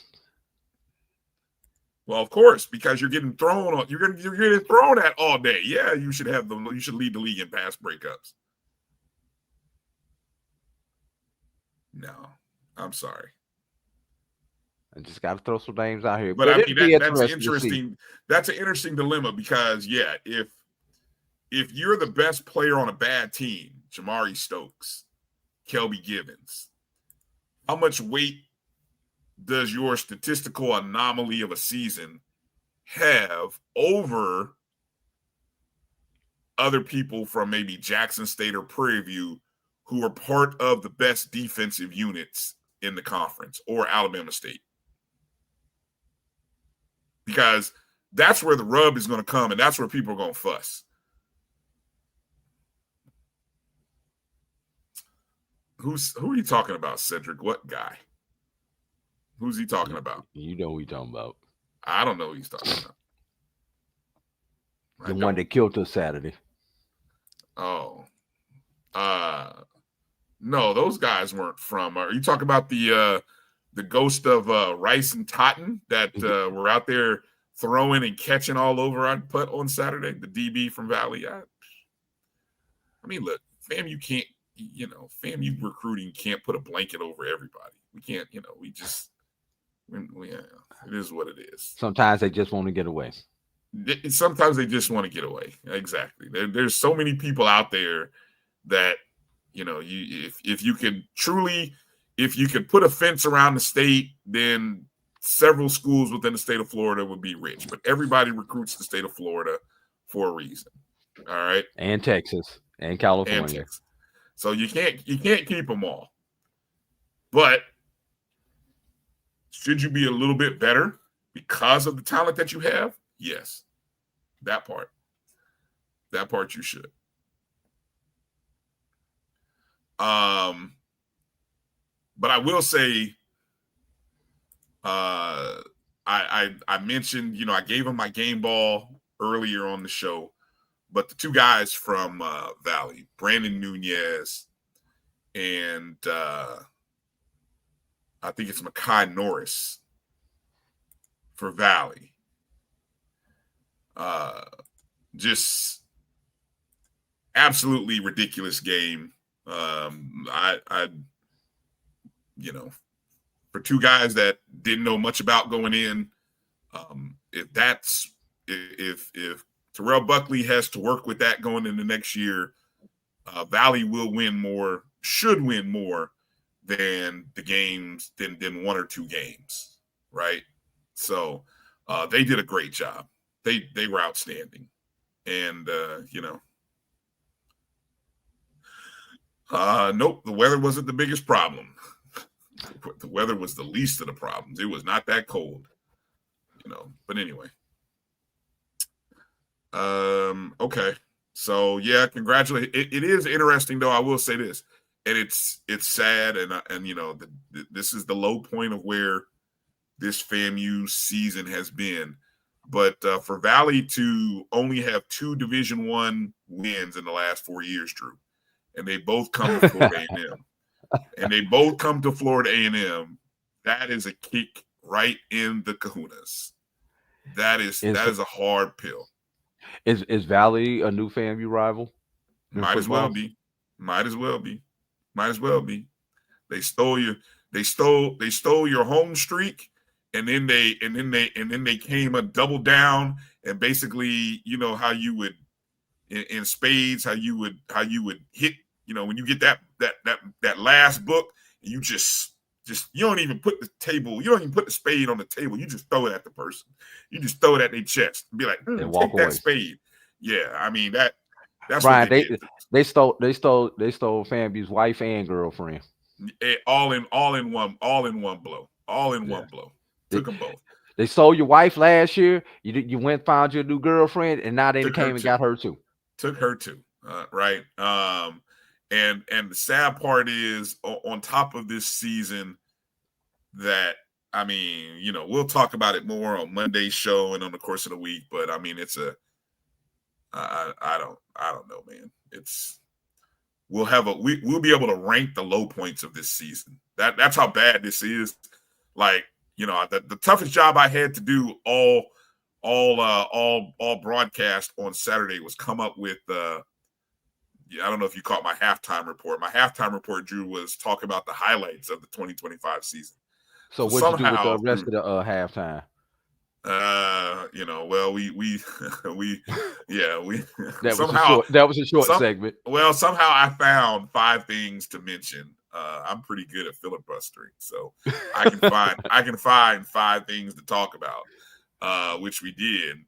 Well, of course, because you're getting thrown on. You're getting thrown at all day. Yeah, you should lead the league in pass breakups. No, I'm sorry. I just got to throw some names out here. But I mean, that's interesting. That's an interesting dilemma because, if you're the best player on a bad team, Jamari Stokes, Kelby Givens, how much weight does your statistical anomaly of a season have over other people from maybe Jackson State or Prairie View who are part of the best defensive units in the conference, or Alabama State? Because that's where the rub is going to come, and that's where people are going to fuss. Who are you talking about, Cedric? What guy? Who's he talking about? You know who he's talking about. I don't know who he's talking about. The one that killed us Saturday. Oh. No, those guys weren't from. Are you talking about the ghost of Rice and Totten that were out there throwing and catching all over our putt on Saturday? The DB from Valley. I mean, look, FAMU can't. FAMU recruiting can't put a blanket over everybody. We can't. We just. It is what it is. Sometimes they just want to get away. Sometimes they just want to get away. Exactly. There's so many people out there that, if you could put a fence around the state, then several schools within the state of Florida would be rich. But everybody recruits the state of Florida for a reason. All right. And Texas and California. And Texas. So you can't keep them all. But should you be a little bit better because of the talent that you have? Yes. That part you should. But I will say, I mentioned, I gave him my game ball earlier on the show, but the two guys from Valley, Brandon Nunez and I think it's Makai Norris for Valley. Just absolutely ridiculous game. For two guys that didn't know much about going in, if Terrell Buckley has to work with that going into next year, Valley should win more than the games, than one or two games, right? So they did a great job. They were outstanding. And, nope, the weather wasn't the biggest problem. The weather was the least of the problems. It was not that cold, but anyway. Okay. So yeah, congratulations. It is interesting though. I will say this, and it's sad. And this is the low point of where this FAMU season has been. But for Valley to only have 2 Division-I wins in the last 4 years, Drew, and they both come to Florida A&M, that is a kick right in the kahunas. That is a hard pill. Is Valley a new FAMU rival? Might as well be. They stole your home streak. And then they came a double down, and basically, how you would in spades, how you would hit, when you get that last book, you just you don't even put the spade on the table. You just throw it at the person. You just throw it at their chest and be like, take that spade. Yeah, I mean that's Brian, what they stole FAMU's wife and girlfriend. All in one blow. Took them both. They stole your wife last year. You went found your new girlfriend, and now they came and got her too. Took her too, right? And the sad part is, on top of this season, that we'll talk about it more on Monday's show and on the course of the week. But I mean, it's I don't know, man. We'll be able to rank the low points of this season. That's how bad this is. Like, the toughest job I had to do all broadcast on Saturday was come up with I don't know if you caught my halftime report. My halftime report, Drew, was talking about the highlights of the 2025 season. So what'd you do with the rest of the halftime? Well, we that was a short segment. Well, somehow I found 5 things to mention. I'm pretty good at filibustering, so I can find 5 things to talk about, which we did.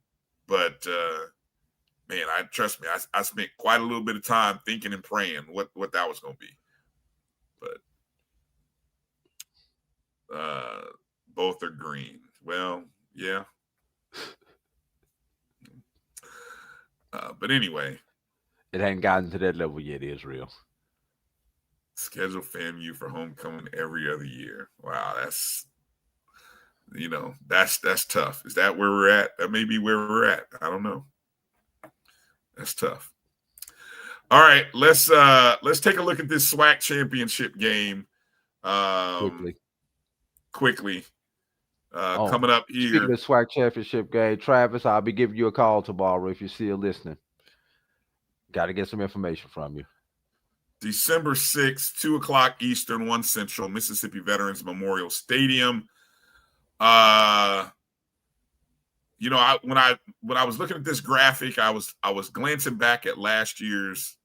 But man, trust me, I spent quite a little bit of time thinking and praying what that was going to be. But both are green. Well, yeah. But anyway, it hadn't gotten to that level yet, Israel. Schedule FAMU for homecoming every other year. Wow, that's tough. Is that where we're at? That may be where we're at. I don't know. That's tough. All right, let's take a look at this SWAC championship game quickly. Coming up here. Speaking of SWAC championship game, Travis, I'll be giving you a call tomorrow if you're still listening. Got to get some information from you. December 6th, 2 o'clock Eastern, 1 Central, Mississippi Veterans Memorial Stadium. When I was looking at this graphic, I was glancing back at last year's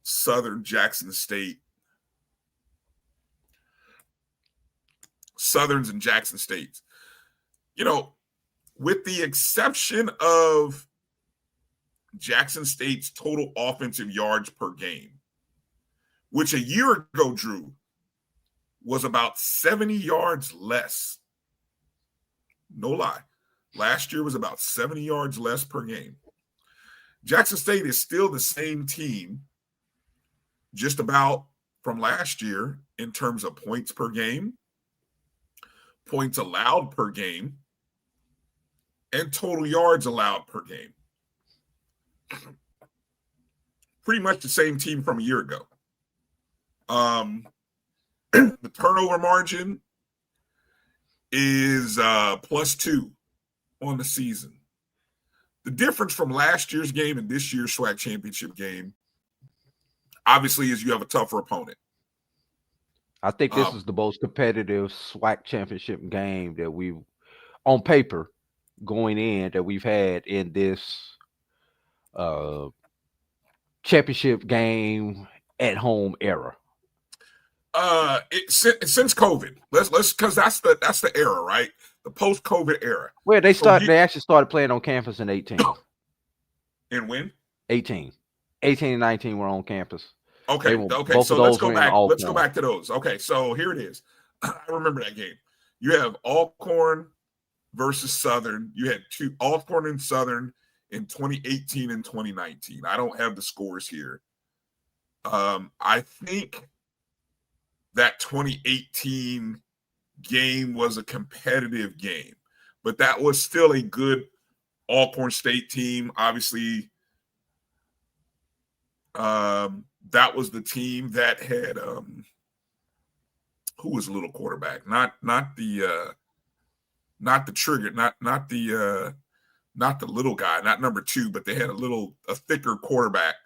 Southern Jackson State. Southerns and Jackson States. With the exception of Jackson State's total offensive yards per game, which a year ago, Drew, was about 70 yards less. No lie. Last year was about 70 yards less per game. Jackson State is still the same team, just about from last year in terms of points per game, points allowed per game, and total yards allowed per game. Pretty much the same team from a year ago. The turnover margin is +2 on the season. The difference from last year's game and this year's SWAC championship game, obviously, is you have a tougher opponent. I think this is the most competitive SWAC championship game that we've, on paper, going in, that we've had in this championship game at home era. Since COVID, let's because that's the era, right? The post-COVID era. Well, they actually started playing on campus in 18. And when? 18 and 19 were on campus. Okay. So let's go back. Let's go back to those. Okay, so here it is. I remember that game. You have Alcorn versus Southern. You had Alcorn and Southern in 2018 and 2019. I don't have the scores here. I think that 2018 game was a competitive game, but that was still a good Alcorn State team. Obviously, that was the team that had who was a little quarterback, not the trigger, not the little guy, not number 2, but they had a thicker quarterback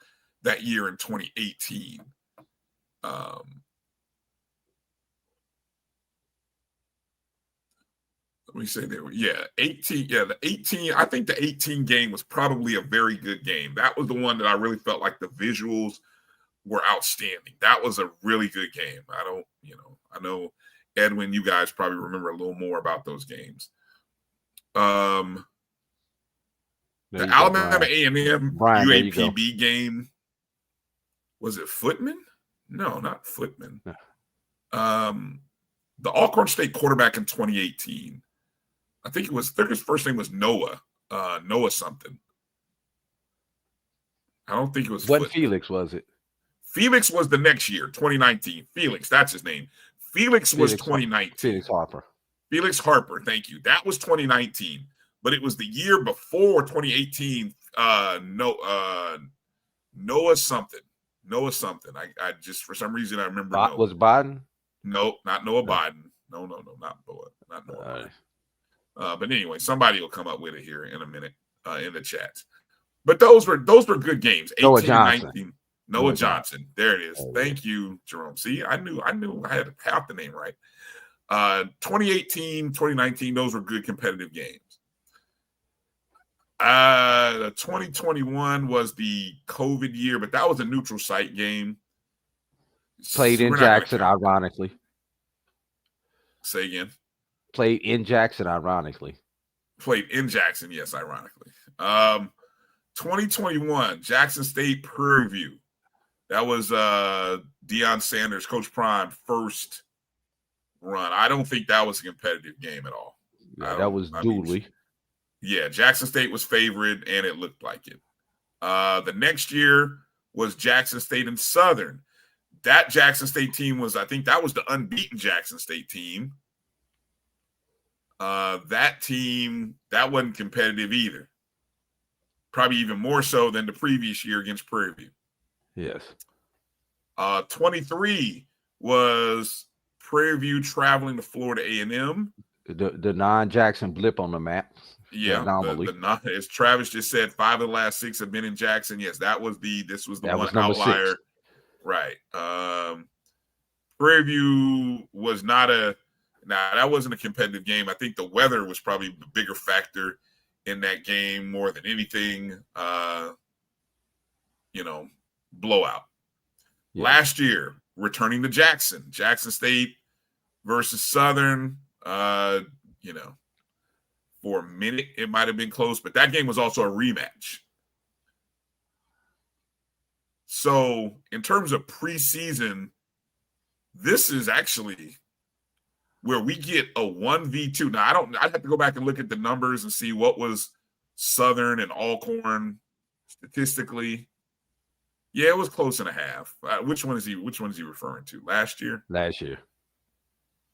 that year in 2018. Let me say 18. Yeah, the 18. I think the 18 game was probably a very good game. That was the one that I really felt like the visuals were outstanding. That was a really good game. I know Edwin, you guys probably remember a little more about those games. The Alabama A&M UAPB game, was it Footman? No, not Footman. The Alcorn State quarterback in 2018. I think his first name was Noah. Noah something. I don't think it was What Felix was it? Felix was the next year, 2019. Felix, that's his name. Felix was 2019. Felix Harper. Felix Harper, thank you. That was 2019. But it was the year before 2018. Noah something. I just, for some reason, I remember. Was Biden? No, not Noah Biden. No, not Noah. Not Noah Biden. But anyway, somebody will come up with it here in a minute in the chats. But those were good games. 18 Noah Johnson. 19. Noah Johnson. There it is. Thank you, Jerome. See, I knew I had half the name right. 2018, 2019, those were good competitive games. The 2021 was the COVID year, but that was a neutral site game. Played in Jackson, ironically. Say again. Played in Jackson, ironically. Played in Jackson, yes, ironically. 2021, Jackson State Prairie View. That was Deion Sanders, Coach Prime, first run. I don't think that was a competitive game at all. Yeah, that was Dooley. Yeah, Jackson State was favored, and it looked like it. The next year was Jackson State and Southern. That Jackson State team was, I think that was the unbeaten Jackson State team. That team, that wasn't competitive either. Probably even more so than the previous year against Prairie View. Yes. 23 was Prairie View traveling to Florida A&M. The non-Jackson blip on the map. Yeah, as Travis just said, 5 of the last 6 have been in Jackson. Yes, this was the one outlier. 6. Right. Prairie View was that wasn't a competitive game. I think the weather was probably the bigger factor in that game more than anything. Blowout. Yeah. Last year, returning to Jackson State versus Southern, for a minute, it might have been close, but that game was also a rematch. So, in terms of preseason, this is actually where we get a 1v2. Now, I'd have to go back and look at the numbers and see what was Southern and Alcorn statistically. Yeah, it was close and a half. Which one is he referring to? Last year? Last year.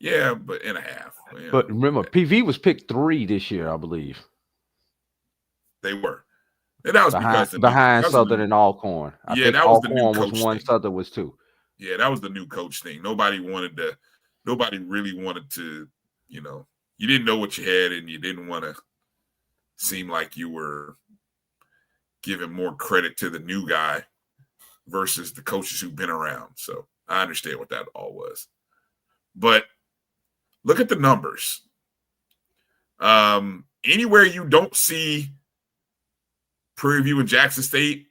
Yeah, but in a half. Yeah. But remember, PV was picked 3 this year, I believe. They were. And that was behind Southern and Alcorn. I think that was Alcorn the new coach was 1, thing. Southern was 2. Yeah, that was the new coach thing. Nobody really wanted to, you didn't know what you had and you didn't want to seem like you were giving more credit to the new guy versus the coaches who've been around. So I understand what that all was. But look at the numbers. Anywhere you don't see Prairie View and Jackson State,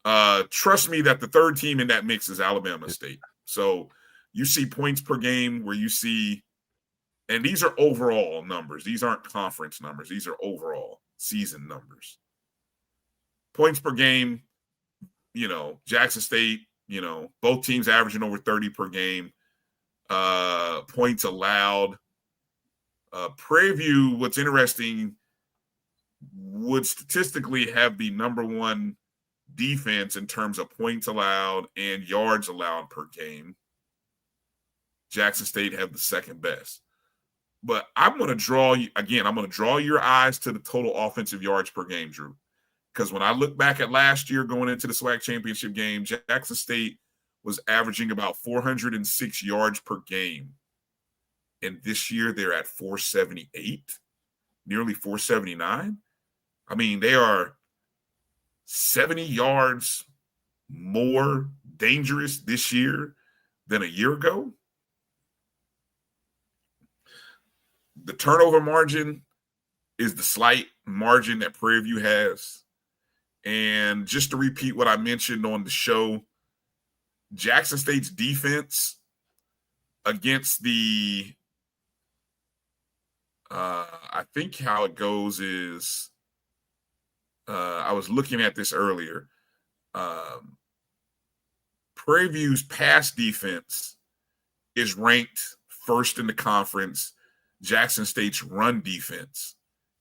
trust me that the third team in that mix is Alabama State. So you see points per game where you see, and these are overall numbers. These aren't conference numbers. These are overall season numbers. Points per game, Jackson State, both teams averaging over 30 per game. Points allowed. Prairie View, what's interesting, would statistically have the number 1 defense in terms of points allowed and yards allowed per game. Jackson State have the second best. But I'm going to draw your eyes to the total offensive yards per game, Drew. Because when I look back at last year going into the SWAC Championship game, Jackson State was averaging about 406 yards per game. And this year they're at 478, nearly 479. I mean, they are 70 yards more dangerous this year than a year ago. The turnover margin is the slight margin that Prairie View has. And just to repeat what I mentioned on the show, Jackson State's defense against the I think how it goes is I was looking at this earlier. Prairie View's pass defense is ranked first in the conference. Jackson State's run defense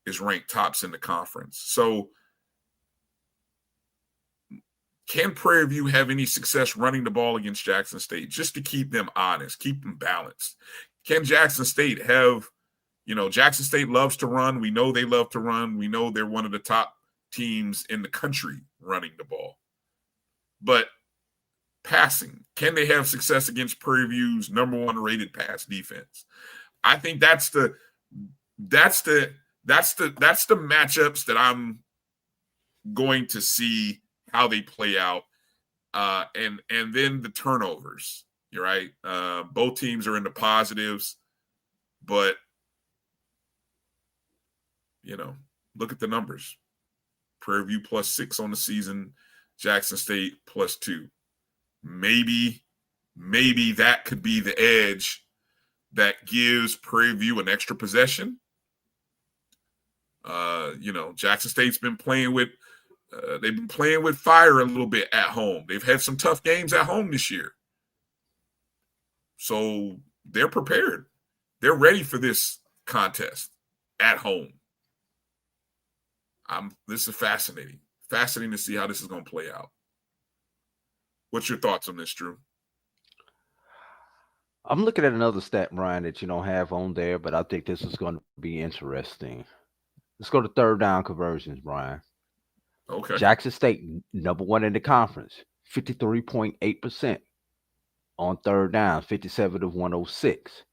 is ranked tops in the conference. So can Prairie View have any success running the ball against Jackson State just to keep them honest, keep them balanced? Can Jackson State have, Jackson State loves to run. We know they love to run. We know they're one of the top teams in the country running the ball. But passing, can they have success against Prairie View's number 1 rated pass defense? I think that's the matchups that I'm going to see how they play out, and then the turnovers. You're right. Both teams are in the positives, but look at the numbers. Prairie View +6 on the season, Jackson State +2. Maybe that could be the edge that gives Prairie View an extra possession. Jackson State's been playing with they've been playing with fire a little bit at home. They've had some tough games at home this year. So they're prepared. They're ready for this contest at home. This is fascinating. Fascinating to see how this is going to play out. What's your thoughts on this, Drew? I'm looking at another stat, Brian, that you don't have on there, but I think this is going to be interesting. Let's go to third down conversions, Brian. Okay. Jackson State, number 1 in the conference, 53.8% on third down, 57 of 106.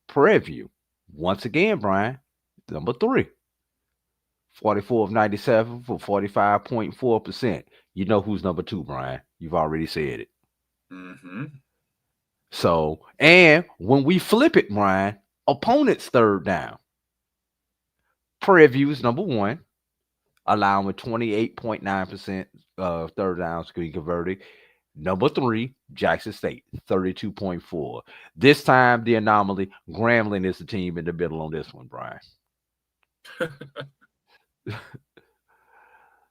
Prairie View, once again, Brian, number 3, 44 of 97 for 45.4%. You know who's number 2, Brian. You've already said it. Mm-hmm. So, and when we flip it, Brian, opponent's third down. Prairie View is number 1, allowing 28.9% of third downs to be converted. Number 3, Jackson State, 32.4. This time, the anomaly, Grambling is the team in the middle on this one, Brian.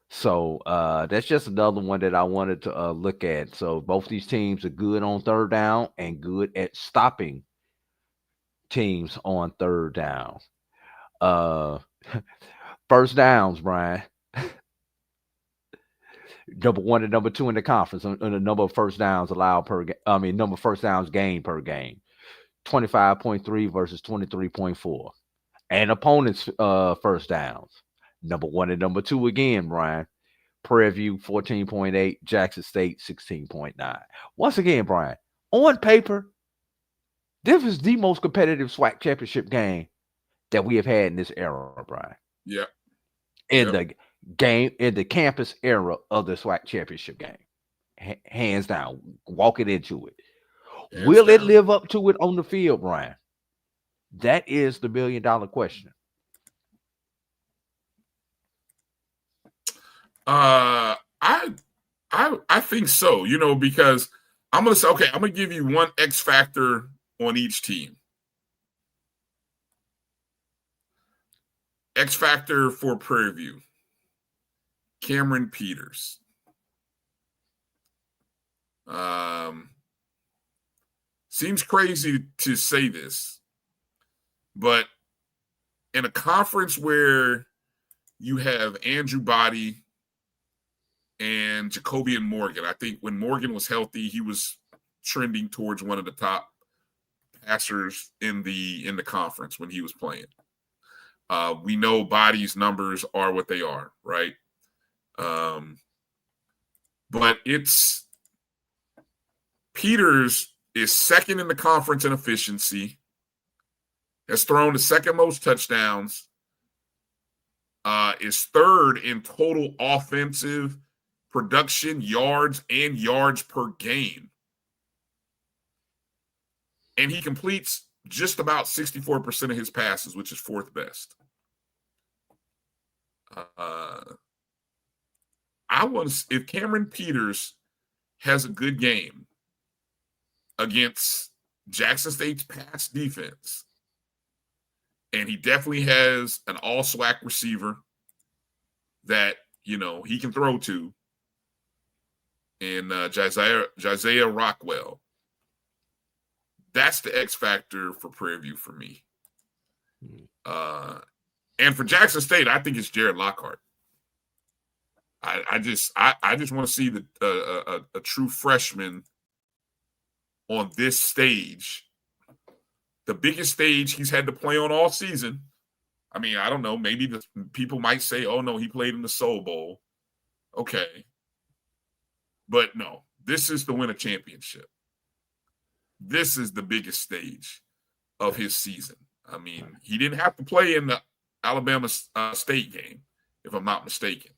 So that's just another one that I wanted to look at. So both these teams are good on third down and good at stopping teams on third down. First downs, Brian. Number 1 and number 2 in the conference on the number of first downs allowed per game. I mean, number of first downs gained per game. 25.3 versus 23.4. And opponents' first downs. Number 1 and number 2 again, Brian. Prairie View 14.8, Jackson State 16.9. Once again, Brian, on paper, this is the most competitive SWAC championship game that we have had in this era, Brian. Yeah. In the game, in the campus era of the SWAC championship game. Hands down, walking into it. Will it live up to it on the field, Brian? That is the $1 million question. I think so, you know, because I'm gonna say, okay, I'm gonna give you one X factor on each team. X factor for Prairie View, Cameron Peters. Seems crazy to say this, but in a conference where you have Andrew Body and Jacobian Morgan, I think when Morgan was healthy, he was trending towards one of the top passers in the conference when he was playing. We know Body's numbers are what they are, right? But it's Peters is second in the conference in efficiency, has thrown the second most touchdowns, is third in total offensive production, yards, and yards per game. And he completes just about 64% of his passes, which is fourth best. If Cameron Peters has a good game against Jackson State's pass defense, and he definitely has an all-SWAC receiver that, you know, he can throw to, in Josiah Rockwell. That's the X factor for Prairie View for me. And for Jackson State, I think it's Jared Lockhart. I just want to see a true freshman on this stage, the biggest stage he's had to play on all season. I mean, I don't know. Maybe the people might say, "Oh no, he played in the Soul Bowl." Okay, but no, this is to win a championship. This is the biggest stage of his season. I mean, he didn't have to play in the Alabama State game, if I'm not mistaken.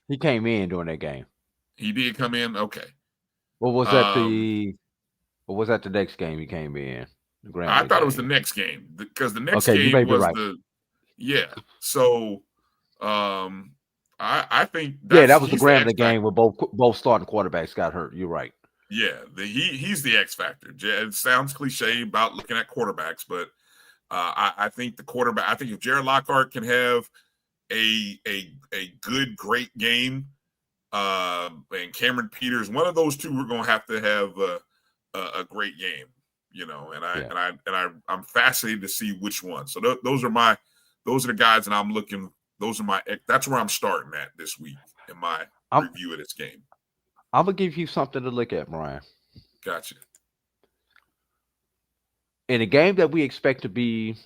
He came in during that game. He did come in. Okay. What was that the next game he came in? I thought it was the next game because the next game was So, I think that was the Grambling game where both starting quarterbacks got hurt. You're right. Yeah, he's the X factor. It sounds cliche about looking at quarterbacks, but I think the quarterback. I think if Jared Lockhart can have a great game, and Cameron Peters, one of those two, we're going to have a great game, you know. And I'm fascinated to see which one. So those are the guys, and I'm looking. That's where I'm starting at this week in my review of this game. I'm gonna give you something to look at, Brian. Gotcha. In a game that we expect to be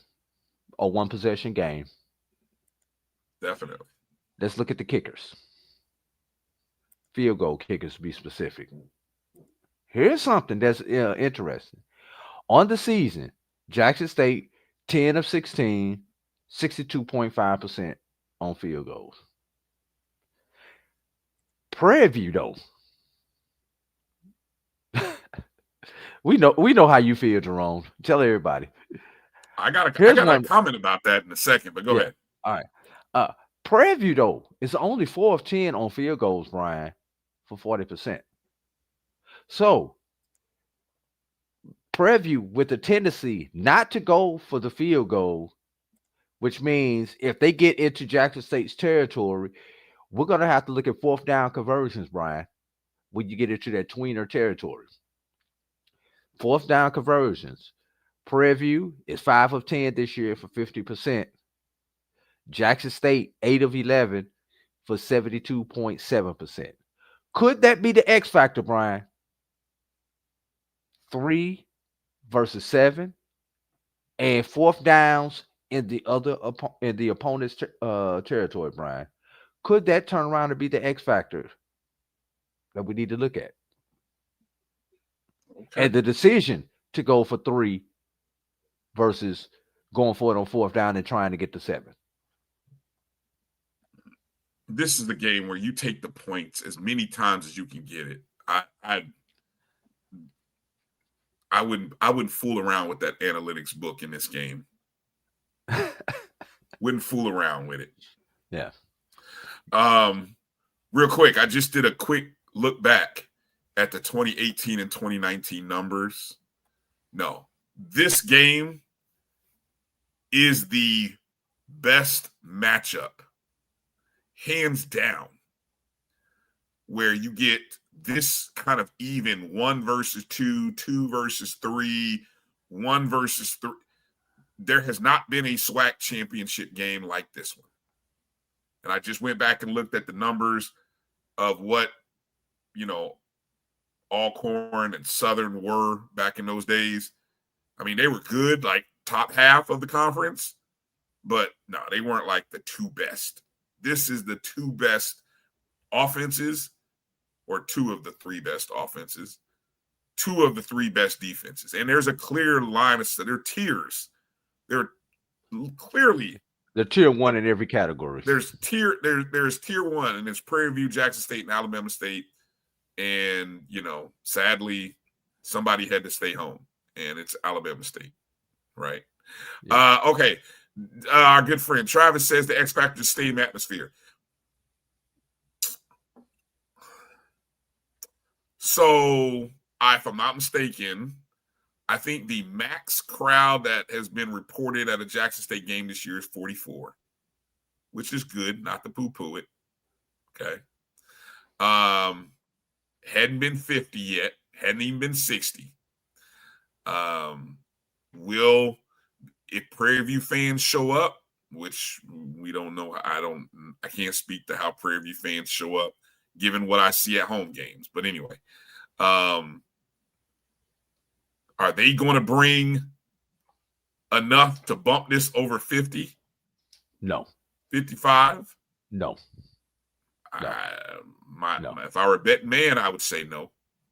a one-possession game, definitely. Let's look at the kickers. field goal kickers to be specific. Here's something that's interesting. On the season, Jackson State 10 of 16, 62.5% on field goals. Prairie View, though. we know how you feel, Jerome. Tell everybody. I got a comment about that in a second, but go ahead. All right. Prairie View, though, is only 4 of 10 on field goals, Brian, for 40%. So Prairie View with a tendency not to go for the field goal, which means if they get into Jackson State's territory, we're going to have to look at fourth down conversions, Brian, when you get into that tweener territory. Fourth down conversions. Prairie View is 5 of 10 this year for 50%. Jackson State, 8 of 11 for 72.7%. Could that be the X factor, Brian? 3 versus 7, and fourth downs in the opponent's territory, Brian. Could that turn around to be the X factor that we need to look at? Okay. And the decision to go for 3 versus going for it on fourth down and trying to get to 7. This is the game where you take the points as many times as you can get it. I wouldn't fool around with that analytics book in this game. Wouldn't fool around with it. Yeah. Real quick, I just did a quick look back at the 2018 and 2019 numbers. No, this game is the best matchup, hands down, where you get this kind of even 1 versus 2, 2 versus 3, 1 versus 3. There has not been a SWAC championship game like this one. And I just went back and looked at the numbers of what, Alcorn and Southern were back in those days. I mean, they were good, like top half of the conference, but no, they weren't like the 2 best. This is the 2 best offenses, or 2 of the 3 best offenses, 2 of the 3 best defenses. And there's a clear line of – there are tiers. They're clearly – the tier 1 in every category. There's tier 1, and it's Prairie View, Jackson State, and Alabama State. And, sadly, somebody had to stay home, and it's Alabama State, right? Yeah. Okay. Our good friend Travis says the X factor is stadium atmosphere. So, if I'm not mistaken, I think the max crowd that has been reported at a Jackson State game this year is 44, which is good, not to poo-poo it. Okay. Hadn't been 50 yet, hadn't even been 60. If Prairie View fans show up, which we don't know, I can't speak to how Prairie View fans show up, given what I see at home games. But anyway, are they going to bring enough to bump this over 50? No. 55? No. If I were a betting man, I would say no.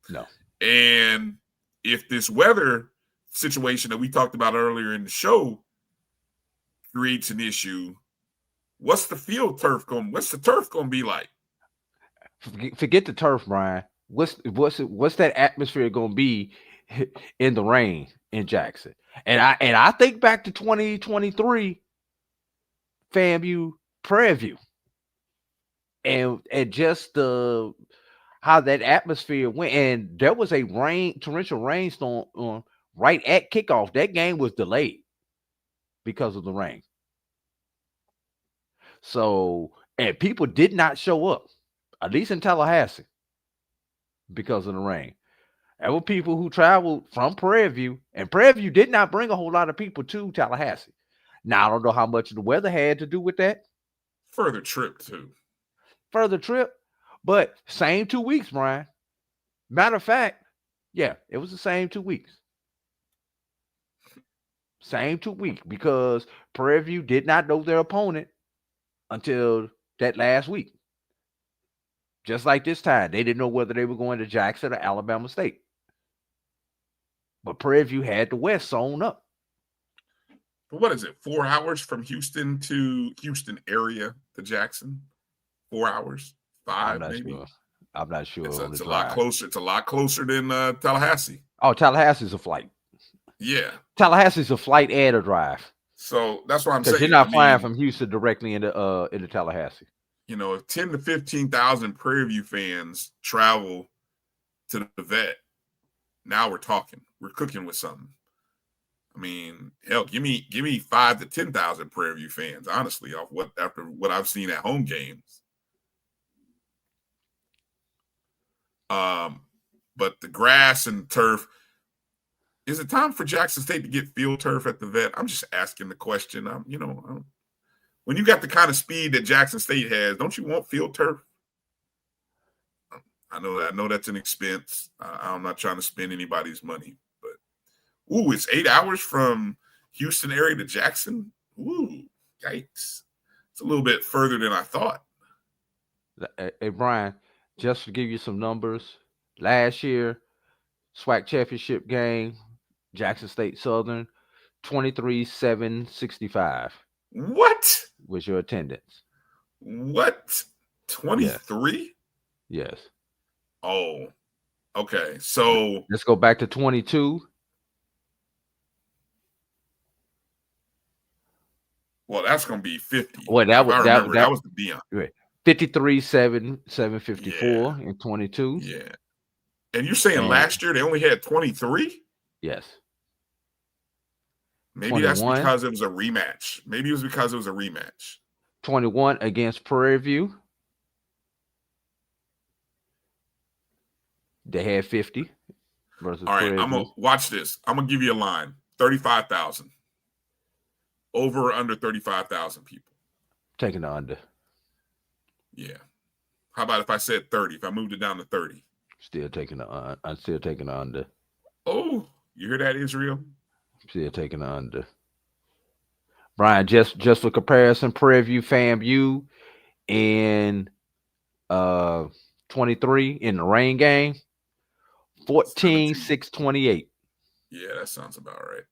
No. And if this weather situation that we talked about earlier in the show creates an issue, what's the turf going to be like? Forget the turf, Brian. What's that atmosphere going to be in the rain in Jackson? And I think back to 2023 FAMU Prairie View. And just how that atmosphere went, and there was a torrential rainstorm right at kickoff. That game was delayed because of the rain. So, and people did not show up, at least in Tallahassee, because of the rain. There were people who traveled from Prairie View, and Prairie View did not bring a whole lot of people to Tallahassee. Now, I don't know how much the weather had to do with that. Further trip, but same 2 weeks, Brian. Matter of fact, yeah, it was the same 2 weeks. Same 2 weeks, because Prairie View did not know their opponent until that last week. Just like this time, they didn't know whether they were going to Jackson or Alabama State. But Prairie View had the West sewn up. But what is it? 4 hours from Houston to Houston area to Jackson? 4 hours? 5 maybe? Sure. I'm not sure. It's a lot closer. It's a lot closer than Tallahassee. Oh, Tallahassee's a flight. Yeah. Tallahassee's a flight and a drive. So that's what I'm saying. You're not flying from Houston directly into Tallahassee. You know, if 10 to 15,000 Prairie View fans travel to the vet, now we're talking. We're cooking with something. I mean, hell, give me 5 to 10,000 Prairie View fans, honestly, after what I've seen at home games. But the grass and turf, is it time for Jackson State to get field turf at the vet? I'm just asking the question. When you got the kind of speed that Jackson State has, don't you want field turf? I know that's an expense. I'm not trying to spend anybody's money, but it's 8 hours from Houston area to Jackson. Ooh, yikes! It's a little bit further than I thought. Hey, Brian, just to give you some numbers, last year, SWAC Championship Game, Jackson State Southern, 23,765. What was your attendance? What? 23? Yes. Oh, okay. So let's go back to 22. Well, that's going to be 50. Well, that was the Dion. 53,754 in 22. Yeah. And you're saying last year they only had 23? Yes. Maybe 21. That's because it was a rematch. Maybe it was because it was a rematch. 21 against Prairie View. They had 50 versus All right, Prairie I'm going to watch this. I'm going to give you a line. 35,000. Over or under 35,000 people. Taking the under. Yeah. How about if I said 30? If I moved it down to 30? Still taking the I'm still taking the under. Oh, you hear that, Israel? Still taking the under. Brian, just for comparison, Prairie View FAMU in 23 in the rain game, 14,628. Yeah, that sounds about right.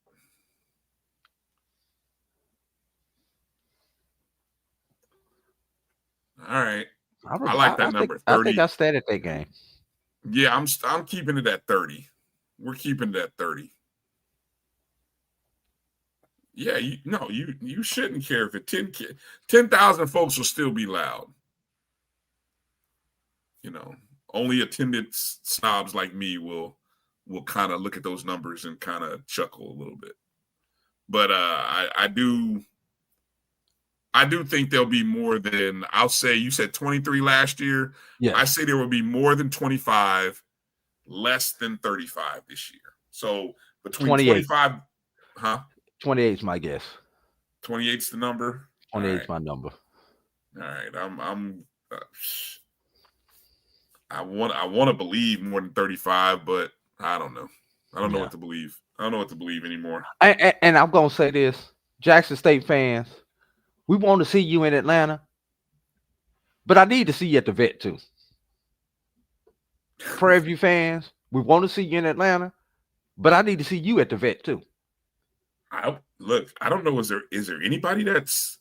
All right. I like that number. 30. I think I stayed at that game. Yeah, I'm keeping it at 30. We're keeping it at 30. Yeah, you shouldn't care if it 10,000 folks will still be loud. You know, only attendance snobs like me will kind of look at those numbers and kind of chuckle a little bit. But I do think there'll be more than, I'll say, you said 23 last year. Yeah. I say there will be more than 25, less than 35 this year. So between 25, 28 is my guess. 28's the number. 28 is my number. All right. I want to believe more than 35, but I don't know. I don't know what to believe. I don't know what to believe anymore. And I'm going to say this, Jackson State fans, we want to see you in Atlanta, but I need to see you at the vet too. Prairie View fans, we want to see you in Atlanta, but I need to see you at the vet too. I don't know. Is there anybody that's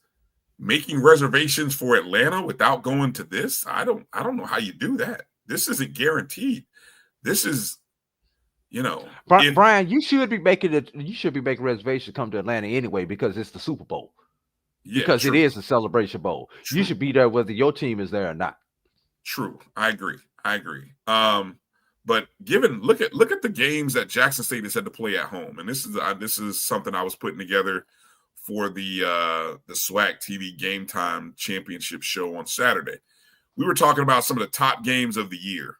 making reservations for Atlanta without going to this? I don't know how you do that. This isn't guaranteed. This is, Brian, you should be making reservations to come to Atlanta anyway because it's the Super Bowl. Yeah, because true. it is a celebration bowl. True. You should be there whether your team is there or not. True. I agree. But look at the games that Jackson State has had to play at home. And this is something I was putting together for the SWAC TV Game Time Championship show on Saturday. We were talking about some of the top games of the year.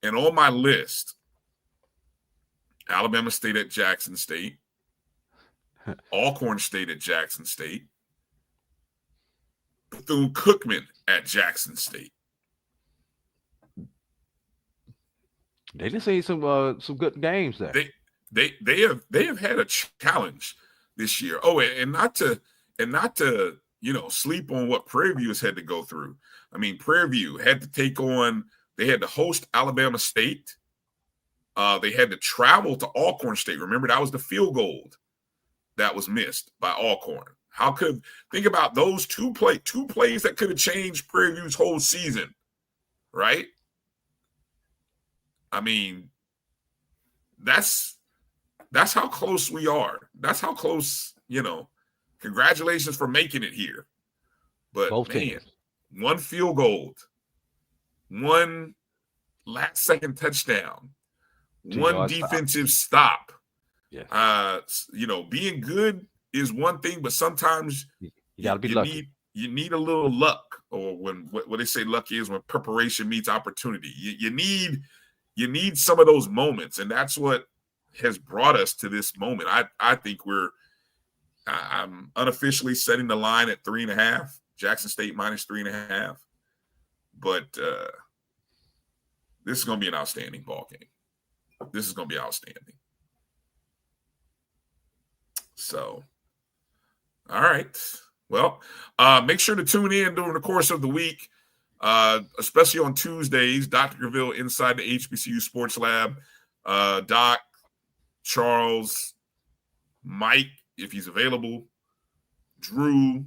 And on my list, Alabama State at Jackson State, Alcorn State at Jackson State, Bethune-Cookman at Jackson State. They just see some good games there. They have had a challenge this year. Oh, and not to sleep on what Prairie View has had to go through. I mean, Prairie View had to they had to host Alabama State. They had to travel to Alcorn State. Remember, that was the field goal that was missed by Alcorn. Think about those two plays that could have changed Prairie View's whole season, right? I mean, that's how close we are. That's how close, congratulations for making it here. But Both man, teams. one field goal, one last second touchdown, 2-yard defensive stop. Yeah. Being good is one thing, but sometimes You got to be lucky. You need a little luck, or what they say luck is when preparation meets opportunity. You need some of those moments, and that's what has brought us to this moment. I think I'm unofficially setting the line at 3.5. Jackson State minus 3.5. But this is going to be an outstanding ball game. This is going to be outstanding. So, all right. Well, make sure to tune in during the course of the week, especially on Tuesdays. Dr. Graville inside the HBCU Sports Lab. Doc, Charles, Mike, if he's available, Drew,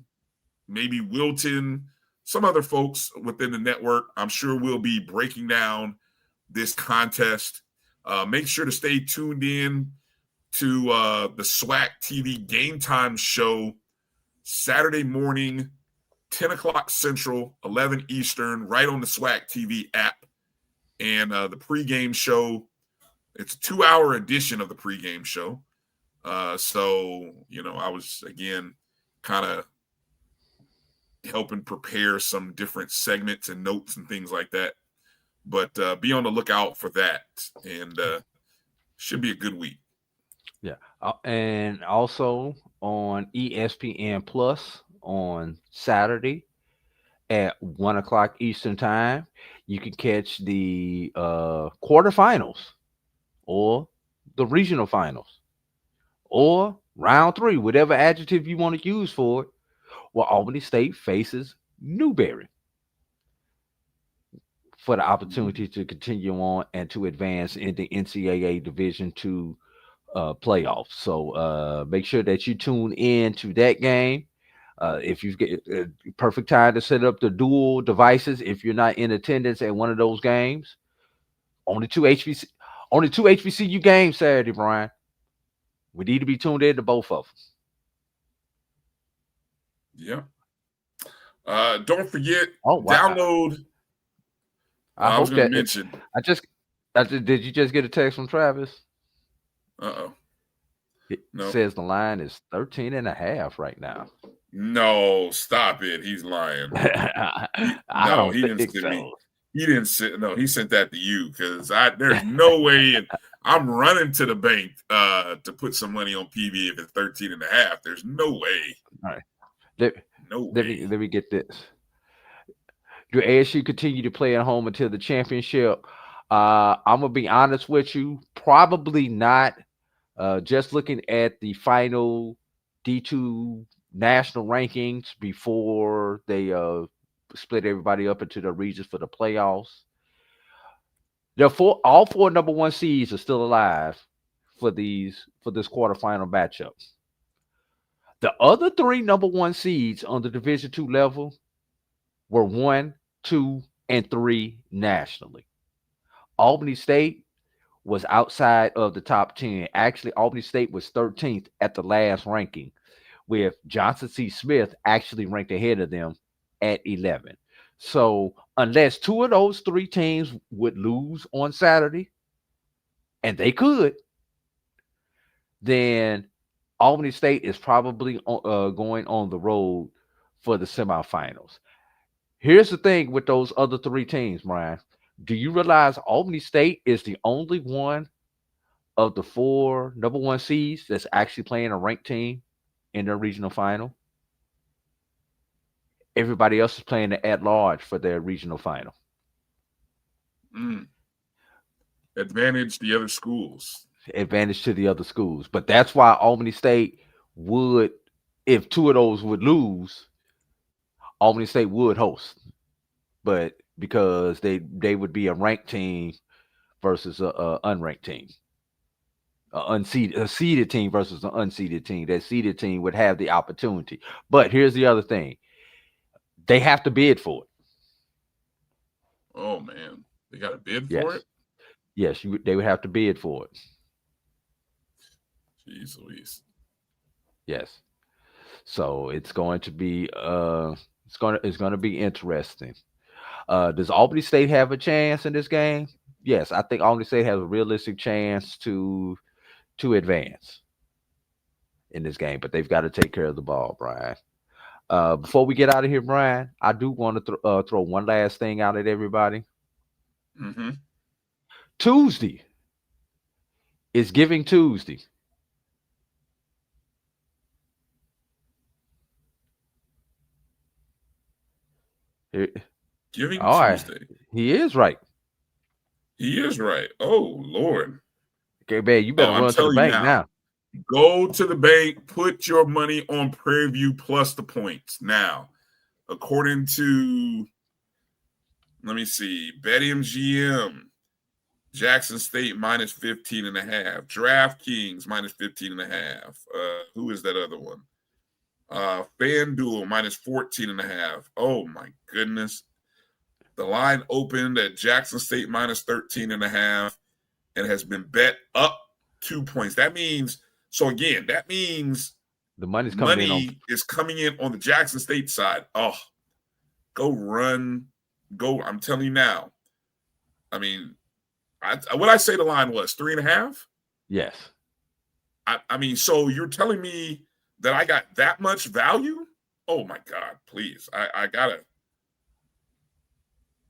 maybe Wilton, some other folks within the network. I'm sure we'll be breaking down this contest. Make sure to stay tuned in to the SWAC TV Game Time show Saturday morning, 10 o'clock Central, 11 Eastern, right on the SWAC TV app. And the pregame show, it's a 2-hour edition of the pregame show. So, I was, again, kind of helping prepare some different segments and notes and things like that. But be on the lookout for that. And should be a good week. Yeah. And also on ESPN Plus on Saturday at 1 o'clock Eastern time, you can catch the quarterfinals or the regional finals or round 3, whatever adjective you want to use for it, where Albany State faces Newberry for the opportunity to continue on and to advance in the NCAA Division-II playoffs. So make sure that you tune in to that game. If you get perfect time to set up the dual devices, if you're not in attendance at one of those games, only two HBCU games Saturday, Brian. We need to be tuned in to both of them. Yeah. Don't forget, download. I was going to mention. Did you just get a text from Travis? Uh-oh. It says the line is 13.5 right now. No, stop it. He's lying. He didn't send me. He didn't send. No, he sent that to you because there's no way. And I'm running to the bank to put some money on PV if it's 13.5. There's no way. All right. Let me get this. Do ASU continue to play at home until the championship? I'm gonna be honest with you, probably not. Just looking at the final D2 national rankings before they split everybody up into the regions for the playoffs. All 4 number 1 seeds are still alive for this quarterfinal matchup. The other 3 number 1 seeds on the Division-II level were 1, 2, and 3 nationally. Albany State was outside of the top 10. Actually, Albany State was 13th at the last ranking, with Johnson C. Smith actually ranked ahead of them at 11. So unless 2 of those 3 teams would lose on Saturday, and they could, then Albany State is probably going on the road for the semifinals. Here's the thing with those other 3 teams, Brian. Do you realize Albany State is the only one of the 4 number 1 seeds that's actually playing a ranked team in their regional final? Everybody else is playing the at-large for their regional final. Advantage the other schools. Advantage to the other schools. But that's why Albany State would, if 2 of those would lose, Albany State would host, but because they would be a ranked team versus a unranked team, a seeded team versus an unseeded team. That seeded team would have the opportunity. But here's the other thing: they have to bid for it. Oh man, they got a bid Yes, for it. yes, they would have to bid for it. Jeez Louise. Yes. So it's going to be it's going to be interesting. Does Albany State have a chance in this game? Yes, I think Albany State has a realistic chance to advance in this game, but they've got to take care of the ball, Brian. Before we get out of here, Brian, I do want to throw one last thing out at everybody. Mm-hmm. Tuesday is Giving Tuesday. Giving All right. Tuesday. He is right. He is right. Oh Lord. Okay, man, you better run to the bank now. Go to the bank. Put your money on Prairie View plus the points now. According to, let me see, BetMGM, Jackson State minus 15.5. DraftKings minus 15.5. Who is that other one? FanDuel minus 14.5. Oh my goodness. The line opened at Jackson State minus 13.5 and has been bet up 2 points. That means, so again, that means the money's coming in is coming in on the Jackson State side. Oh, go run. Go. I'm telling you now. I mean, what I say the line was 3.5? Yes. I mean, so you're telling me that I got that much value? Oh my God, please. I gotta.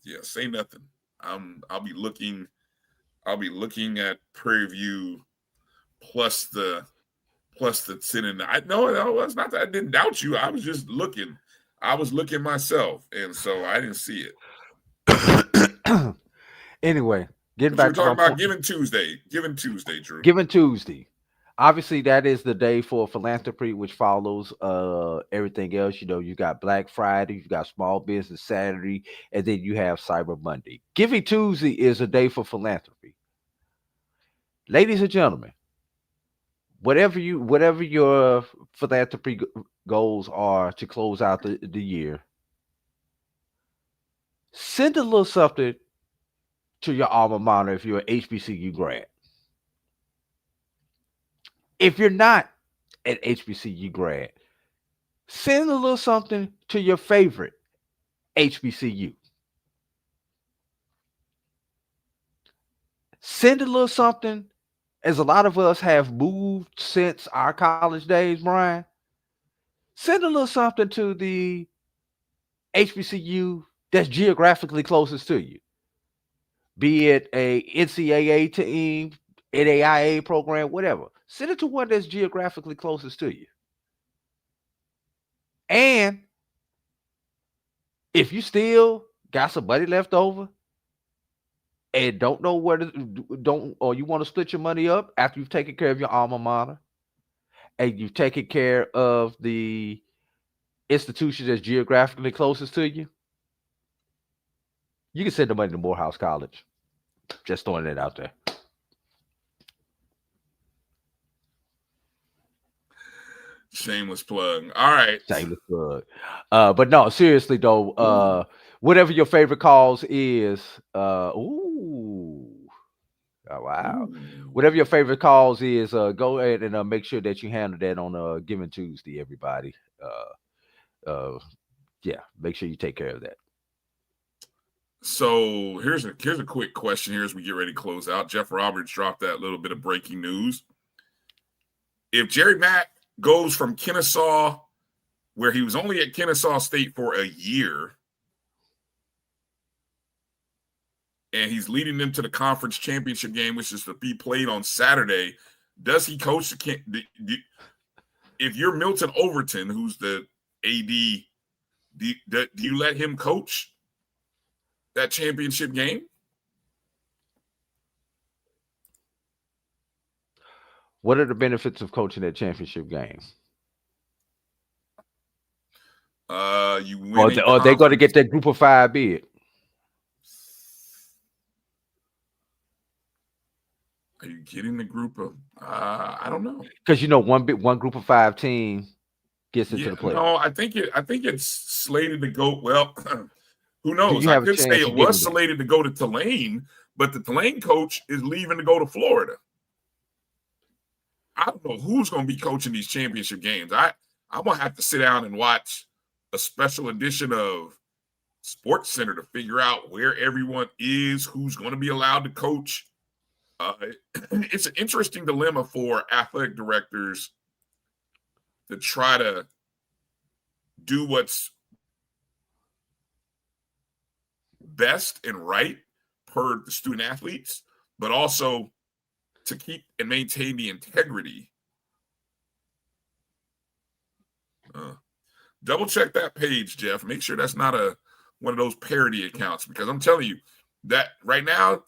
Yeah, say nothing. I'll be looking at Prairie View plus the sitting. No, it's not that I didn't doubt you. I was just looking. I was looking myself, and so I didn't see it. Anyway, getting back to talking about Giving Tuesday, Drew. Giving Tuesday. Obviously, that is the day for philanthropy, which follows everything else. You know, you got Black Friday, you got Small Business Saturday, and then you have Cyber Monday. Giving Tuesday is a day for philanthropy. Ladies and gentlemen, whatever your philanthropy goals are to close out the year, send a little something to your alma mater if you're an HBCU grad. If you're not an HBCU grad, send a little something to your favorite HBCU. Send a little something, as a lot of us have moved since our college days, Brian. Send a little something to the HBCU that's geographically closest to you. Be it a NCAA team, NAIA program, whatever. Send it to one that's geographically closest to you. And if you still got some money left over and don't know or you want to split your money up after you've taken care of your alma mater and you've taken care of the institution that's geographically closest to you, you can send the money to Morehouse College. Just throwing it out there. Shameless plug. All right. Shameless plug. But no, seriously though, whatever your favorite cause is, oh wow. Whatever your favorite cause is, go ahead and make sure that you handle that on Giving Tuesday, everybody. Yeah, make sure you take care of that. So here's a quick question here as we get ready to close out. Jeff Roberts dropped that little bit of breaking news. If Jerry Mack goes from Kennesaw, where he was only at Kennesaw State for a year, and he's leading them to the conference championship game, which is to be played on Saturday, does he coach if you're Milton Overton, who's the AD, do you let him coach that championship game? What are the benefits of coaching that championship game? You win. Or they're going to get that Group of 5 bid. Are you getting the group of? I don't know. Because one Group of 5 team gets into the play. No, I think it's slated to go. Well, who knows? You I have a could chance say of it getting was there. slated to go to Tulane, but the Tulane coach is leaving to go to Florida. I don't know who's going to be coaching these championship games. I'm going to have to sit down and watch a special edition of Sports Center to figure out where everyone is, who's going to be allowed to coach. It's an interesting dilemma for athletic directors to try to do what's best and right per the student athletes, but also to keep and maintain the integrity. Double check that page, Jeff. Make sure that's not one of those parody accounts, because I'm telling you that right now,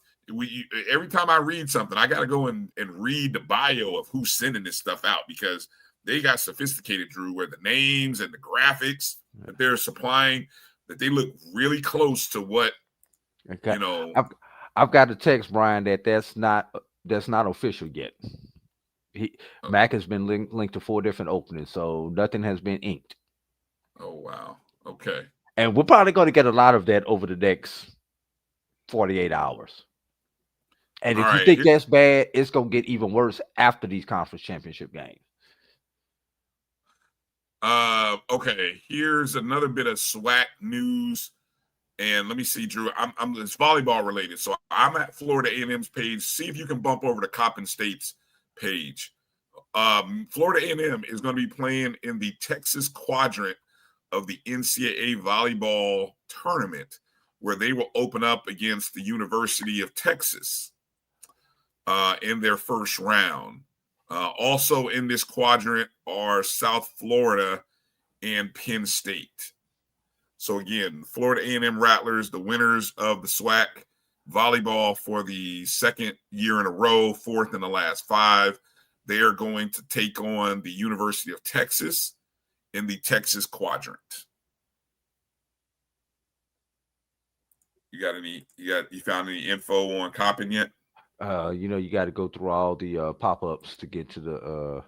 every time I read something, I got to go and read the bio of who's sending this stuff out, because they got sophisticated, Drew, where the names and the graphics that they're supplying, that they look really close to what, okay. I've got to text Brian that's not official yet. Mac has been linked to 4 different openings, so nothing has been inked. Oh, wow. Okay. And we're probably going to get a lot of that over the next 48 hours. And if you think that's bad, it's going to get even worse after these conference championship games. Okay, here's another bit of SWAC news. And let me see, Drew. It's volleyball related. So I'm at Florida A&M's page. See if you can bump over to Coppin State's page. Florida A&M is going to be playing in the Texas quadrant of the NCAA volleyball tournament, where they will open up against the University of Texas in their first round. Also in this quadrant are South Florida and Penn State. So again, Florida A&M Rattlers, the winners of the SWAC volleyball for the second year in a row, 4th in the last 5. They are going to take on the University of Texas in the Texas quadrant. You found any info on Coppin yet? You got to go through all the pop-ups to get to the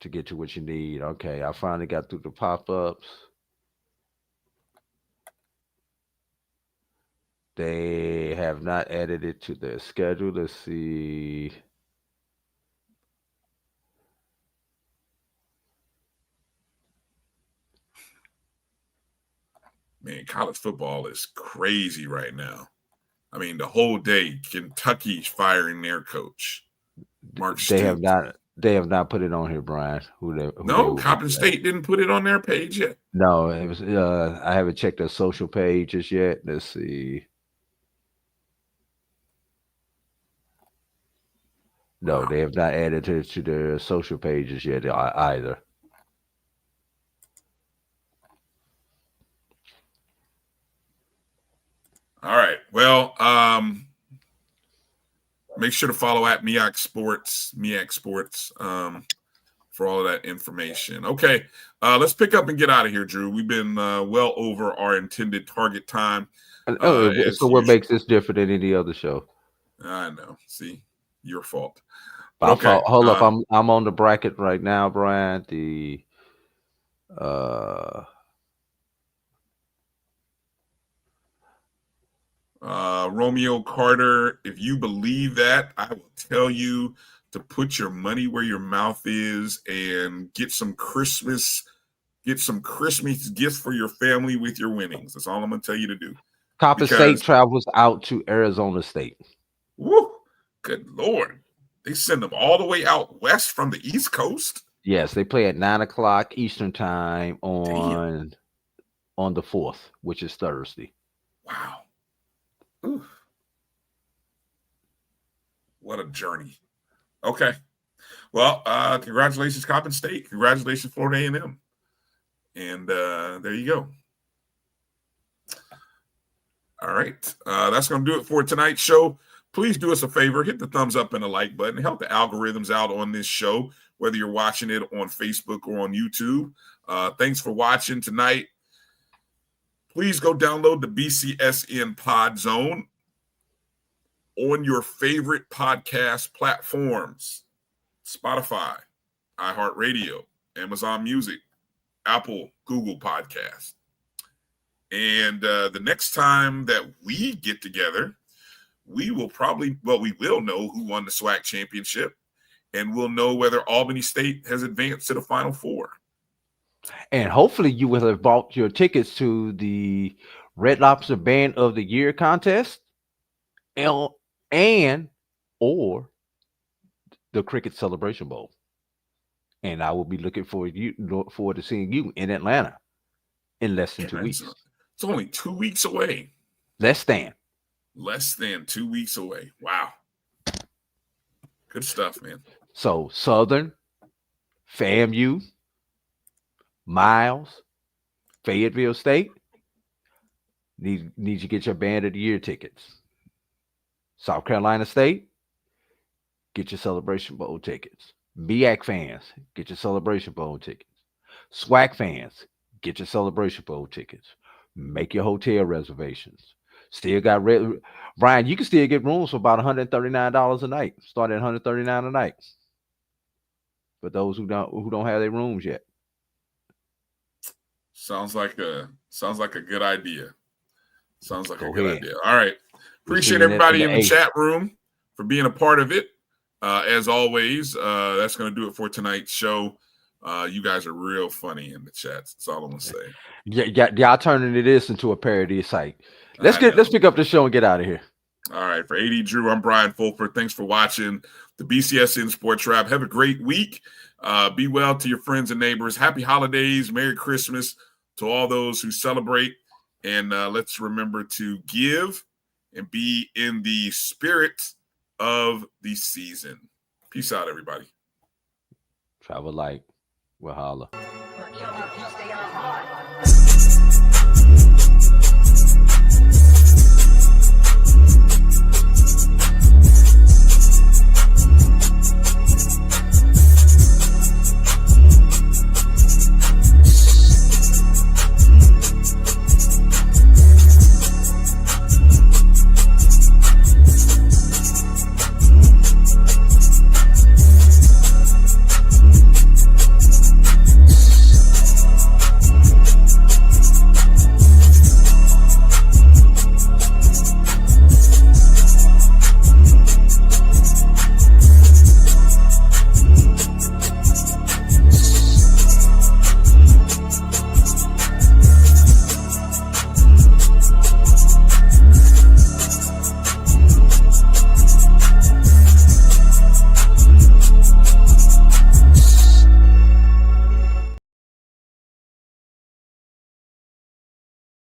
to get to what you need. Okay, I finally got through the pop-ups. They have not added it to their schedule. Let's see. Man, college football is crazy right now. I mean, the whole day, Kentucky's firing their coach, Mark Stoops. They have not put it on here, Brian. Coppin State didn't put it on their page yet. No, it was. I haven't checked their social pages yet. Let's see. No, They have not added it to their social pages yet either. All right. Well, make sure to follow at MEAC Sports, for all of that information. Okay, let's pick up and get out of here, Drew. We've been well over our intended target time. So what makes this different than any other show? I know. See, your fault. Okay. Hold up. I'm on the bracket right now, Brian. Romeo Carter, if you believe that, I will tell you to put your money where your mouth is and get some Christmas gifts for your family with your winnings. That's all I'm going to tell you to do. Coppin State travels out to Arizona State. Woo! Good Lord. They send them all the way out west from the East Coast? Yes, they play at 9:00 Eastern time on the 4th, which is Thursday. Wow. Ooh. What a journey. Okay. Well, congratulations, Coppin State. Congratulations, Florida A&M. And there you go. All right. That's going to do it for tonight's show. Please do us a favor. Hit the thumbs up and the like button. Help the algorithms out on this show. whether you're watching it on Facebook or on YouTube. Thanks for watching tonight. Please go download the BCSN Pod Zone on your favorite podcast platforms: Spotify, iHeartRadio, Amazon Music, Apple, Google Podcasts. And the next time that we get together, we will know who won the SWAC championship, and we'll know whether Albany State has advanced to the Final Four. And hopefully you will have bought your tickets to the Red Lobster Band of the Year contest or the Cricket Celebration Bowl. And I will be looking forward to seeing you in Atlanta in less than 2 weeks. It's only 2 weeks away. Less than 2 weeks away. Wow. Good stuff, man. So Southern, FAMU, Miles, Fayetteville State need you to get your Band of the Year tickets. South Carolina State, get your Celebration Bowl tickets. BAC fans, get your Celebration Bowl tickets. SWAC fans, get your Celebration Bowl tickets. Make your hotel reservations. Still got Brian, you can still get rooms for about $139 a night. Start at $139 a night. For those who don't have their rooms yet. Sounds like a good idea. Sounds like Go a good ahead. idea. All right. Appreciate everybody in the chat room for being a part of it. As always, that's going to do it for tonight's show. You guys are real funny in the chats. That's all I'm going to say. Y'all turning this into a parody site. Let's pick up the show and get out of here. All right. For A.D. Drew, I'm Brian Fulford. Thanks for watching the BCSN SportsWrap. Have a great week. Be well to your friends and neighbors. Happy holidays. Merry Christmas to all those who celebrate. And let's remember to give and be in the spirit of the season. Peace out, everybody. Travel light. We'll holla. Stay on